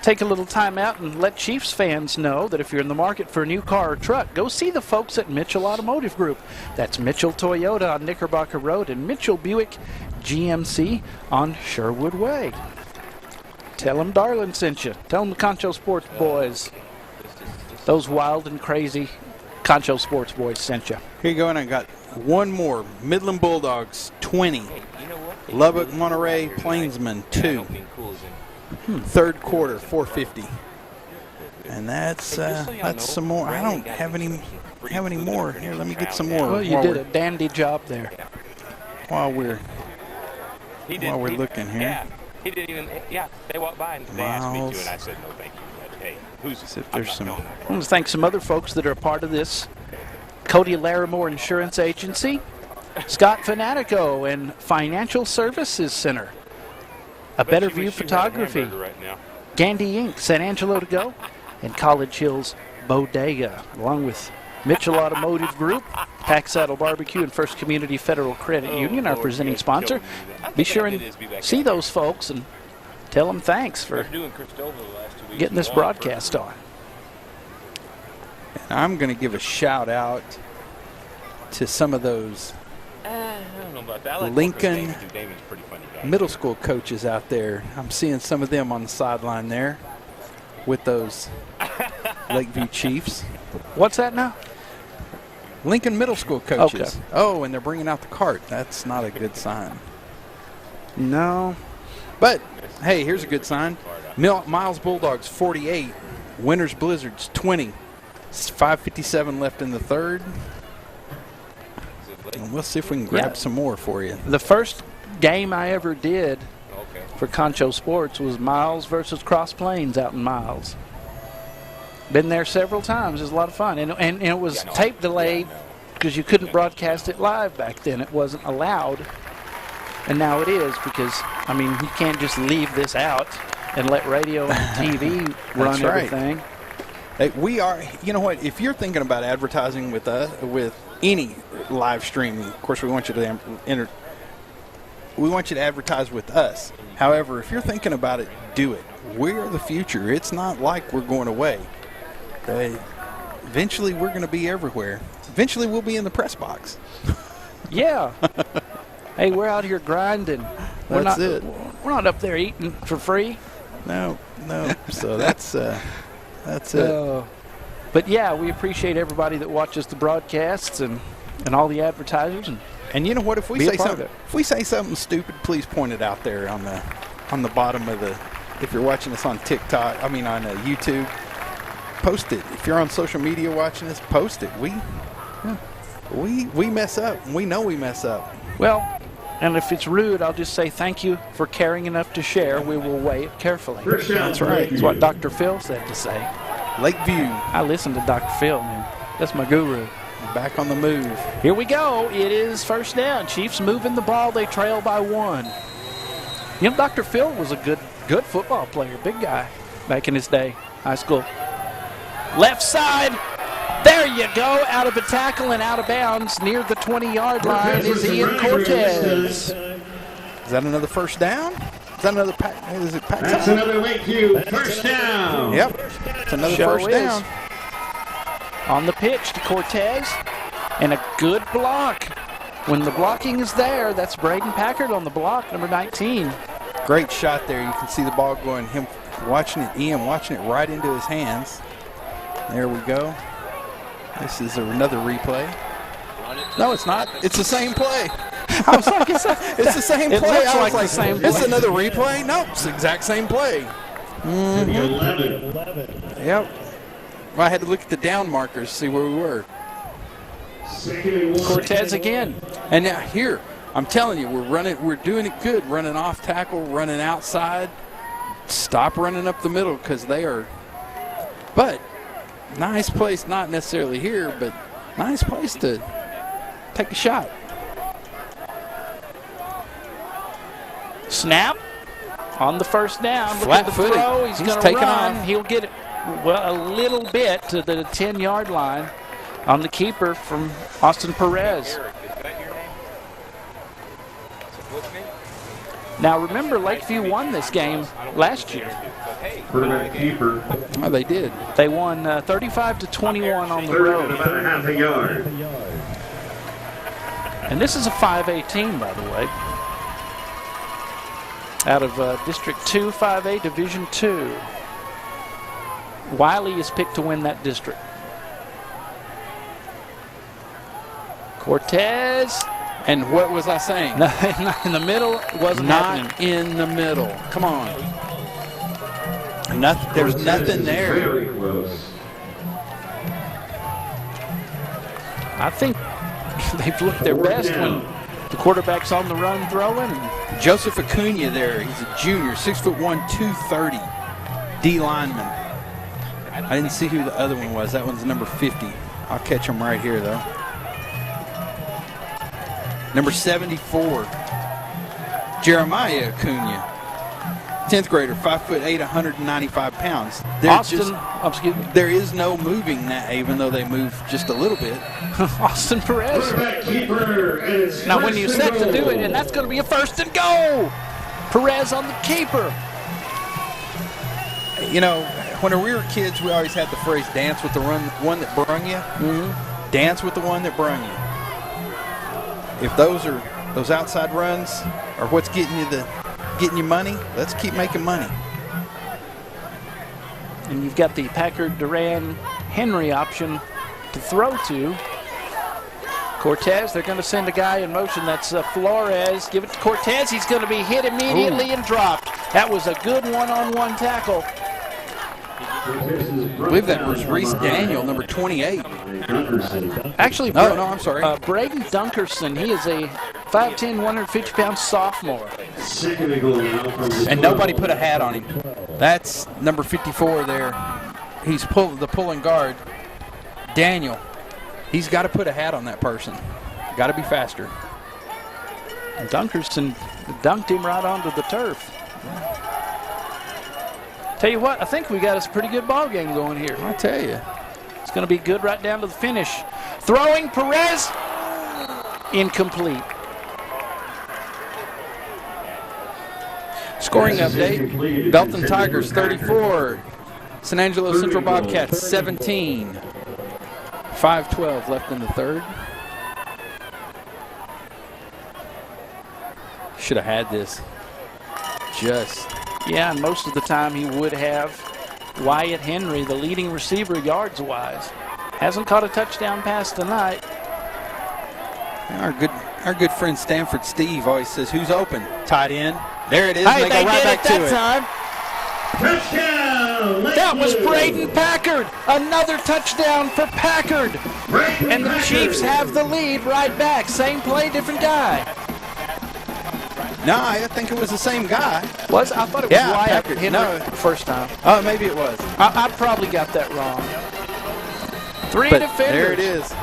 take a little time out and let Chiefs fans know that if you're in the market for a new car or truck, go see the folks at Mitchell Automotive Group. That's Mitchell Toyota on Knickerbocker Road and Mitchell Buick GMC on Sherwood Way. Tell them Darlin sent you. Tell them the Concho Sports Boys, those wild and crazy Concho Sports Boys sent you. Here you go, and I got one more. Midland Bulldogs 20, Lubbock Monterey Plainsmen 2. Third quarter 4:50, and that's some more. I don't have any more. Here, let me get some more. Well, you did a dandy job there. While we're looking here. Yeah, he didn't even. Yeah, they walked by and they asked me to, and I said no, thank you. But, hey, I want to thank some other folks that are a part of this. Cody Larimore Insurance Agency, Scott Fanatico and Financial Services Center, A Better View Photography, Gandy Inc., San Angelo to Go, and College Hills Bodega, along with Mitchell Automotive Group, Pack Saddle Barbecue, and First Community Federal Credit Union, our presenting sponsor. Be sure and see those folks and tell them thanks for getting this broadcast on. And I'm going to give a shout out to some of those Lincoln middle school coaches out there. I'm seeing some of them on the sideline there with those Lakeview Chiefs. What's that now? Lincoln middle school coaches. Okay. Oh, and they're bringing out the cart. That's not a good sign. No. But, hey, here's a good sign. Miles Bulldogs 48, Winners Blizzards 20. 5:57 left in the third. And we'll see if we can grab some more for you. The first game I ever did for Concho Sports was Miles versus Cross Plains out in Miles. Been there several times. It was a lot of fun. And it was tape delayed because you couldn't broadcast it live back then. It wasn't allowed. And now it is because, I mean, you can't just leave this out and let radio and TV run everything. Hey, we are, you know what, if you're thinking about advertising with us, with any live streaming, of course we want you to we want you to advertise with us. However, if you're thinking about it, do it. We are the future. It's not like we're going away. Eventually, we're going to be everywhere. Eventually, we'll be in the press box. Yeah. Hey, we're out here grinding. We're not up there eating for free. No. So that's it. But yeah, we appreciate everybody that watches the broadcasts and all the advertisers. And you know what? If we say something stupid, please point it out there on the bottom of the. If you're watching us on TikTok, on YouTube, post it. If you're on social media watching us, post it. We mess up. We know we mess up. Well, and if it's rude, I'll just say thank you for caring enough to share. We will weigh it carefully. That's right. That's what Dr. Phil said to say. Lakeview. I listen to Dr. Phil, man. That's my guru. Back on the move. Here we go. It is first down. Chiefs moving the ball. They trail by 1. You know, Dr. Phil was a good football player, big guy back in his day, high school. Left side. There you go. Out of a tackle and out of bounds near the 20-yard line is Ian Cortez. Is that another first down? Is that another pack? Is it pack? That's another Lakeview first down. Yep. It's another first down. On the pitch to Cortez. And a good block. When the blocking is there, that's Braden Packard on the block, number 19. Great shot there. You can see the ball going, Ian watching it right into his hands. There we go. This is another replay. No, it's not. It's the same play. I was like, it's the same play. It looks like the same play. It's another replay? No, it's the exact same play. 11. Yep. Well, I had to look at the down markers to see where we were. Cortez again. And now here, I'm telling you, we're doing it good. Running off tackle, running outside. Stop running up the middle because they are. But nice place, not necessarily here, but nice place to take a shot. Snap on the first down. Flat-footed. Throw. He's going to taking run. off. He'll get it a little bit to the 10-yard line on the keeper from Austin Perez. Now remember, Lakeview won this game last year. Keeper. Oh, they did. They won 35-21 on the road. About a half a yard. And this is a 5A team, by the way. Out of District 2, 5A, Division 2. Wiley is picked to win that district. Cortez. And what was I saying? In the middle, it wasn't happening. Not in the middle. Come on. There's nothing there. Very close. I think they've looked their best when the quarterback's on the run throwing. Joseph Acuna there. He's a junior, 6'1", 230. D lineman. I didn't see who the other one was. That one's number 50. I'll catch him right here, though. Number 74, Jeremiah Acuna, 10th grader, 5'8", 195 pounds. There is no moving that, even though they move just a little bit. Austin Perez. Now when you set to do it, and that's going to be a 1st and goal. Perez on the keeper. You know, when we were kids, we always had the phrase, dance with the one that brung you. Mm-hmm. Dance with the one that brung you. If those outside runs are what's getting you money, let's keep making money. And you've got the Packard, Duran, Henry option to throw to. Cortez, they're going to send a guy in motion. That's Flores. Give it to Cortez. He's going to be hit immediately and dropped. That was a good one-on-one tackle. I believe that was Reese Daniel, number 28. Actually, I'm sorry. Braden Dunkerson, he is a 5'10", 150-pound sophomore. And nobody put a hat on him. That's number 54 there. He's the pulling guard. Daniel. He's got to put a hat on that person. Got to be faster. Dunkerson dunked him right onto the turf. Tell you what, I think we got us a pretty good ball game going here. I tell you. It's going to be good right down to the finish. Throwing, Perez. Incomplete. Scoring update. Belton Tigers 34. San Angelo Central Bobcats 17. 5:12 left in the third. Should have had this. Yeah, and most of the time he would have. Wyatt Henry, the leading receiver yards-wise, hasn't caught a touchdown pass tonight. Our good friend Stanford Steve always says, "Who's open?" Tight end. There it is. Hey, and they go right back to it. Time. Touchdown! That was Braden Packard. Another touchdown for Packard. And the Chiefs have the lead right back. Same play, different guy. No, I think it was the same guy. I thought it was Wyatt Packard. Henry No, first time. Oh, maybe it was. I probably got that wrong. Three But defenders. there it is.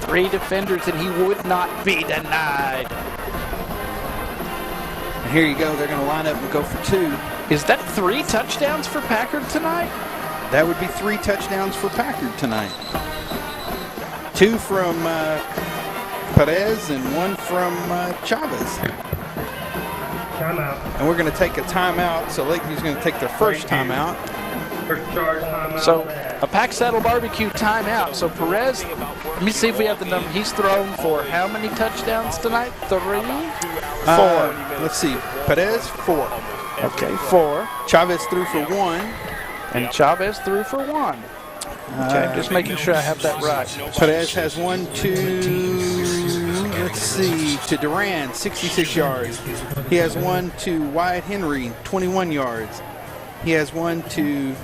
3 defenders, and he would not be denied. And here you go. They're going to line up and go for 2. Is that 3 touchdowns for Packard tonight? That would be 3 touchdowns for Packard tonight. 2 from Perez and 1 from Chavez. Timeout. And we're going to take a timeout. So Lakeview's going to take their first timeout. First charge timeout. So a Pack Saddle Barbecue timeout. So Perez, let me see if we have the number. He's thrown for how many touchdowns tonight? 3? 4. Let's see. Perez, 4. Okay, 4. Chavez threw for 1. And Chavez threw for 1. Okay, just making sure I have that right. Perez has 1 to Duran, 66 yards. He has 1 to Wyatt Henry, 21 yards. He has 1 to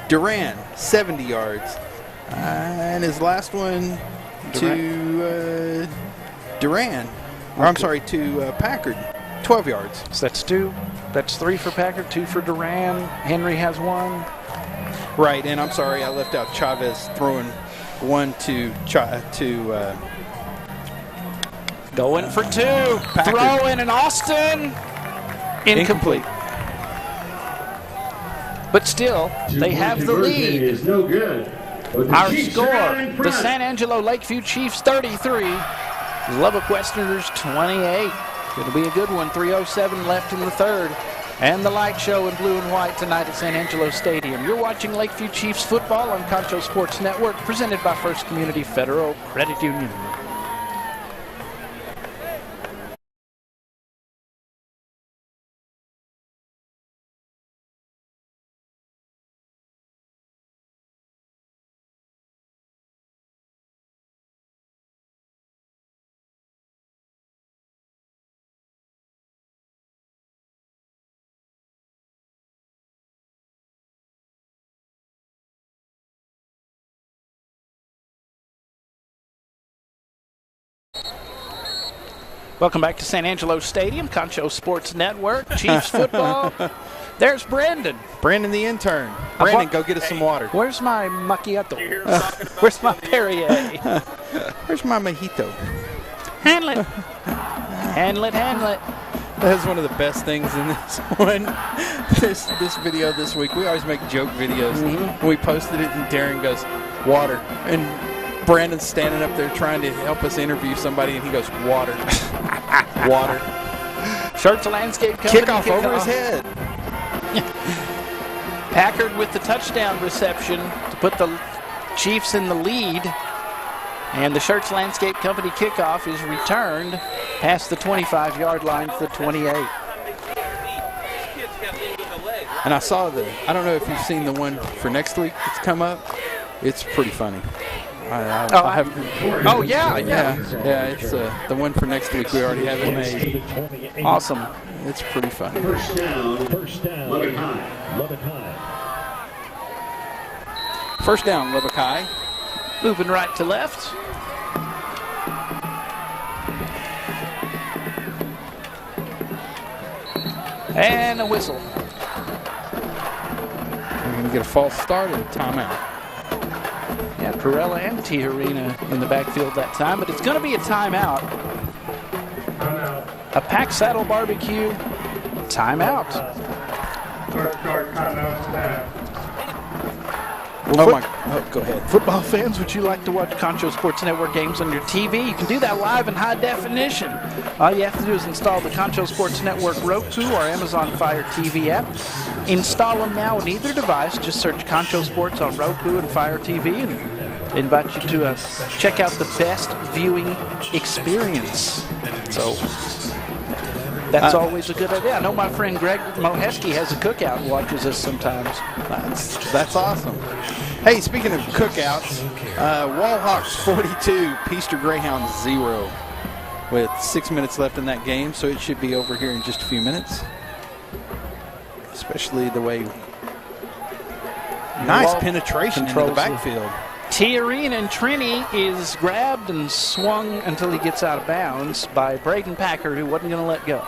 Duran, 70 yards. And his last one to Duran. Or I'm sorry, to Packard, 12 yards. So that's 2. That's 3 for Packard, 2 for Duran. Henry has 1. Right, and I'm sorry, I left out Chavez throwing 1 to going for 2. Packard. Throw in, and Austin. Incomplete. But still, they have the lead. Is no good. Our score, the San Angelo Lakeview Chiefs 33, Lubbock Westerners 28. It'll be a good one. 3:07 left in the third. And the light show in blue and white tonight at San Angelo Stadium. You're watching Lakeview Chiefs football on Concho Sports Network, presented by First Community Federal Credit Union. Welcome back to San Angelo Stadium, Concho Sports Network, Chiefs football. There's Brandon. Brandon the intern. Brandon, go get us some water. Where's my macchiato? Where's my Perrier? Where's my mojito? Handle it. Handle it, handle it. That's one of the best things in this one. This video this week. We always make joke videos. Mm-hmm. We posted it, and Darren goes, water. And Brandon's standing up there trying to help us interview somebody, and he goes, water. Water. Sharks Landscape Company. Kickoff over his head. Packard with the touchdown reception to put the Chiefs in the lead. And the Sharks Landscape Company kickoff is returned past the 25-yard line to the 28. And I saw I don't know if you've seen the one for next week that's come up. It's pretty funny. Yeah. It's the one for next week. We already have it made. Awesome. It's pretty funny. First down. Lubbock High. First down, Lubbock High. Moving right to left. And a whistle. We're going to get a false start and a timeout. Yeah, Corella and Tijerina in the backfield that time, but it's going to be a timeout. A Pack Saddle Barbecue timeout. Go ahead. Football fans, would you like to watch Concho Sports Network games on your TV? You can do that live in high definition. All you have to do is install the Concho Sports Network Roku or Amazon Fire TV app. Install them now on either device. Just search Concho Sports on Roku and Fire TV and invite you to check out the best viewing experience. So that's always a good idea. I know my friend Greg Moheski has a cookout and watches us sometimes. That's awesome. Hey, speaking of cookouts, Wallhawks 42, Peaster Greyhounds 0 with 6 minutes left in that game, so it should be over here in just a few minutes. Especially the way nice penetration into the backfield. Tiarine and Trini is grabbed and swung until he gets out of bounds by Braden Packard, who wasn't going to let go.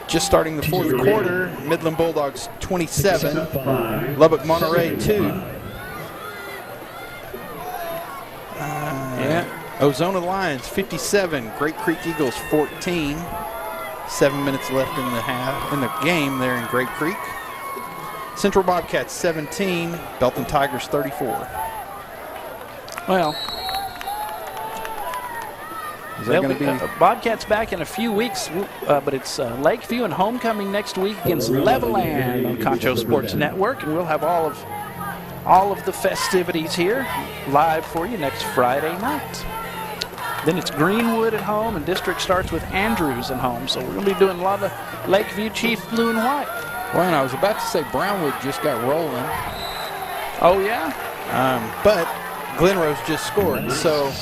Just starting the fourth quarter, Midland Bulldogs 27, Lubbock Monterey 2. Ozona Lions 57, Great Creek Eagles 14. 7 minutes left in the game there in Great Creek. Central Bobcats 17, Belton Tigers 34. Well, is that going to be Bobcats back in a few weeks, but it's Lakeview and homecoming next week against Levelland on Concho Sports Network, and we'll have all of the festivities here live for you next Friday night. Then it's Greenwood at home, and district starts with Andrews at home. So we're going to be doing a lot of Lakeview Chief blue and white. Well, and I was about to say Brownwood just got rolling. Oh, yeah? But Glenrose just scored. So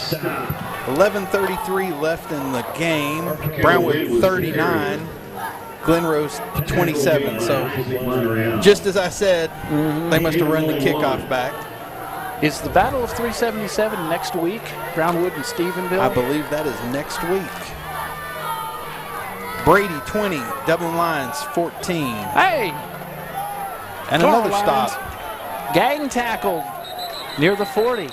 11:33 left in the game. Brownwood 39. Glenrose 27. So just as I said, they must have run the kickoff back. Is the Battle of 377 next week, Brownwood and Stephenville? I believe that is next week. Brady 20, Dublin Lions 14. Hey! And another stop. Gang tackle near the 40.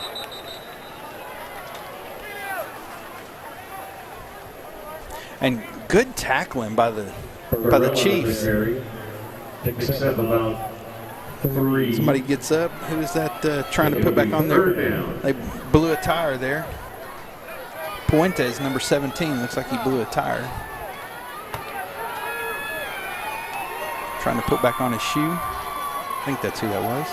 And good tackling by the Chiefs. Somebody gets up. Who is that trying to put back on there? They blew a tire there. Puentes, number 17, looks like he blew a tire. Trying to put back on his shoe. I think that's who that was.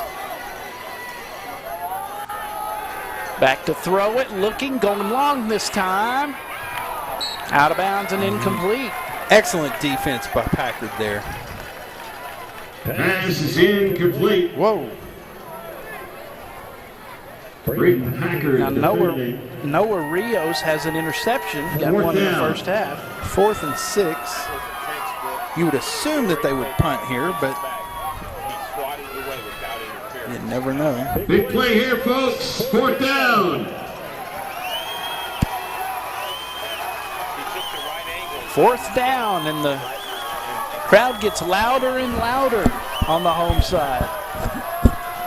Back to throw it, going long this time. Out of bounds and incomplete. Excellent defense by Packard there. Pass is incomplete. Whoa. Now Noah Rios has an interception. Got one in the first half. 4th and 6. You would assume that they would punt here, but you never know. Big play here, folks. 4th down. 4th down, and the crowd gets louder and louder on the home side.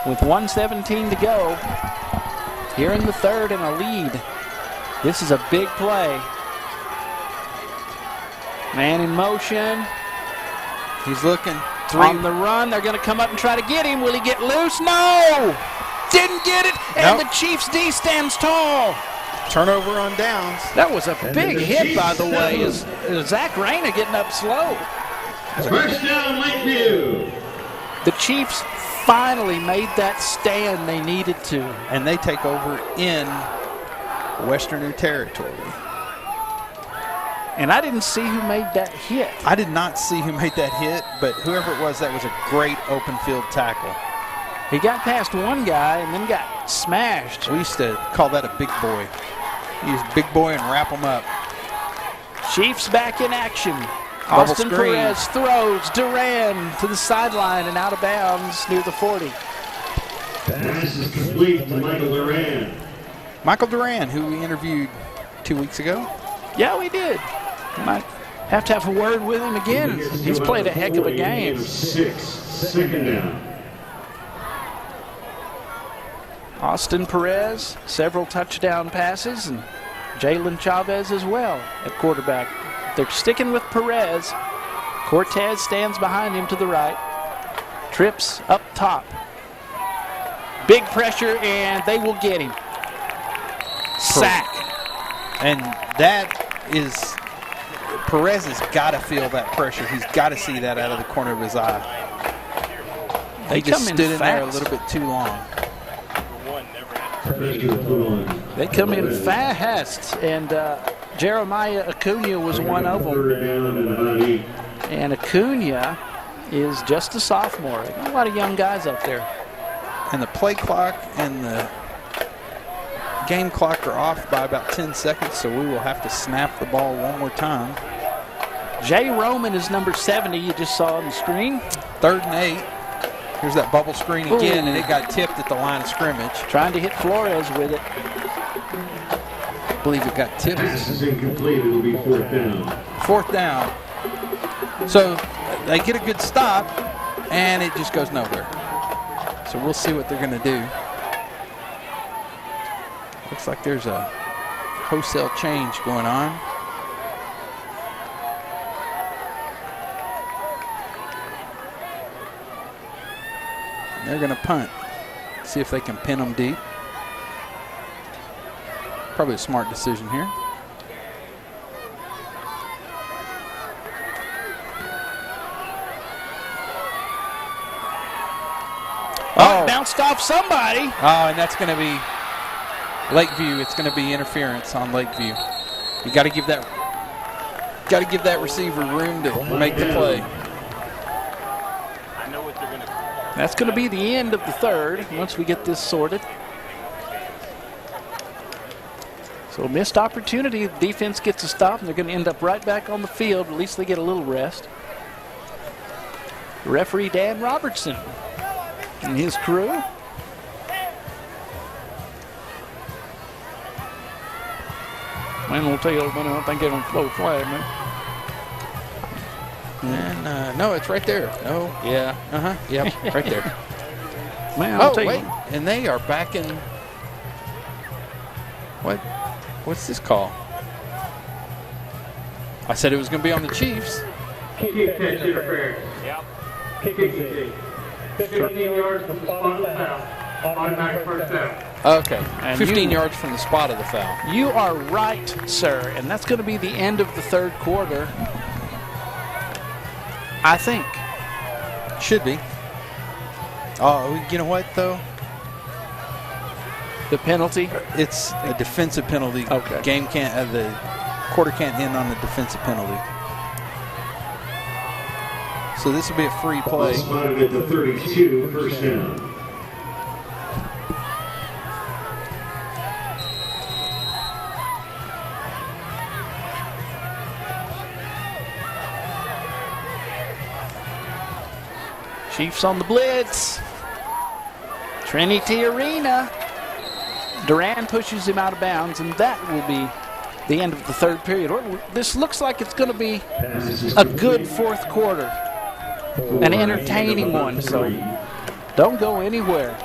With 1:17 to go, here in the third and a lead. This is a big play. Man in motion. He's looking. On the run. They're going to come up and try to get him. Will he get loose? No! Didn't get it, and the Chiefs D stands tall. Turnover on downs. That was a big hit, by the way. Is Zach Rayna getting up slow? First down, Lakeview. The Chiefs finally made that stand they needed to. And they take over in Western New Territory. And I didn't see who made that hit. I did not see who made that hit, but whoever it was, that was a great open field tackle. He got past one guy and then got smashed. We used to call that a big boy. Use big boy and wrap them up. Chiefs back in action. Bubble Austin screen. Perez throws Duran to the sideline and out of bounds near the 40. Pass is complete to Michael Duran. Michael Duran, who we interviewed 2 weeks ago. Yeah, we did. Might have to have a word with him again. He's played a heck of a game. 6, 2nd down. Austin Perez, several touchdown passes, and Jalen Chavez as well at quarterback. They're sticking with Perez. Cortez stands behind him to the right. Trips up top. Big pressure, and they will get him. Sack. And that is, Perez has got to feel that pressure. He's got to see that out of the corner of his eye. They just stood in there a little bit too long. They come in fast, and Jeremiah Acuna was one of them. And Acuna is just a sophomore. They got a lot of young guys up there. And the play clock and the game clock are off by about 10 seconds, so we will have to snap the ball one more time. Jay Roman is number 70, you just saw on the screen. 3rd and 8. Here's that bubble screen again, and it got tipped at the line of scrimmage. Trying to hit Flores with it. I believe it got tipped. This is incomplete. It will be 4th down. 4th down. So they get a good stop, and it just goes nowhere. So we'll see what they're going to do. Looks like there's a wholesale change going on. They're going to punt. See if they can pin them deep. Probably a smart decision here. Oh, bounced off somebody. Oh, and that's going to be Lakeview. It's going to be interference on Lakeview. You got to give that receiver room to make the play. That's going to be the end of the 3rd once we get this sorted. So missed opportunity. The defense gets a stop, and they're going to end up right back on the field. At least they get a little rest. Referee Dan Robertson and his crew. Man, we'll tell you, I don't think they're going to throw a flag, man. And no, it's right there. No, yeah, yep, right there. Man, I'll tell wait, you. and they are back in. What's this call? I said it was going to be on the Chiefs. Keep catch interference. Yep. Kick 15 yards from the spot of the foul. Automatic 1st down. Okay, And 15 yards from the spot of the foul. You are right, sir, and that's going to be the end of the 3rd quarter. I think. Should be. Oh, you know what, though? The penalty? It's a defensive penalty. Okay. Game can't, the quarter can't end on a defensive penalty. So this will be a free play. Spotted at the 32, 1st down. Chiefs on the blitz. Trinity Arena. Duran pushes him out of bounds, and that will be the end of the 3rd period. This looks like it's going to be a good 4th quarter, an entertaining one, so don't go anywhere.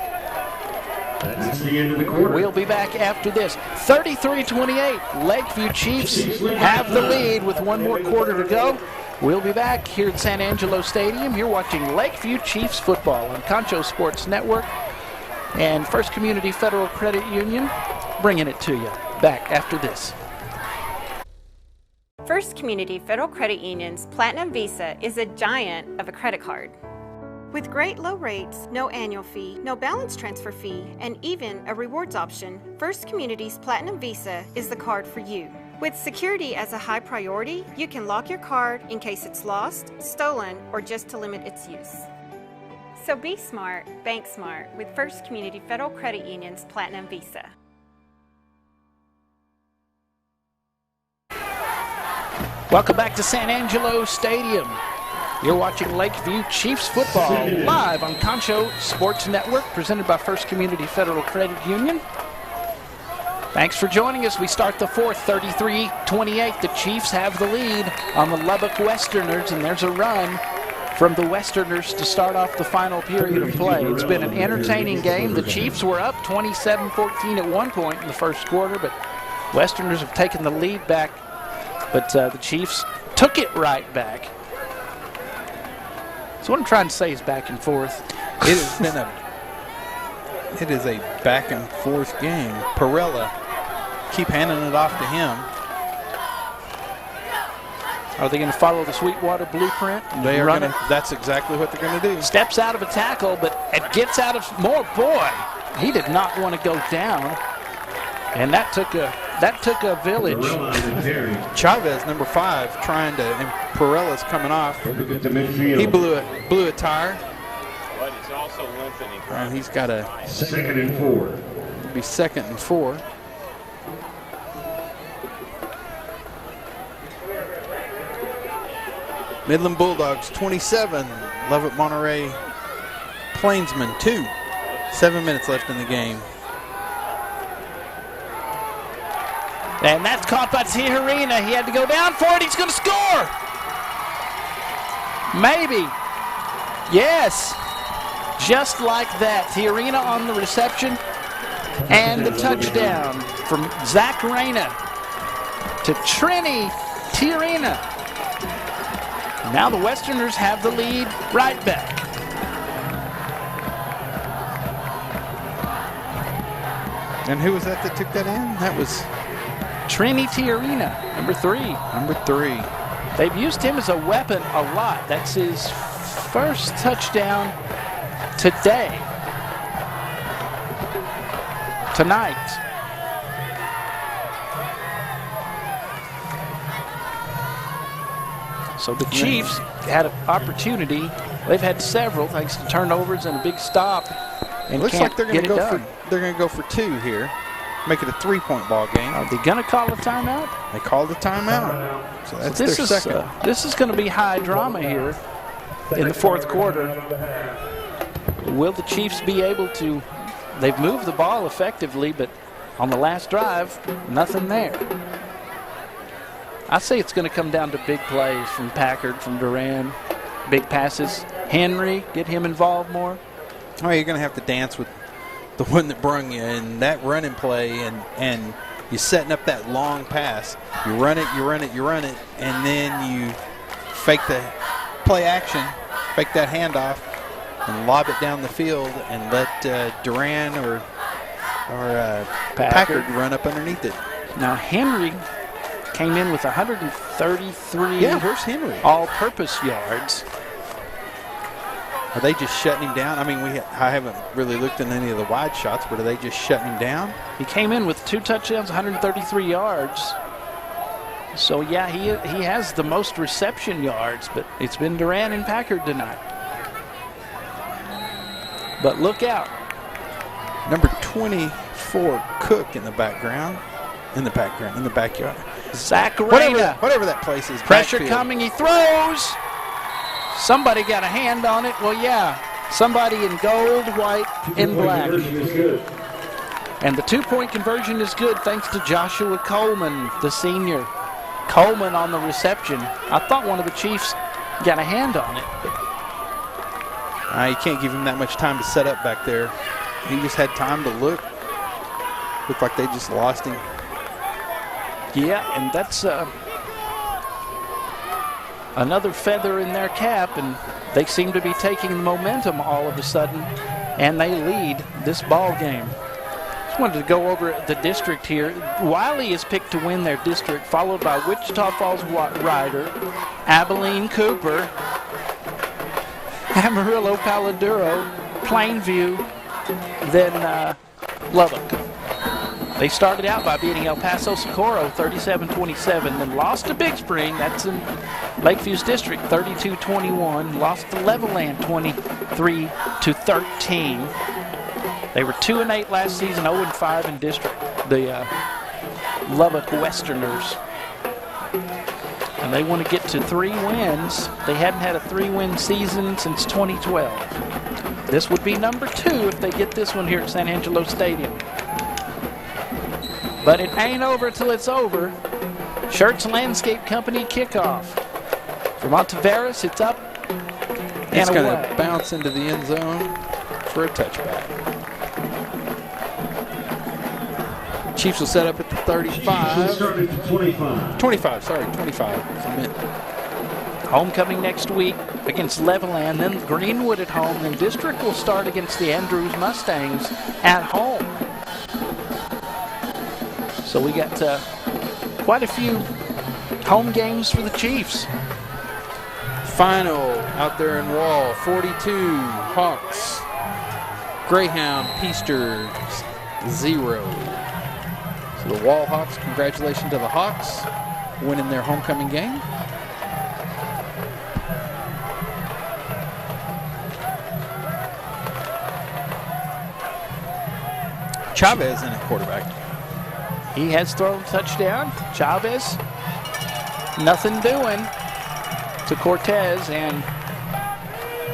That's the end of the quarter. We'll be back after this. 33-28, Lakeview Chiefs have the lead with one more quarter to go. We'll be back here at San Angelo Stadium. You're watching Lakeview Chiefs football on Concho Sports Network and First Community Federal Credit Union bringing it to you. Back after this. First Community Federal Credit Union's Platinum Visa is a giant of a credit card. With great low rates, no annual fee, no balance transfer fee, and even a rewards option, First Community's Platinum Visa is the card for you. With security as a high priority, you can lock your card in case it's lost, stolen, or just to limit its use. So be smart, bank smart with First Community Federal Credit Union's Platinum Visa. Welcome back to San Angelo Stadium. You're watching Lakeview Chiefs football live on Concho Sports Network, presented by First Community Federal Credit Union. Thanks for joining us. We start the 4th, 33-28. The Chiefs have the lead on the Lubbock Westerners, and there's a run from the Westerners to start off the final period of play. It's been an entertaining game. The Chiefs were up 27-14 at one point in the 1st quarter, but Westerners have taken the lead back, but the Chiefs took it right back. So what I'm trying to say is back and forth. It has been It is a back and forth game. Perella keep handing it off to him. Are they going to follow the Sweetwater blueprint? They are going to. That's exactly what they're going to do. Steps out of a tackle, but it gets out of more. Boy, he did not want to go down, and that took a village. Chavez, number 5, trying to. And Perella's coming off. He blew a tire. But he's also limping. And he's got a 2nd and 4. It'll be 2nd and 4. Midland Bulldogs 27, Lubbock Monterey Plainsmen 2. 7 minutes left in the game. And that's caught by Tijerina. He had to go down for it. He's going to score. Maybe. Yes. Just like that. Tijerina on the reception. And the touchdown from Zach Reyna to Trini Tijerina. Now the Westerners have the lead right back. And who was that took that in? That was Trini Tijerina, number 3. Number 3. They've used him as a weapon a lot. That's his first touchdown tonight. So the Chiefs had an opportunity. They've had several thanks to turnovers and a big stop. And looks like they're going to go for 2 here. Make it a 3-point ball game. Are they going to call a timeout? They called a timeout. So that's their second. This is going to be high drama here in the 4th quarter. Will the Chiefs be able to? They've moved the ball effectively, but on the last drive, nothing there. I say it's going to come down to big plays from Packard, from Duran, big passes. Henry, get him involved more. Oh, you're going to have to dance with the one that brung you, and that running play, and you're setting up that long pass. You run it, and then you fake the play action, fake that handoff, and lob it down the field, and let Duran or Packard run up underneath it. Now Henry came in with 133 here's Henry. all-purpose yards. Are they just shutting him down? I mean, I haven't really looked at any of the wide shots, but are they just shutting him down? He came in with 2 touchdowns, 133 yards. So, yeah, he has the most reception yards, but it's been Duran and Packard tonight. But look out. Number 24, Cook in the backyard. Zach Reyna. Whatever that place is. Pressure backfield. coming, he throws. Somebody got a hand on it. Well, yeah, somebody in gold, white, and black. And the 2-point conversion is good thanks to Joshua Coleman, the senior. Coleman on the reception. I thought one of the Chiefs got a hand on it. You can't give him that much time to set up back there. He just had time to look. Looked like they just lost him. Yeah, and that's another feather in their cap, and they seem to be taking momentum all of a sudden, and they lead this ball game. Just wanted to go over the district here. Wiley is picked to win their district, followed by Wichita Falls Rider, Abilene Cooper, Amarillo Paladuro, Plainview, then Lubbock. They started out by beating El Paso Socorro 37-27, then lost to Big Spring, that's in Lakeview's district, 32-21, lost to Levelland 23-13. They were 2-8 last season, 0-5 in district, the Lubbock Westerners. And they want to get to 3 wins. They hadn't had a 3-win season since 2012. This would be number 2 if they get this one here at San Angelo Stadium. But it ain't over till it's over. Schertz Landscape Company kickoff. For Monteveres, it's up It's and going away. to bounce into the end zone for a touchback. Chiefs will set up at the 35. 25. Homecoming next week against Levelland, then Greenwood at home, then District will start against the Andrews Mustangs at home. So we got quite a few home games for the Chiefs. Final out there in Wall, 42, Hawks, Greyhound, Peaster, 0. So the Wall Hawks, congratulations to the Hawks, winning their homecoming game. Chavez in at quarterback. He has thrown touchdown. Chavez, nothing doing to Cortez, and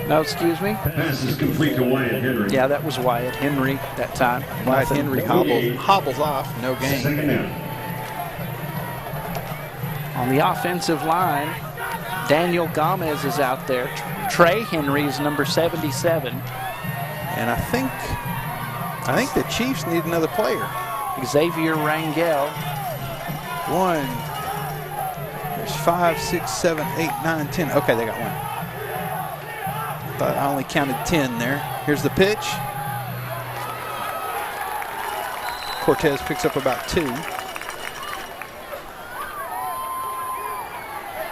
no, excuse me. Pass is complete to Wyatt Henry. Yeah, that was Wyatt Henry that time. Wyatt Henry hobbles off, no gain. Second down. On the offensive line, Daniel Gomez is out there. Trey Henry is number 77. And I think the Chiefs need another player. Xavier Rangel. 1. There's 5, 6, 7, 8, 9, 10. Okay, they got one. Thought I only counted 10 there. Here's the pitch. Cortez picks up about 2.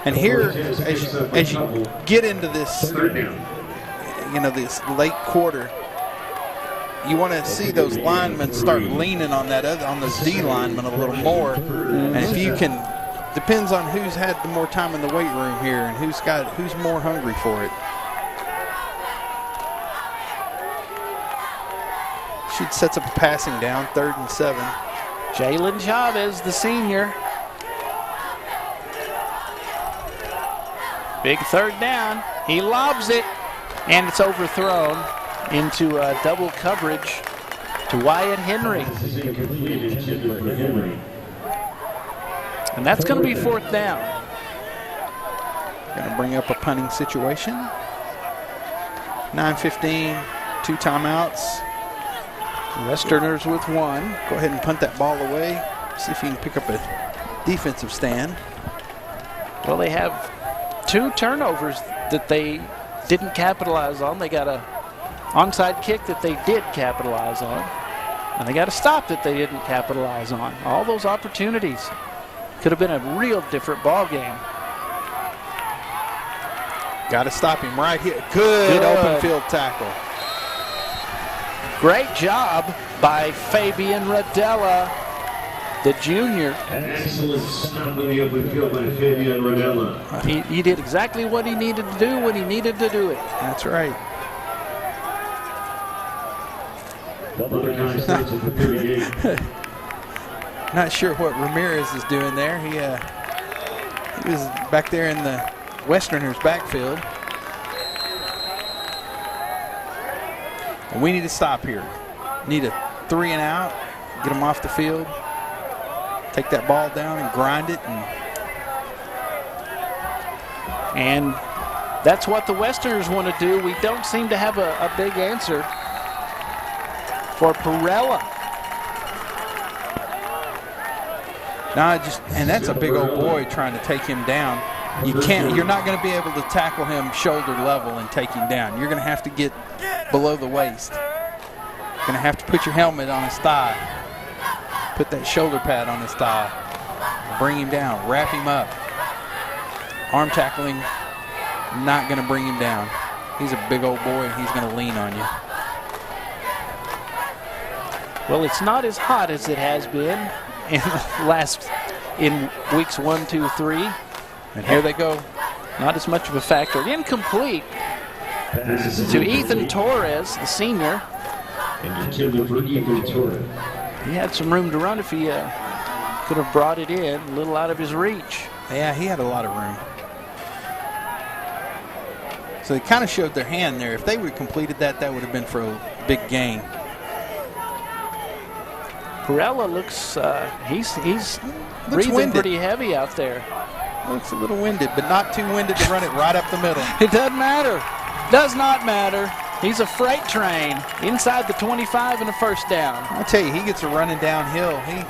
And here, as you get into this, this late quarter, you want to see those linemen start leaning on those D linemen a little more. And if you can, depends on who's had the more time in the weight room here and who's more hungry for it. Should sets up a passing down, 3rd and 7. Jalen Chavez, the senior. Big 3rd down. He lobs it, and it's overthrown into double coverage to Wyatt Henry. And that's going to be 4th down. Going to bring up a punting situation. 9:15, 2 timeouts. Westerners with 1. Go ahead and punt that ball away. See if you can pick up a defensive stand. Well, they have 2 turnovers that they didn't capitalize on. They got a onside kick that they did capitalize on, and they got a stop that they didn't capitalize on. All those opportunities could have been a real different ball game. Got to stop him right here. Good open field tackle. Great job by Fabian Radella, the junior. Excellent stop in the open field by Fabian Radella. He did exactly what he needed to do when he needed to do it. That's right. Not sure what Ramirez is doing there. He was back there in the Westerners' backfield. And we need to stop here. Need a 3 and out. Get them off the field. Take that ball down and grind it. And that's what the Westerners want to do. We don't seem to have a big answer for Perella. And that's a big old boy trying to take him down. You're not going to be able to tackle him shoulder level and take him down. You're going to have to get below the waist. You're going to have to put your helmet on his thigh. Put that shoulder pad on his thigh. Bring him down. Wrap him up. Arm tackling, not going to bring him down. He's a big old boy, and he's going to lean on you. Well, it's not as hot as it has been in weeks 1, 2, 3. And here they go. Not as much of a factor. Incomplete to Ethan Torres, the senior. He had some room to run if he could have brought it in, a little out of his reach. Yeah, he had a lot of room. So they kind of showed their hand there. If they would have completed that, that would have been for a big gain. Perella looks, he's breathing winded. pretty heavy out there. Looks a little winded, but not too winded to run it right up the middle. It doesn't matter. Does not matter. He's a freight train inside the 25 and a 1st down. I tell you, he gets a running downhill. You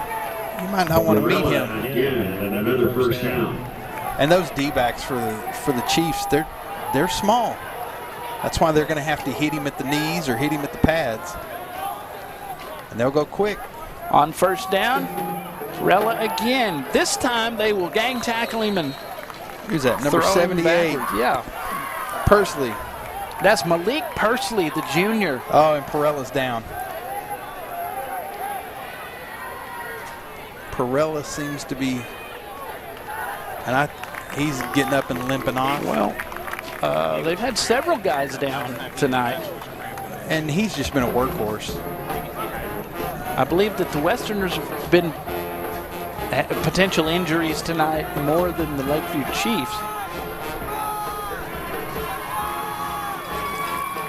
might not want to meet him. Again, and another 1st down. And those D-backs for the Chiefs, they're small. That's why they're going to have to hit him at the knees or hit him at the pads. And they'll go quick. On first down, Perella again. This time they will gang tackle him and who's that? Number 78. Yeah. Pursley. That's Malik Pursley, the junior. Oh, and Perella's down. Perella seems to be, and he's getting up and limping off. Well, they've had several guys down tonight. And he's just been a workhorse. I believe that the Westerners have been potential injuries tonight more than the Lakeview Chiefs.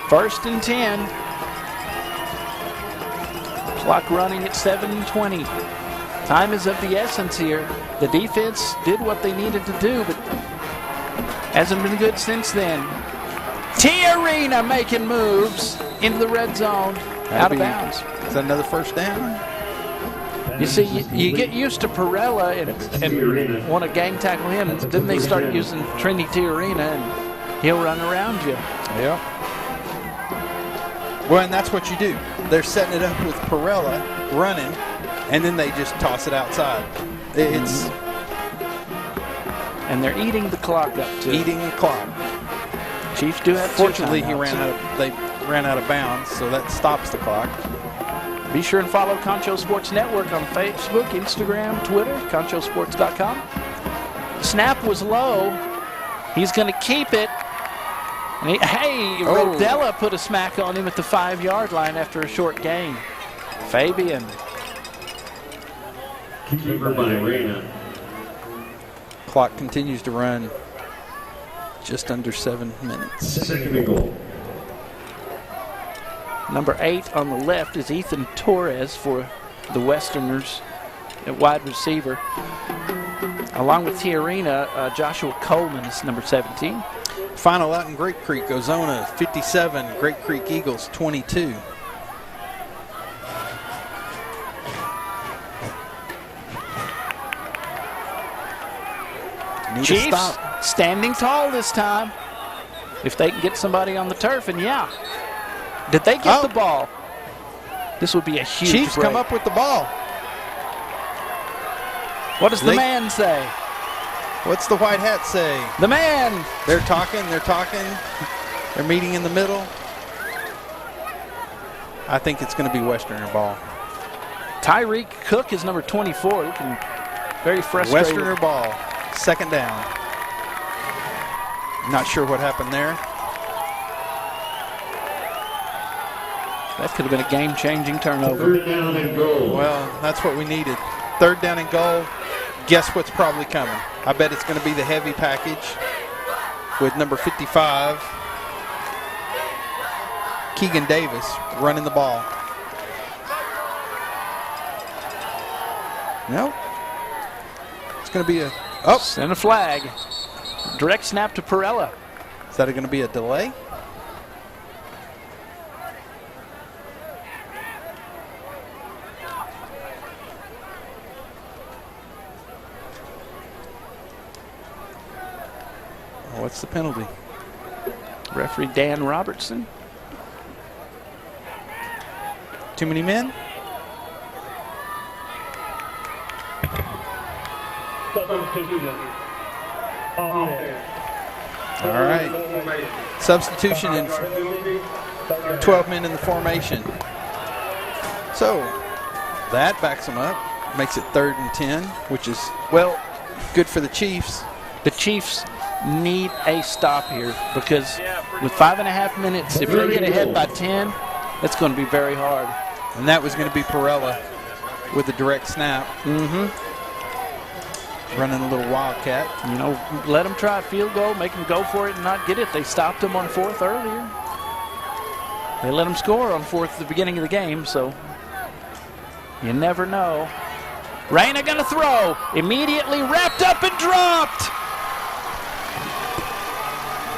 First and 10. Clock running at 7:20. Time is of the essence here. The defense did what they needed to do, but hasn't been good since then. T-Arena making moves into the red zone. Out of bounds. Is that another first down? You see, you get used to Perella and want to gang tackle him, and then they start using Trinity T-Arena, and he'll run around you. Yeah. Well, and that's what you do. They're setting it up with Perella running, and then they just toss it outside. It's and they're eating the clock up too. Eating the clock. Chiefs do have. Fortunately, they ran out of bounds, so that stops the clock. Be sure and follow Concho Sports Network on Facebook, Instagram, Twitter, conchosports.com. The snap was low. He's going to keep it. And Rodella put a smack on him at the 5-yard line after a short gain. Fabian. Keeper by Reyna. Clock continues to run just under 7 minutes. Second and goal. Number 8 on the left is Ethan Torres for the Westerners at wide receiver. Along with T-Arena, Joshua Coleman is number 17. Final out in Great Creek, Ozona 57, Great Creek Eagles 22. Chiefs standing tall this time. If they can get somebody on the turf, and yeah. Did they get the ball? This would be a huge Chiefs break. come up with the ball. What does the man say? What's the white hat say? The man. They're talking. They're meeting in the middle. I think it's going to be Westerner ball. Tyreek Cook is number 24, looking very frustrated. Westerner ball, second down. Not sure what happened there. That could have been a game-changing turnover. Third down and goal. Well, that's what we needed. Third down and goal. Guess what's probably coming? I bet it's going to be the heavy package with number 55, Keegan Davis, running the ball. No. It's going to be a... And a flag. Direct snap to Perella. Is that going to be a delay? What's the penalty? Referee Dan Robertson. Too many men? All right. Substitution and 12 men in the formation. So that backs them up. Makes it 3rd and 10, which is, well, good for the Chiefs. The Chiefs need a stop here because with 5.5 minutes, if they get ahead by 10, it's going to be very hard. And that was going to be Perella with a direct snap. Running a little wildcat. You know, let them try a field goal, make them go for it and not get it. They stopped them on 4th earlier. They let them score on 4th at the beginning of the game, so you never know. Reyna going to throw. Immediately wrapped up and dropped.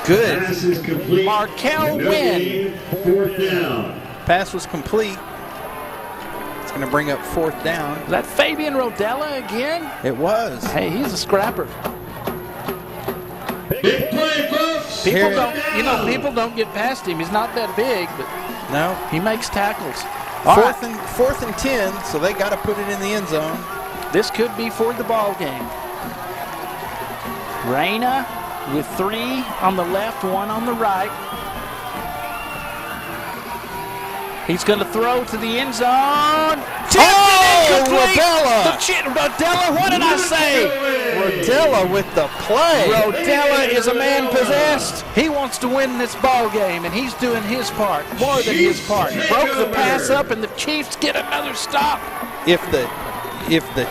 Good. Pass is complete. Markel Wynn. 4th down. Pass was complete. It's going to bring up 4th down. Is that Fabian Rodella again? It was. Hey, he's a scrapper. Big play, folks. People don't get past him. He's not that big, but no, he makes tackles. Fourth and 10, so they got to put it in the end zone. This could be for the ball game. Reyna with 3 on the left, 1 on the right. He's going to throw to the end zone. Rodella! Rodella, what did I say? Rodella with the play. Rodella is a man possessed. He wants to win this ball game, and he's doing his part, more than his part. Broke the pass up, and the Chiefs get another stop. If the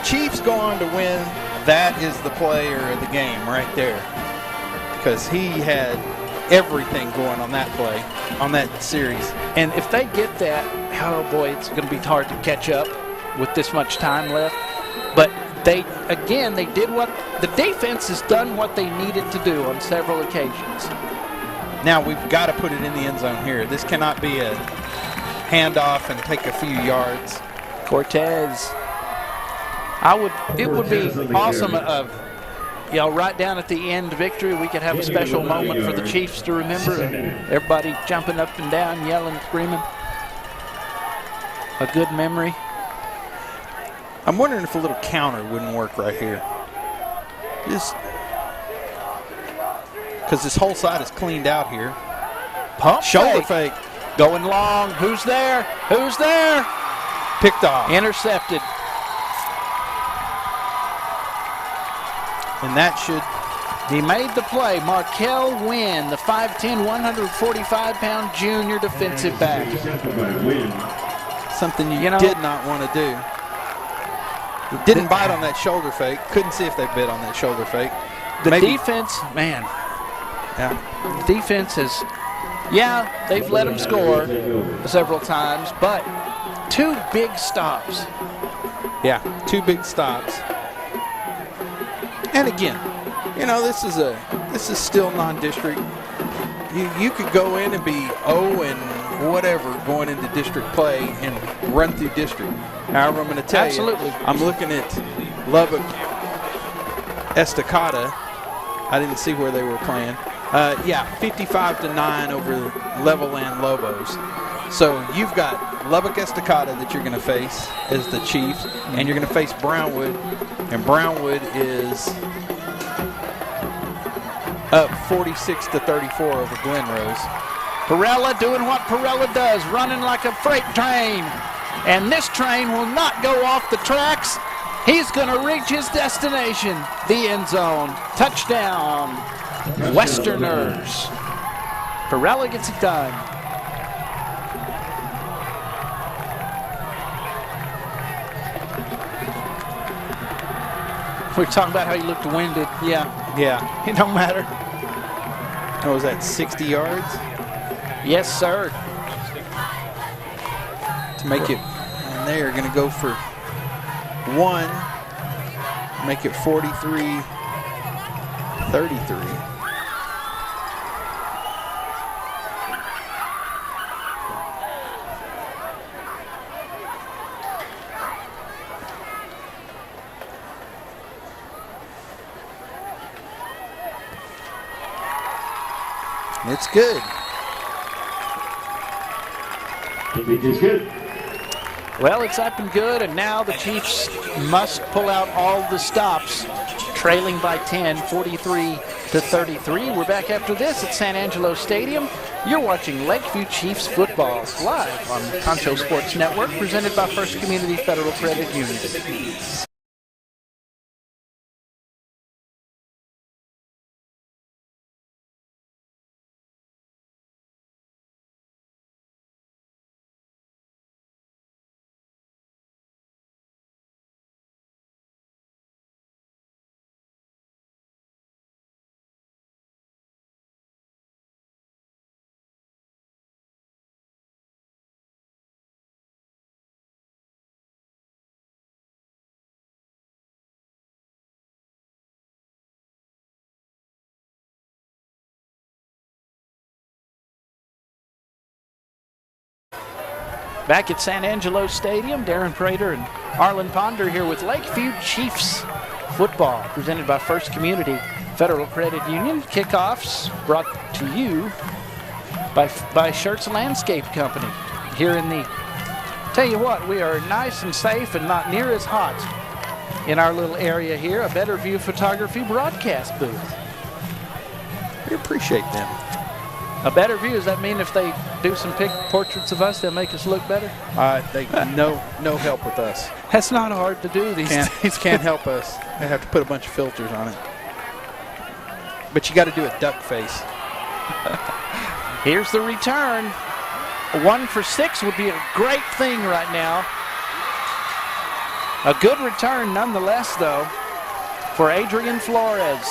Chiefs go on to win, that is the player of the game right there, because he had everything going on that play, on that series. And if they get that, oh boy, it's going to be hard to catch up with this much time left. But they did what the defense has done, what they needed to do on several occasions. Now we've got to put it in the end zone here. This cannot be a handoff and take a few yards. Cortez. It would be awesome right down at the end victory, we could have a special moment for the Chiefs to remember. Everybody jumping up and down, yelling, screaming. A good memory. I'm wondering if a little counter wouldn't work right here. Just because this whole side is cleaned out here. Pump shoulder fake. Going long. Who's there? Who's there? Picked off. Intercepted. And that should... He made the play. Markel Wynn, the 5'10", 145-pound junior defensive back. Something you did not want to do. He didn't bite on that shoulder fake. Couldn't see if they bit on that shoulder fake. The defense, man. Yeah. The defense has, they've let him score several times, but 2 big stops. Yeah, 2 big stops. And again, this is still non-district. You could go in and be 0 and whatever going into district play and run through district. However, I'm going to tell you, I'm looking at Lubbock Estacada. I didn't see where they were playing. 55-9 over Levelland Lobos. So you've got Lubbock Estacada that you're going to face as the Chiefs, and you're going to face Brownwood, and Brownwood is up 46-34 over Glenrose. Perella doing what Perella does, running like a freight train. And this train will not go off the tracks. He's going to reach his destination, the end zone. Touchdown, Westerners. Perella gets it done. We're talking about how he looked winded. Yeah. It don't matter. What was that, 60 yards? Yes, sir. To make it, and they are going to go for 1, make it 43-33. It's good. It's good. Well, it's up and good, and now the Chiefs must pull out all the stops, trailing by 10, 43-33. We're back after this at San Angelo Stadium. You're watching Lakeview Chiefs football live on the Concho Sports Network, presented by First Community Federal Credit Union. Back at San Angelo Stadium, Darren Prater and Arlen Ponder here with Lakeview Chiefs football, presented by First Community. Federal Credit Union. Kickoffs brought to you by Shirts Landscape Company here in the... Tell you what, we are nice and safe and not near as hot in our little area here. A Better View Photography broadcast booth. We appreciate them. A better view, does that mean if they do some portraits of us, they'll make us look better? They no help with us. That's not hard to do these days. Can't help us. They have to put a bunch of filters on it. But you got to do a duck face. Here's the return. 1 for 6 would be a great thing right now. A good return nonetheless, though, for Adrian Flores.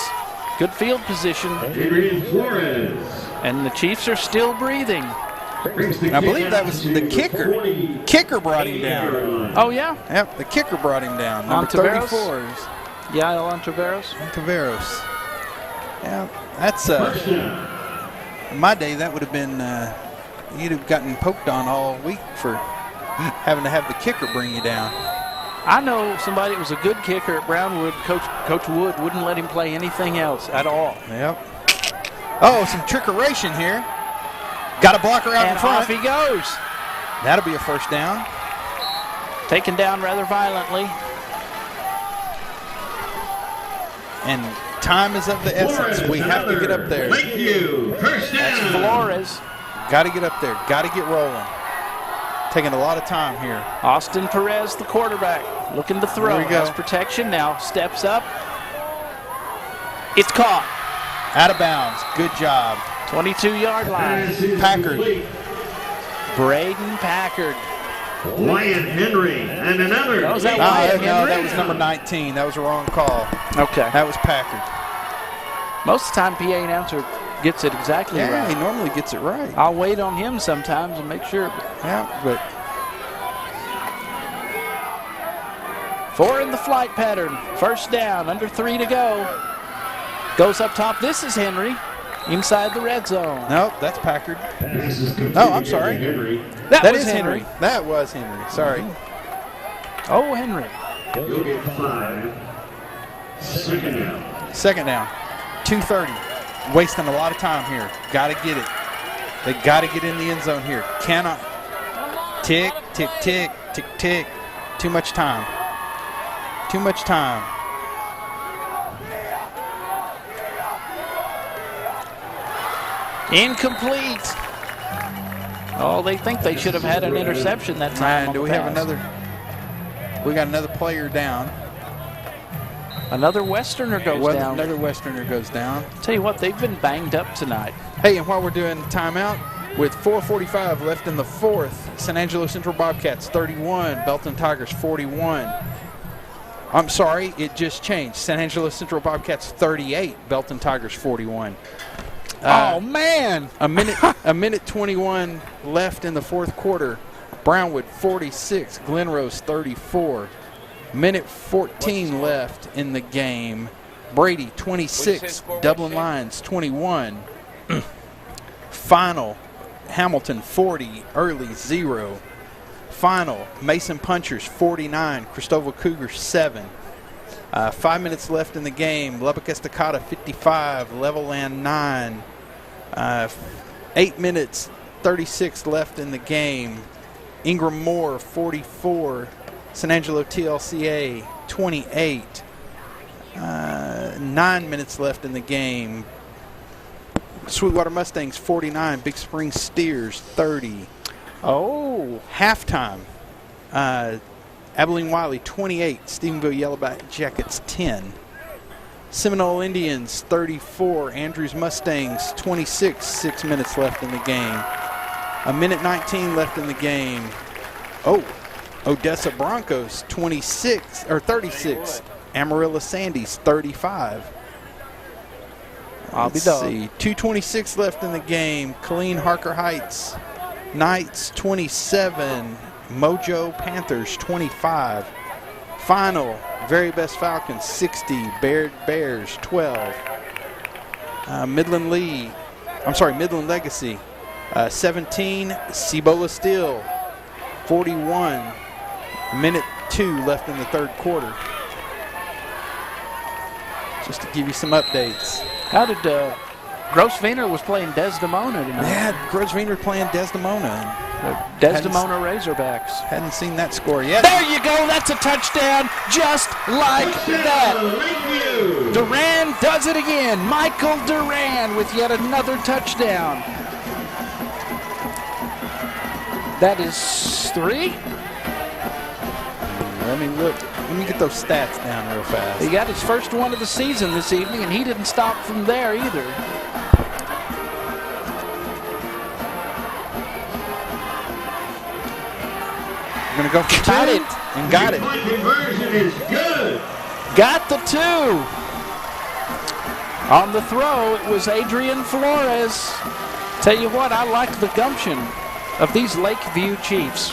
Good field position. Adrian Flores. And the Chiefs are still breathing. I believe that was the kicker. Kicker brought him down. Oh, yeah? Yep, the kicker brought him down. Number 34. Yeah, Ontiveros. Ontiveros. Yeah, that's in my day. That would have been you'd have gotten poked on all week for having to have the kicker bring you down. I know somebody that was a good kicker at Brownwood. Coach Wood wouldn't let him play anything else at all. Yep. Oh, some trickeration here. Got a blocker out in front. Off he goes. That'll be a first down. Taken down rather violently. And time is of the essence. We have to get up there. Thank you. First down. That's Flores. Got to get up there. Got to get rolling. Taking a lot of time here. Austin Perez, the quarterback, looking to throw. There we go. Has protection now. Steps up. It's caught. Out of bounds. Good job. 22-yard line. Packard. Braden Packard. Wyatt Henry. And another. Oh, was that Wyatt Henry? No, that was number 19. That was a wrong call. Okay. That was Packard. Most of the time, PA announcer gets it exactly right. Yeah, he normally gets it right. I'll wait on him sometimes and make sure. Yeah, but 4 in the flight pattern. First down, under 3 to go. Goes up top. This is Henry inside the red zone. Nope, that's Packard. No, I'm sorry. That is Henry. That was Henry. Sorry. Oh, Henry. You'll get 5. Second down. Second down. 2:30. Wasting a lot of time here. Got to get it. They got to get in the end zone here. Cannot. Tick, tick, tick, tick, tick. Too much time. Too much time. Incomplete. Oh, they think they should have had an interception that time. Man, do we have another? We got another player down. Another Westerner goes down. Another Westerner goes down. Tell you what, they've been banged up tonight. Hey, and while we're doing timeout, with 4:45 left in the fourth, San Angelo Central Bobcats 31, Belton Tigers 41. I'm sorry, it just changed. San Angelo Central Bobcats 38, Belton Tigers 41. Oh man! A minute 21 left in the fourth quarter. Brownwood 46, Glenrose 34. Minute 14 left in the game. Brady 26, Dublin Lions 21. Final, Hamilton 40, Early 0. Final, Mason Punchers 49, Cristobal Cougars 7. 5 minutes left in the game. Lubbock Estacada 55, Levelland 9. 8 minutes 36 left in the game. Ingram Moore 44, San Angelo TLCA 28. 9 minutes left in the game. Sweetwater Mustangs 49, Big Spring Steers 30. Oh, halftime. Abilene Wiley 28, Stephenville Yellowback Jackets 10. Seminole Indians 34, Andrews Mustangs 26, 6 minutes left in the game. A minute 19 left in the game. Oh, Odessa Broncos 26 or 36, Amarillo Sandys 35. Let's see, 2:26 left in the game. Killeen Harker Heights Knights 27, Mojo Panthers 25. Final, Very Best Falcons 60, Baird Bears 12. Midland Legacy 17, Cibola Steel 41. Minute 2 left in the third quarter. just to give you some updates. How did Gross-Wiener was playing Desdemona tonight? Yeah, Gross-Wiener playing Desdemona. Desdemona Razorbacks. Hadn't seen that score yet. There you go. That's a touchdown just like that. Duran does it again. Michael Duran with yet another touchdown. That is 3. Let me look. Let me get those stats down real fast. He got his first one of the season this evening, and he didn't stop from there either. We're going to go for 2. Got it. And got it. Conversion is good. Got the 2. On the throw, it was Adrian Flores. Tell you what, I like the gumption of these Lakeview Chiefs.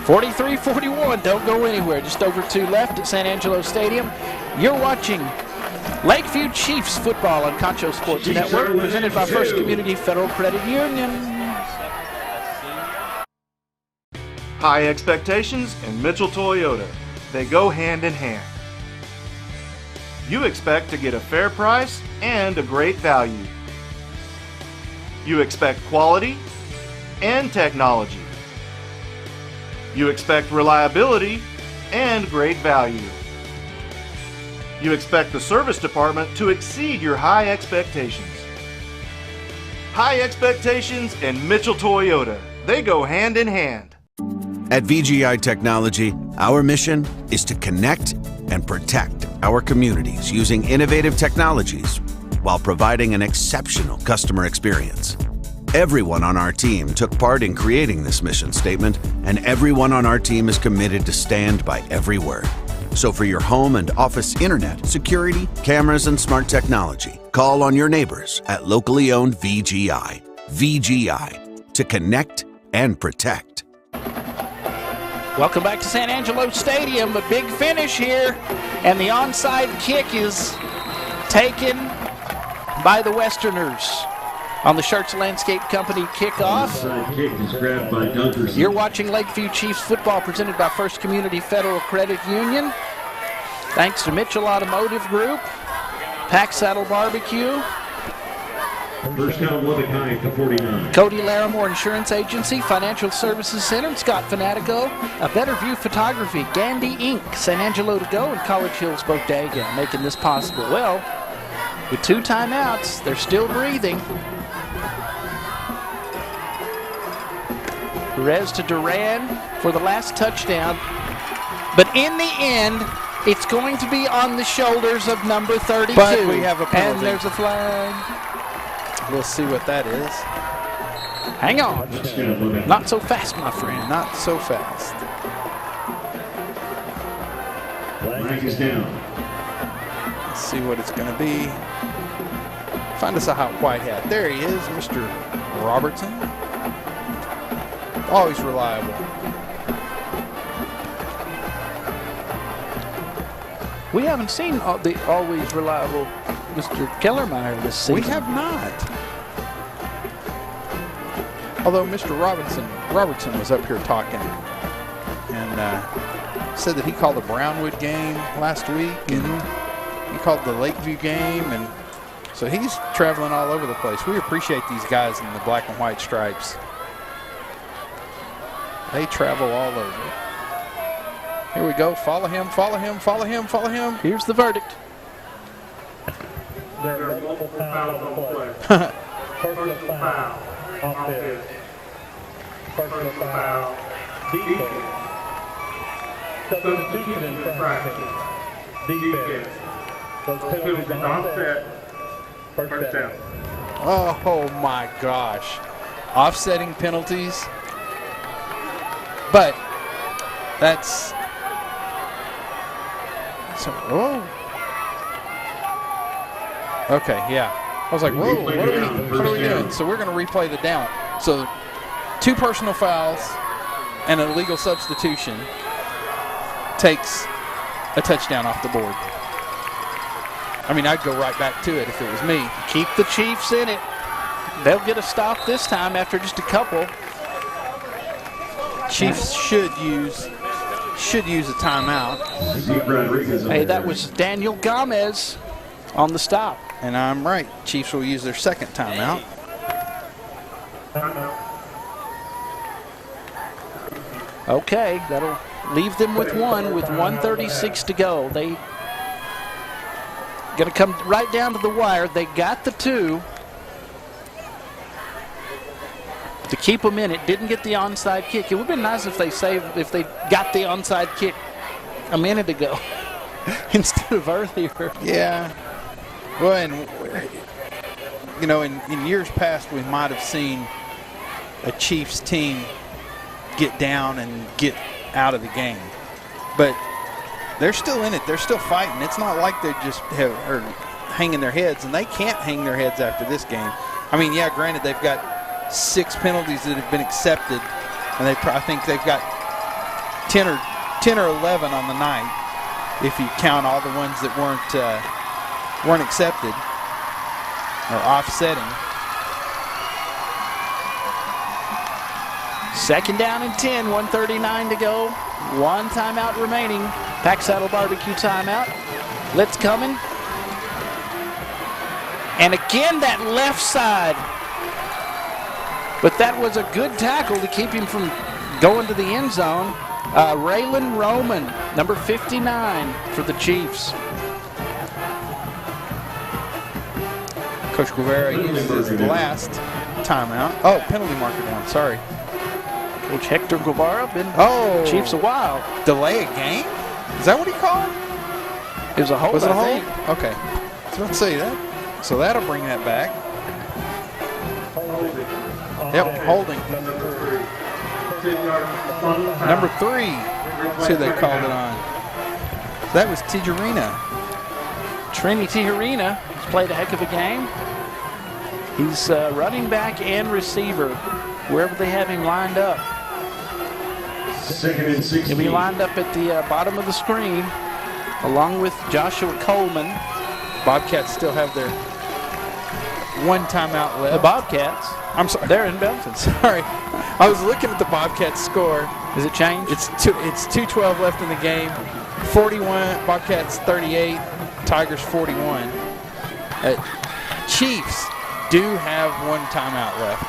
43-41, don't go anywhere. Just over 2 left at San Angelo Stadium. You're watching Lakeview Chiefs football on Concho Sports Network, presented by First Community Federal Credit Union. High expectations and Mitchell Toyota. They go hand in hand. You expect to get a fair price and a great value. You expect quality and technology. You expect reliability and great value. You expect the service department to exceed your high expectations. High expectations and Mitchell Toyota. They go hand in hand. At VGI Technology, our mission is to connect and protect our communities using innovative technologies while providing an exceptional customer experience. Everyone on our team took part in creating this mission statement, and everyone on our team is committed to stand by every word. So for your home and office internet, security, cameras, and smart technology, call on your neighbors at locally owned VGI. VGI, to connect and protect. Welcome back to San Angelo Stadium. A big finish here, and the onside kick is taken by the Westerners on the Schertz Landscape Company kickoff. Kick is grabbed by Dunkerson. You're watching Lakeview Chiefs football presented by First Community Federal Credit Union. Thanks to Mitchell Automotive Group, Pack Saddle Barbecue, First down, Lubbock High to 49. Cody Larimore Insurance Agency, Financial Services Center, and Scott Fanatico, A Better View Photography, Gandy Inc., San Angelo to Go, and College Hills Bodega, making this possible. Well, with 2 timeouts, they're still breathing. Perez to Duran for the last touchdown. But in the end, it's going to be on the shoulders of number 32. But we have a penalty. And there's a flag. We'll see what that is. Hang on. Not so fast, my friend. Not so fast. Flag is down. Let's see what it's going to be. Find us a hot white hat. There he is, Mr. Robertson. Always reliable. We haven't seen the always reliable Mr. Kellermeyer this season. We have not. Although Mr. Robertson was up here talking and said that he called the Brownwood game last week and he called the Lakeview game, and so he's traveling all over the place. We appreciate these guys in the black and white stripes. They travel all over. Here we go. Follow him, follow him, follow him, follow him. Here's the verdict. There are multiple fouls on the play. Personal foul. Offense. Personal foul. Defense. Substitution infraction. Defense. Those penalties offset. First down. Oh my gosh. Offsetting penalties. But that's so. Oh. Okay, yeah. I was like, whoa, what are we doing? So we're going to replay the down. So 2 personal fouls and an illegal substitution takes a touchdown off the board. I mean, I'd go right back to it if it was me. Keep the Chiefs in it. They'll get a stop this time after just a couple. Chiefs should use a timeout. Hey, that was Daniel Gomez. on the stop. And I'm right. Chiefs will use their second timeout. Okay, that'll leave them with one with 1:36 to go. They going to come right down to the wire. They got the 2 to keep them in it. Didn't get the onside kick. It would have been nice if they got the onside kick a minute ago instead of earlier. Yeah. Well, and you know, in years past, we might have seen a Chiefs team get down and get out of the game, but they're still in it. They're still fighting. It's not like they just are hanging their heads, and they can't hang their heads after this game. I mean, yeah, granted, they've got 6 penalties that have been accepted, and I think they've got 10 or 11 on the night, if you count all the ones that weren't accepted or offsetting. Second down and 10, 1:39 to go. 1 timeout remaining. Pack Saddle Barbecue timeout. Blitz coming. And again, that left side. But that was a good tackle to keep him from going to the end zone. Raylan Roman, number 59 for the Chiefs. Coach Guevara used his last timeout. Oh, penalty marker down. Sorry. Coach Hector Guevara been Chiefs a while. Delay a game? Is that what he called? It was a hold. Was it a hold? Okay. So let's see that. So that'll bring that back. Yep, holding. Number 3. Let's see who they called it on. That was Tijerina. Trini Tijerina has played a heck of a game. He's running back and receiver, wherever they have him lined up. He'll be lined up at the bottom of the screen, along with Joshua Coleman. Bobcats still have their 1 timeout left. The Bobcats? I'm sorry. They're in Belton. Sorry. I was looking at the Bobcats score. Has it changed? It's 2:12 left in the game. 41, Bobcats 38, Tigers 41. Chiefs do have 1 timeout left.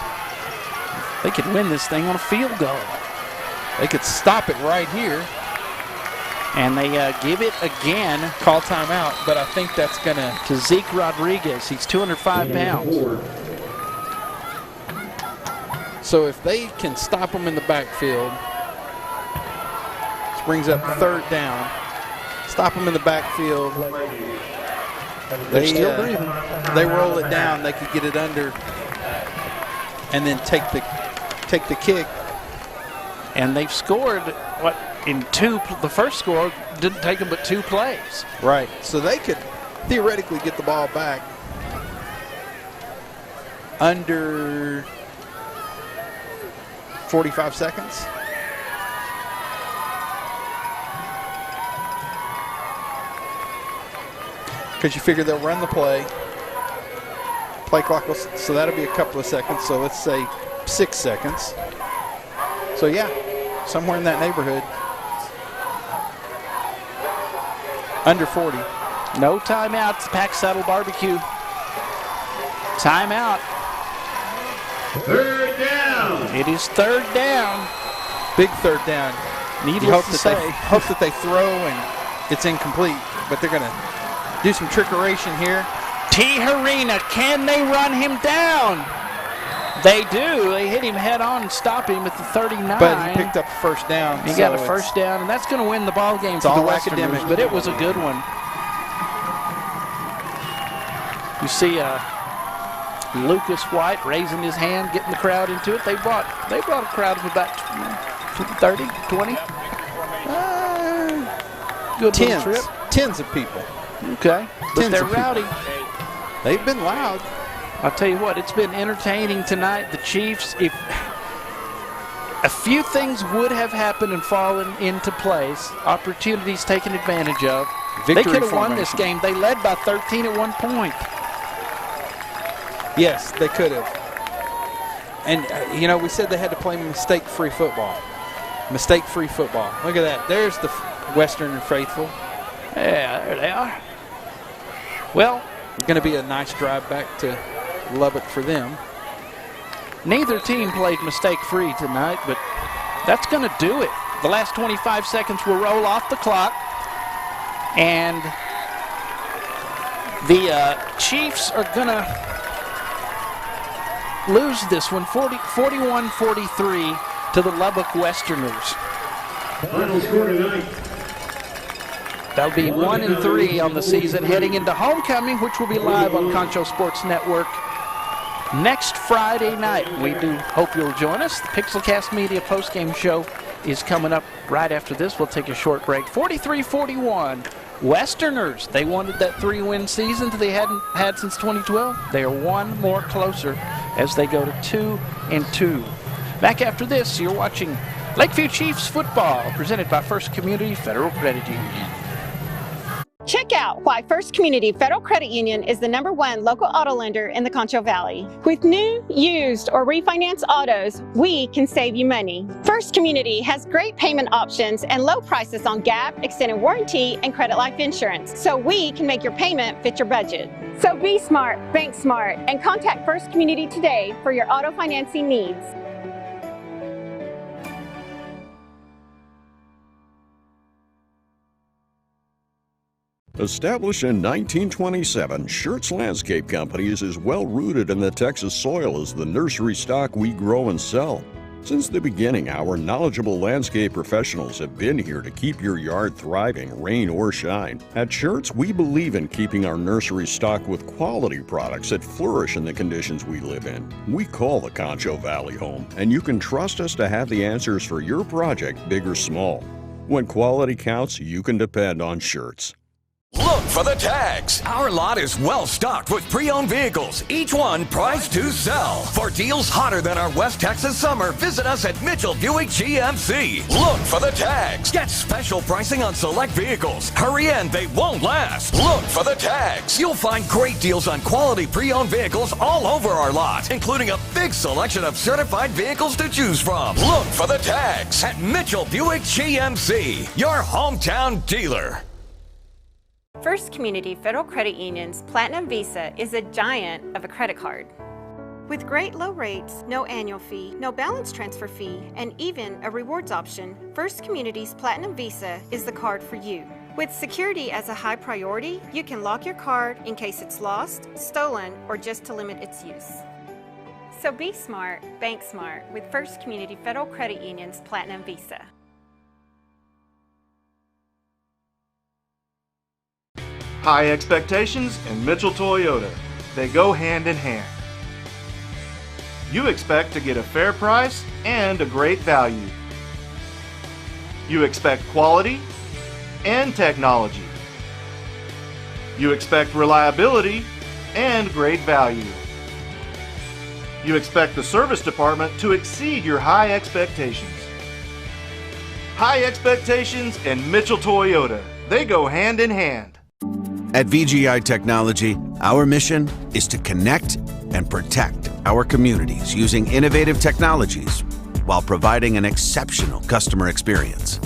They could win this thing on a field goal. They could stop it right here. And they give it again. Call timeout, but I think that's going to Zeke Rodriguez. He's 205 pounds. So if they can stop them in the backfield, this brings up 3rd down. Stop them in the backfield. They're still breathing. They roll it down. They could get it under, and then take the kick. And they've scored in 2. The first score didn't take them but 2 plays. Right. So they could theoretically get the ball back under 45 seconds. Because you figure they'll run the play. Play clock will, so that'll be a couple of seconds. So let's say 6 seconds. So yeah, somewhere in that neighborhood. Under 40. No timeouts. Pack Saddle Barbecue. Timeout. 3rd down. It is 3rd down. Big 3rd down. Needless to say. Hope that they throw and it's incomplete, but they're going to do some trickeration here. Tijerina, can they run him down? They do. They hit him head on and stop him at the 39. But he picked up a 1st down. He got a 1st down, and that's going to win the ball game for the Westerners, but it was a good one. You see Lucas White raising his hand, getting the crowd into it. They brought a crowd of about 30, 20. Good trip. Tens of people. Okay, but they're rowdy. They've been loud. I'll tell you what, it's been entertaining tonight. The Chiefs, if a few things would have happened and fallen into place, opportunities taken advantage of, they could have won this game. They led by 13 at one point. Yes, they could have. And, you know, we said they had to play mistake-free football. Mistake-free football. Look at that. There's the Western faithful. Yeah, there they are. Well, It's going to be a nice drive back to Lubbock for them. Neither team played mistake-free tonight, but that's going to do it. The last 25 seconds will roll off the clock, and the Chiefs are going to lose this one, 41-43 to the Lubbock Westerners. Final score tonight. That'll be 1-3 on the season, heading into homecoming, which will be live on Concho Sports Network next Friday night. We do hope you'll join us. The Pixelcast Media postgame show is coming up right after this. We'll take a short break. 43-41. Westerners, they wanted that 3-win season that they hadn't had since 2012. They are one more closer as they go to 2-2. Back after this, you're watching Lakeview Chiefs football, presented by First Community Federal Credit Union. Check out why First Community Federal Credit Union is the #1 local auto lender in the Concho Valley. With new, used, or refinance autos, we can save you money. First Community has great payment options and low prices on GAP, extended warranty, and credit life insurance, so we can make your payment fit your budget. So be smart, bank smart, and contact First Community today for your auto financing needs. Established in 1927, Schertz Landscape Companies is well rooted in the Texas soil as the nursery stock we grow and sell. Since the beginning, our knowledgeable landscape professionals have been here to keep your yard thriving, rain or shine. At Schertz, we believe in keeping our nursery stocked with quality products that flourish in the conditions we live in. We call the Concho Valley home, and you can trust us to have the answers for your project, big or small. When quality counts, you can depend on Schertz. Look for the tags. Our lot is well stocked with pre-owned vehicles, each one priced to sell. For deals hotter than our West Texas summer, visit us at Mitchell Buick GMC. Look for the tags. Get special pricing on select vehicles. Hurry in, they won't last. Look for the tags. You'll find great deals on quality pre-owned vehicles all over our lot, including a big selection of certified vehicles to choose from. Look for the tags at Mitchell Buick GMC, your hometown dealer. First Community Federal Credit Union's Platinum Visa is a giant of a credit card. With great low rates, no annual fee, no balance transfer fee, and even a rewards option, First Community's Platinum Visa is the card for you. With security as a high priority, you can lock your card in case it's lost, stolen, or just to limit its use. So be smart, bank smart with First Community Federal Credit Union's Platinum Visa. High expectations and Mitchell Toyota. They go hand in hand. You expect to get a fair price and a great value. You expect quality and technology. You expect reliability and great value. You expect the service department to exceed your high expectations. High expectations and Mitchell Toyota. They go hand in hand. At VGI Technology, our mission is to connect and protect our communities using innovative technologies while providing an exceptional customer experience.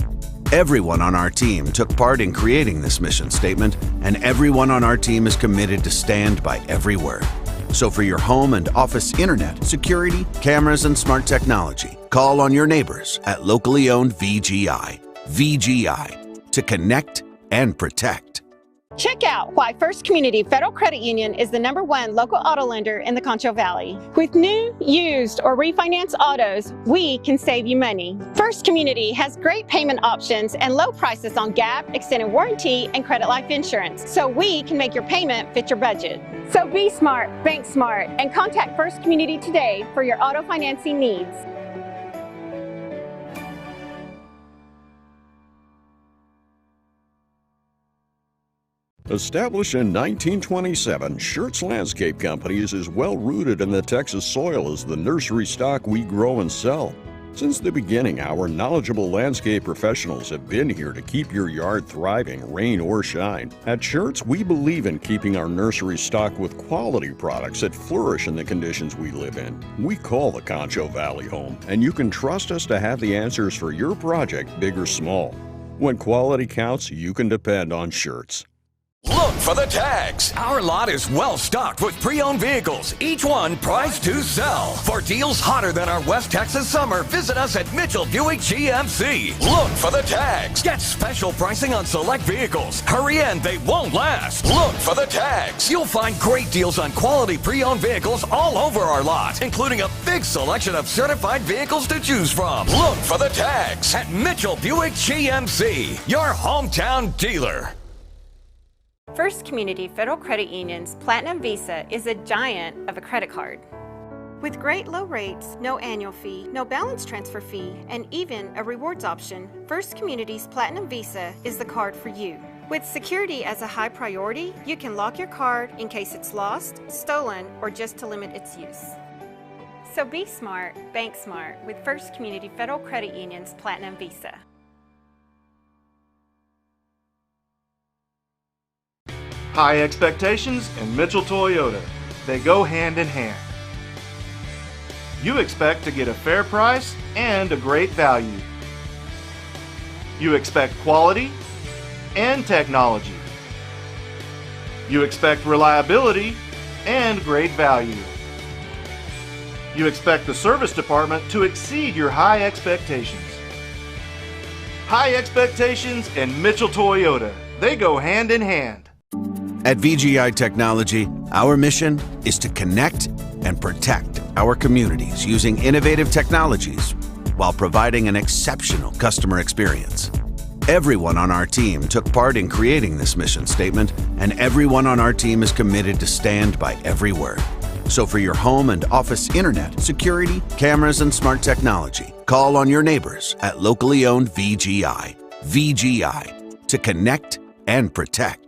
Everyone on our team took part in creating this mission statement, and everyone on our team is committed to stand by every word. So for your home and office internet, security, cameras, and smart technology, call on your neighbors at locally owned VGI. VGI, to connect and protect. Check out why First Community Federal Credit Union is the #1 local auto lender in the Concho Valley. With new, used, or refinance autos, we can save you money. First Community has great payment options and low prices on GAP, extended warranty, and credit life insurance, so we can make your payment fit your budget. So be smart, bank smart, and contact First Community today for your auto financing needs. Established in 1927, Schertz Landscape Companies is well rooted in the Texas soil as the nursery stock we grow and sell. Since the beginning, our knowledgeable landscape professionals have been here to keep your yard thriving, rain or shine. At Schertz, we believe in keeping our nursery stocked with quality products that flourish in the conditions we live in. We call the Concho Valley home, and you can trust us to have the answers for your project, big or small. When quality counts, you can depend on Schertz. Look for the tags. Our lot is well stocked with pre-owned vehicles, each one priced to sell. For deals hotter than our West Texas summer, visit us at Mitchell Buick GMC. Look for the tags. Get special pricing on select vehicles. Hurry in, they won't last. Look for the tags. You'll find great deals on quality pre-owned vehicles all over our lot, including a big selection of certified vehicles to choose from. Look for the tags at Mitchell Buick GMC, your hometown dealer. First Community Federal Credit Union's Platinum Visa is a giant of a credit card. With great low rates, no annual fee, no balance transfer fee, and even a rewards option, First Community's Platinum Visa is the card for you. With security as a high priority, you can lock your card in case it's lost, stolen, or just to limit its use. So be smart, bank smart with First Community Federal Credit Union's Platinum Visa. High expectations and Mitchell Toyota. They go hand in hand. You expect to get a fair price and a great value. You expect quality and technology. You expect reliability and great value. You expect the service department to exceed your high expectations. High expectations and Mitchell Toyota. They go hand in hand. At VGI Technology, our mission is to connect and protect our communities using innovative technologies while providing an exceptional customer experience. Everyone on our team took part in creating this mission statement, and everyone on our team is committed to stand by every word. So for your home and office internet, security, cameras, and smart technology, call on your neighbors at locally owned VGI. VGI, to connect and protect.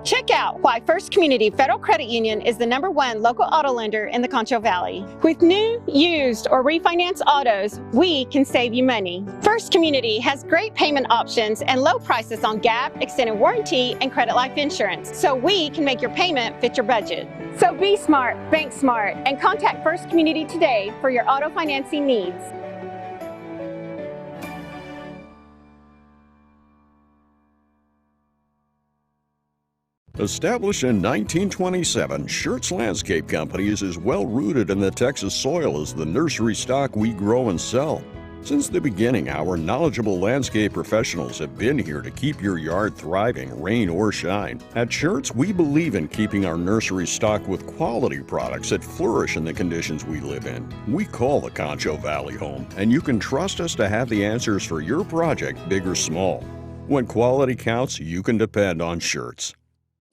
Check out why First Community Federal Credit Union is the #1 local auto lender in the Concho Valley. With new, used, or refinance autos, we can save you money. First Community has great payment options and low prices on GAP, extended warranty, and credit life insurance, so we can make your payment fit your budget. So be smart, bank smart, and contact First Community today for your auto financing needs. Established in 1927, Schertz Landscape Company is as well rooted in the Texas soil as the nursery stock we grow and sell. Since the beginning, our knowledgeable landscape professionals have been here to keep your yard thriving, rain or shine. At Schertz, we believe in keeping our nursery stocked with quality products that flourish in the conditions we live in. We call the Concho Valley home, and you can trust us to have the answers for your project, big or small. When quality counts, you can depend on Schertz.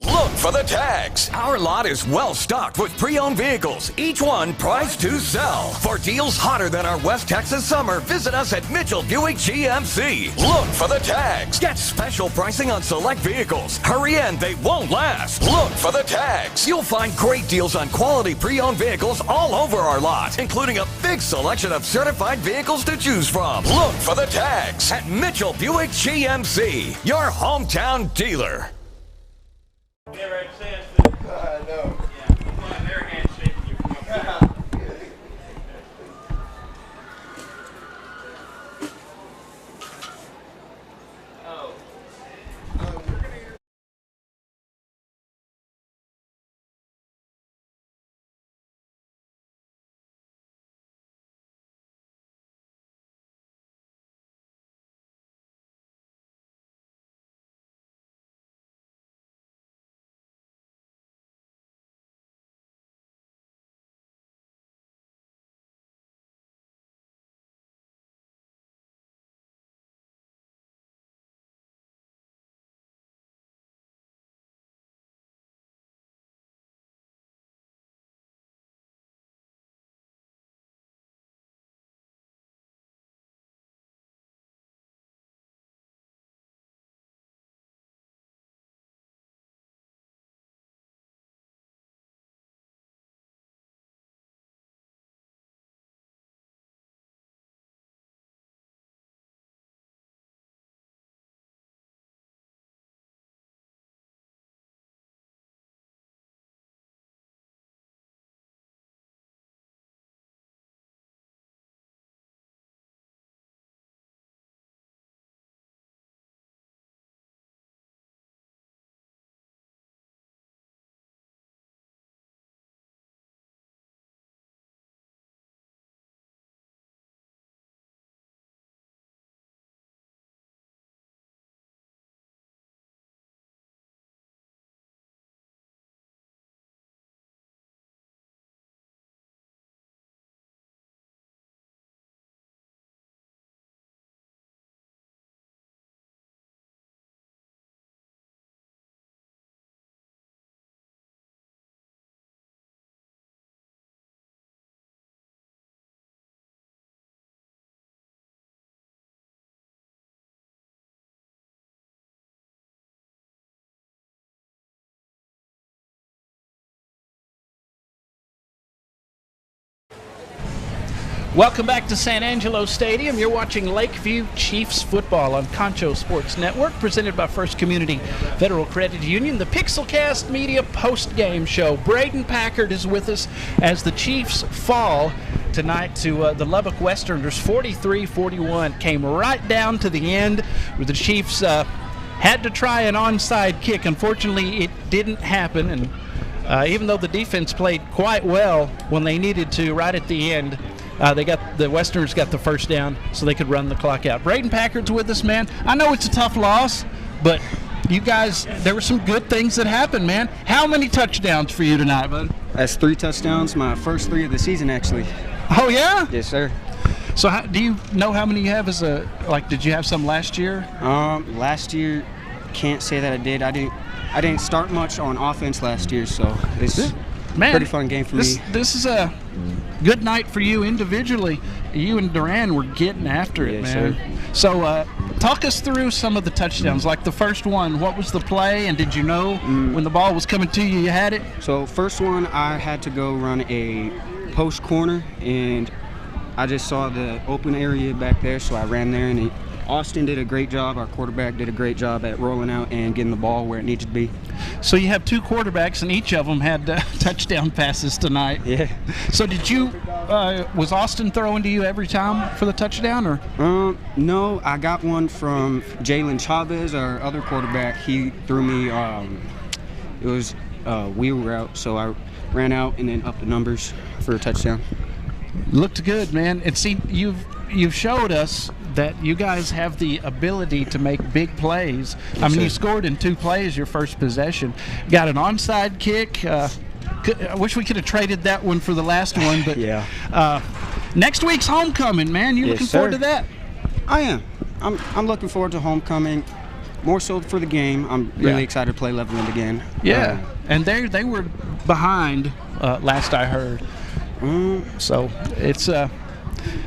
Look for the tags. Our lot is well stocked with pre-owned vehicles, each one priced to sell. For deals hotter than our West Texas summer, visit us at Mitchell Buick GMC. Look for the tags. Get special pricing on select vehicles. Hurry in, they won't last. Look for the tags. You'll find great deals on quality pre-owned vehicles all over our lot, including a big selection of certified vehicles to choose from. Look for the tags at Mitchell Buick GMC, your hometown dealer. Never had a chance to. I know. Yeah, come on, their handshake. Welcome back to San Angelo Stadium. You're watching Lakeview Chiefs football on Concho Sports Network, presented by First Community Federal Credit Union, the Pixelcast Media post-game show. Braden Packard is with us as the Chiefs fall tonight to the Lubbock Westerners. 43-41. Came right down to the end where the Chiefs had to try an onside kick. Unfortunately, it didn't happen, and even though the defense played quite well when they needed to right at the end, the Westerners got the first down so they could run the clock out. Braden Packard's with us, man. I know it's a tough loss, but you guys, there were some good things that happened, man. How many touchdowns for you tonight, bud? That's 3 touchdowns, my first 3 of the season, actually. Oh, yeah? Yes, sir. So do you know how many you have did you have some last year? Last year, can't say that I did. I didn't start much on offense last year, so it's a pretty fun game for me. This is a good night for you individually. You and Duran were getting after it, man. Sir. So talk us through some of the touchdowns. Like the first one, what was the play, and did you know when the ball was coming to you, you had it? So first one, I had to go run a post corner, and I just saw the open area back there, so I ran there, and Austin did a great job. Our quarterback did a great job at rolling out and getting the ball where it needed to be. So you have 2 quarterbacks, and each of them had touchdown passes tonight. Yeah. So was Austin throwing to you every time for the touchdown, or? No, I got one from Jalen Chavez, our other quarterback. He threw me, it was a wheel route, so I ran out and then up the numbers for a touchdown. Looked good, man. And see, you've showed us that you guys have the ability to make big plays. I mean, you scored in 2 plays your first possession. Got an onside kick. I wish we could have traded that one for the last one, but yeah. Next week's homecoming, man. You looking forward to that? I am. I'm looking forward to homecoming. More so for the game. I'm really excited to play Leveland again. Yeah, and they were behind last I heard. So it's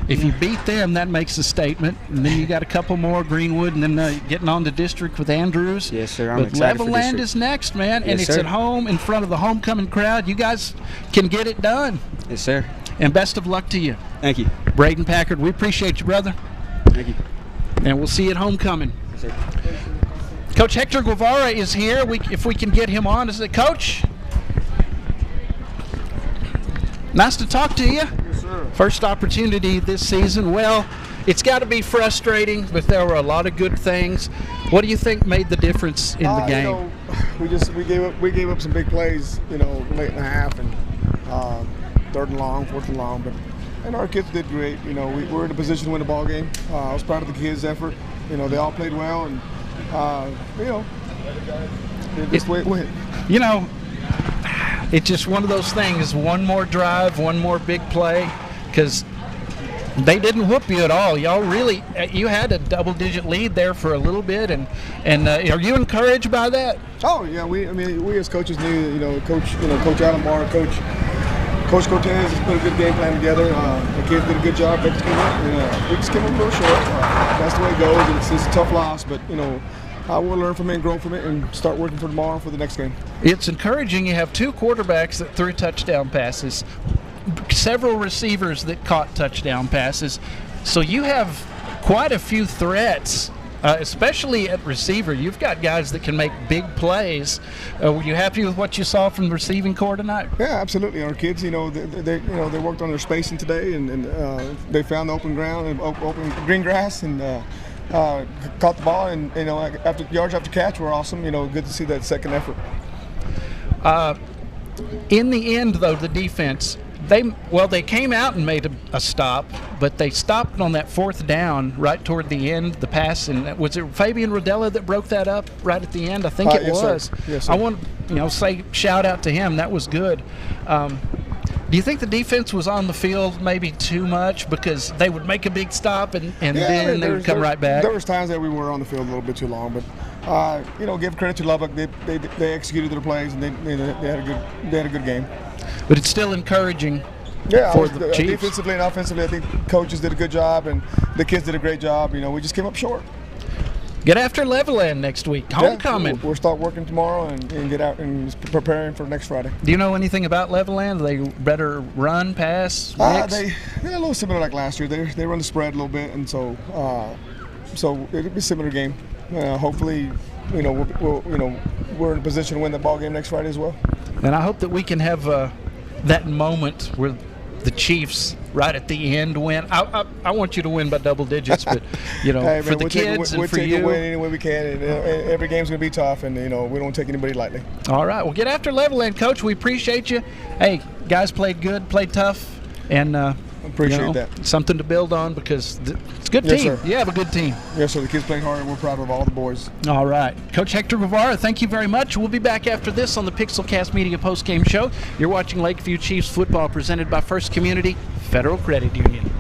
if you beat them, that makes a statement. And then you got a couple more, Greenwood, and then getting on to district with Andrews. Yes, sir. I'm excited for Leveland district. is next, man, and Yes, it's sir. at home in front of the homecoming crowd. You guys can get it done. Yes, sir. And best of luck to you. Thank you. Braden Packard, we appreciate you, brother. Thank you. And we'll see you at homecoming. Yes, sir. Coach Hector Guevara is here. If we can get him on. Is it, Coach? Nice to talk to you. Yes, sir. First opportunity this season. Well, it's got to be frustrating, but there were a lot of good things. What do you think made the difference in the game? We gave up some big plays, late in the half, and 3rd and long, 4th and long. But our kids did great. We were in a position to win the ball game. I was proud of the kids' effort. They all played well, and this way it went. It's just one of those things. One more drive, one more big play, because they didn't whoop you at all. Y'all really, you had a double-digit lead there for a little bit, and are you encouraged by that? Oh yeah, we as coaches knew, Coach Alomar, Coach Cortez has put a good game plan together. The kids did a good job executing it, and we just came up a little short. That's the way it goes, and it's a tough loss, but I will learn from it and grow from it and start working for tomorrow for the next game. It's encouraging. You have 2 quarterbacks that threw touchdown passes, several receivers that caught touchdown passes. So you have quite a few threats, especially at receiver. You've got guys that can make big plays. Were you happy with what you saw from the receiving corps tonight? Yeah, absolutely. Our kids, they worked on their spacing today, and they found the open ground and open green grass, and caught the ball, and after yards after catch were awesome. Good to see that second effort. In the end, though, the defense, they came out and made a stop, but they stopped on that 4th down right toward the end. The pass, and was it Fabian Rodella that broke that up right at the end? I think it yes, was. Sir. Yes, sir. I want to say shout out to him. That was good. Do you think the defense was on the field maybe too much, because they would make a big stop and then they would come right back? There was times that we were on the field a little bit too long, but give credit to Lubbock. They executed their plays, and they had a good game. But it's still encouraging for the Chiefs. Defensively and offensively, I think coaches did a good job, and the kids did a great job. We just came up short. Get after Levelland next week. Homecoming. Yeah, we'll start working tomorrow and get out and preparing for next Friday. Do you know anything about Levelland? They better run, pass, mix? They're a little similar like last year. They run the spread a little bit, and so it'll be a similar game. Hopefully, we're in a position to win the ball game next Friday as well. And I hope that we can have that moment where the Chiefs right at the end win. I want you to win by double digits, but hey, man, for the kids and for you, we'll take a win any way we can. And, every game's gonna be tough, and we don't take anybody lightly. All right, well, get after Levelland, Coach. We appreciate you. Hey, guys, played good, played tough, and appreciate that. Something to build on because it's a good Yes, team. sir. You have a good team. Yes, sir. The kids playing hard, and we're proud of all the boys. All right. Coach Hector Guevara, thank you very much. We'll be back after this on the Pixelcast Media Postgame Show. You're watching Lakeview Chiefs football presented by First Community Federal Credit Union.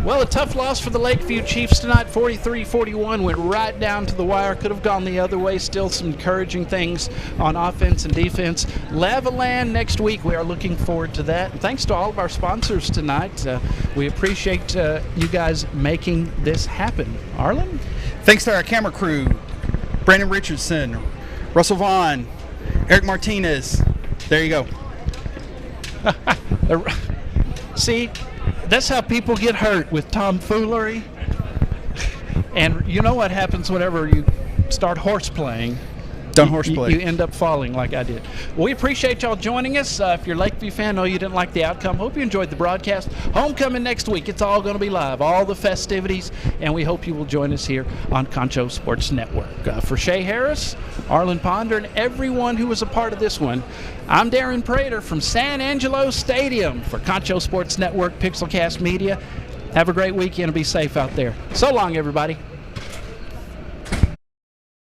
Well, a tough loss for the Lakeview Chiefs tonight, 43-41. Went right down to the wire. Could have gone the other way. Still some encouraging things on offense and defense. Levelland next week. We are looking forward to that. And thanks to all of our sponsors tonight. We appreciate you guys making this happen. Arlen? Thanks to our camera crew, Brandon Richardson, Russell Vaughn, Eric Martinez. There you go. See? That's how people get hurt, with tomfoolery. And you know what happens whenever you start horse playing? Don't horseplay. You end up falling like I did. Well, we appreciate y'all joining us. If you're a Lakeview fan, know you didn't like the outcome. Hope you enjoyed the broadcast. Homecoming next week. It's all going to be live, all the festivities, and we hope you will join us here on Concho Sports Network. For Shay Harris, Arlen Ponder, and everyone who was a part of this one, I'm Darren Prater from San Angelo Stadium for Concho Sports Network, Pixelcast Media. Have a great weekend and be safe out there. So long, everybody.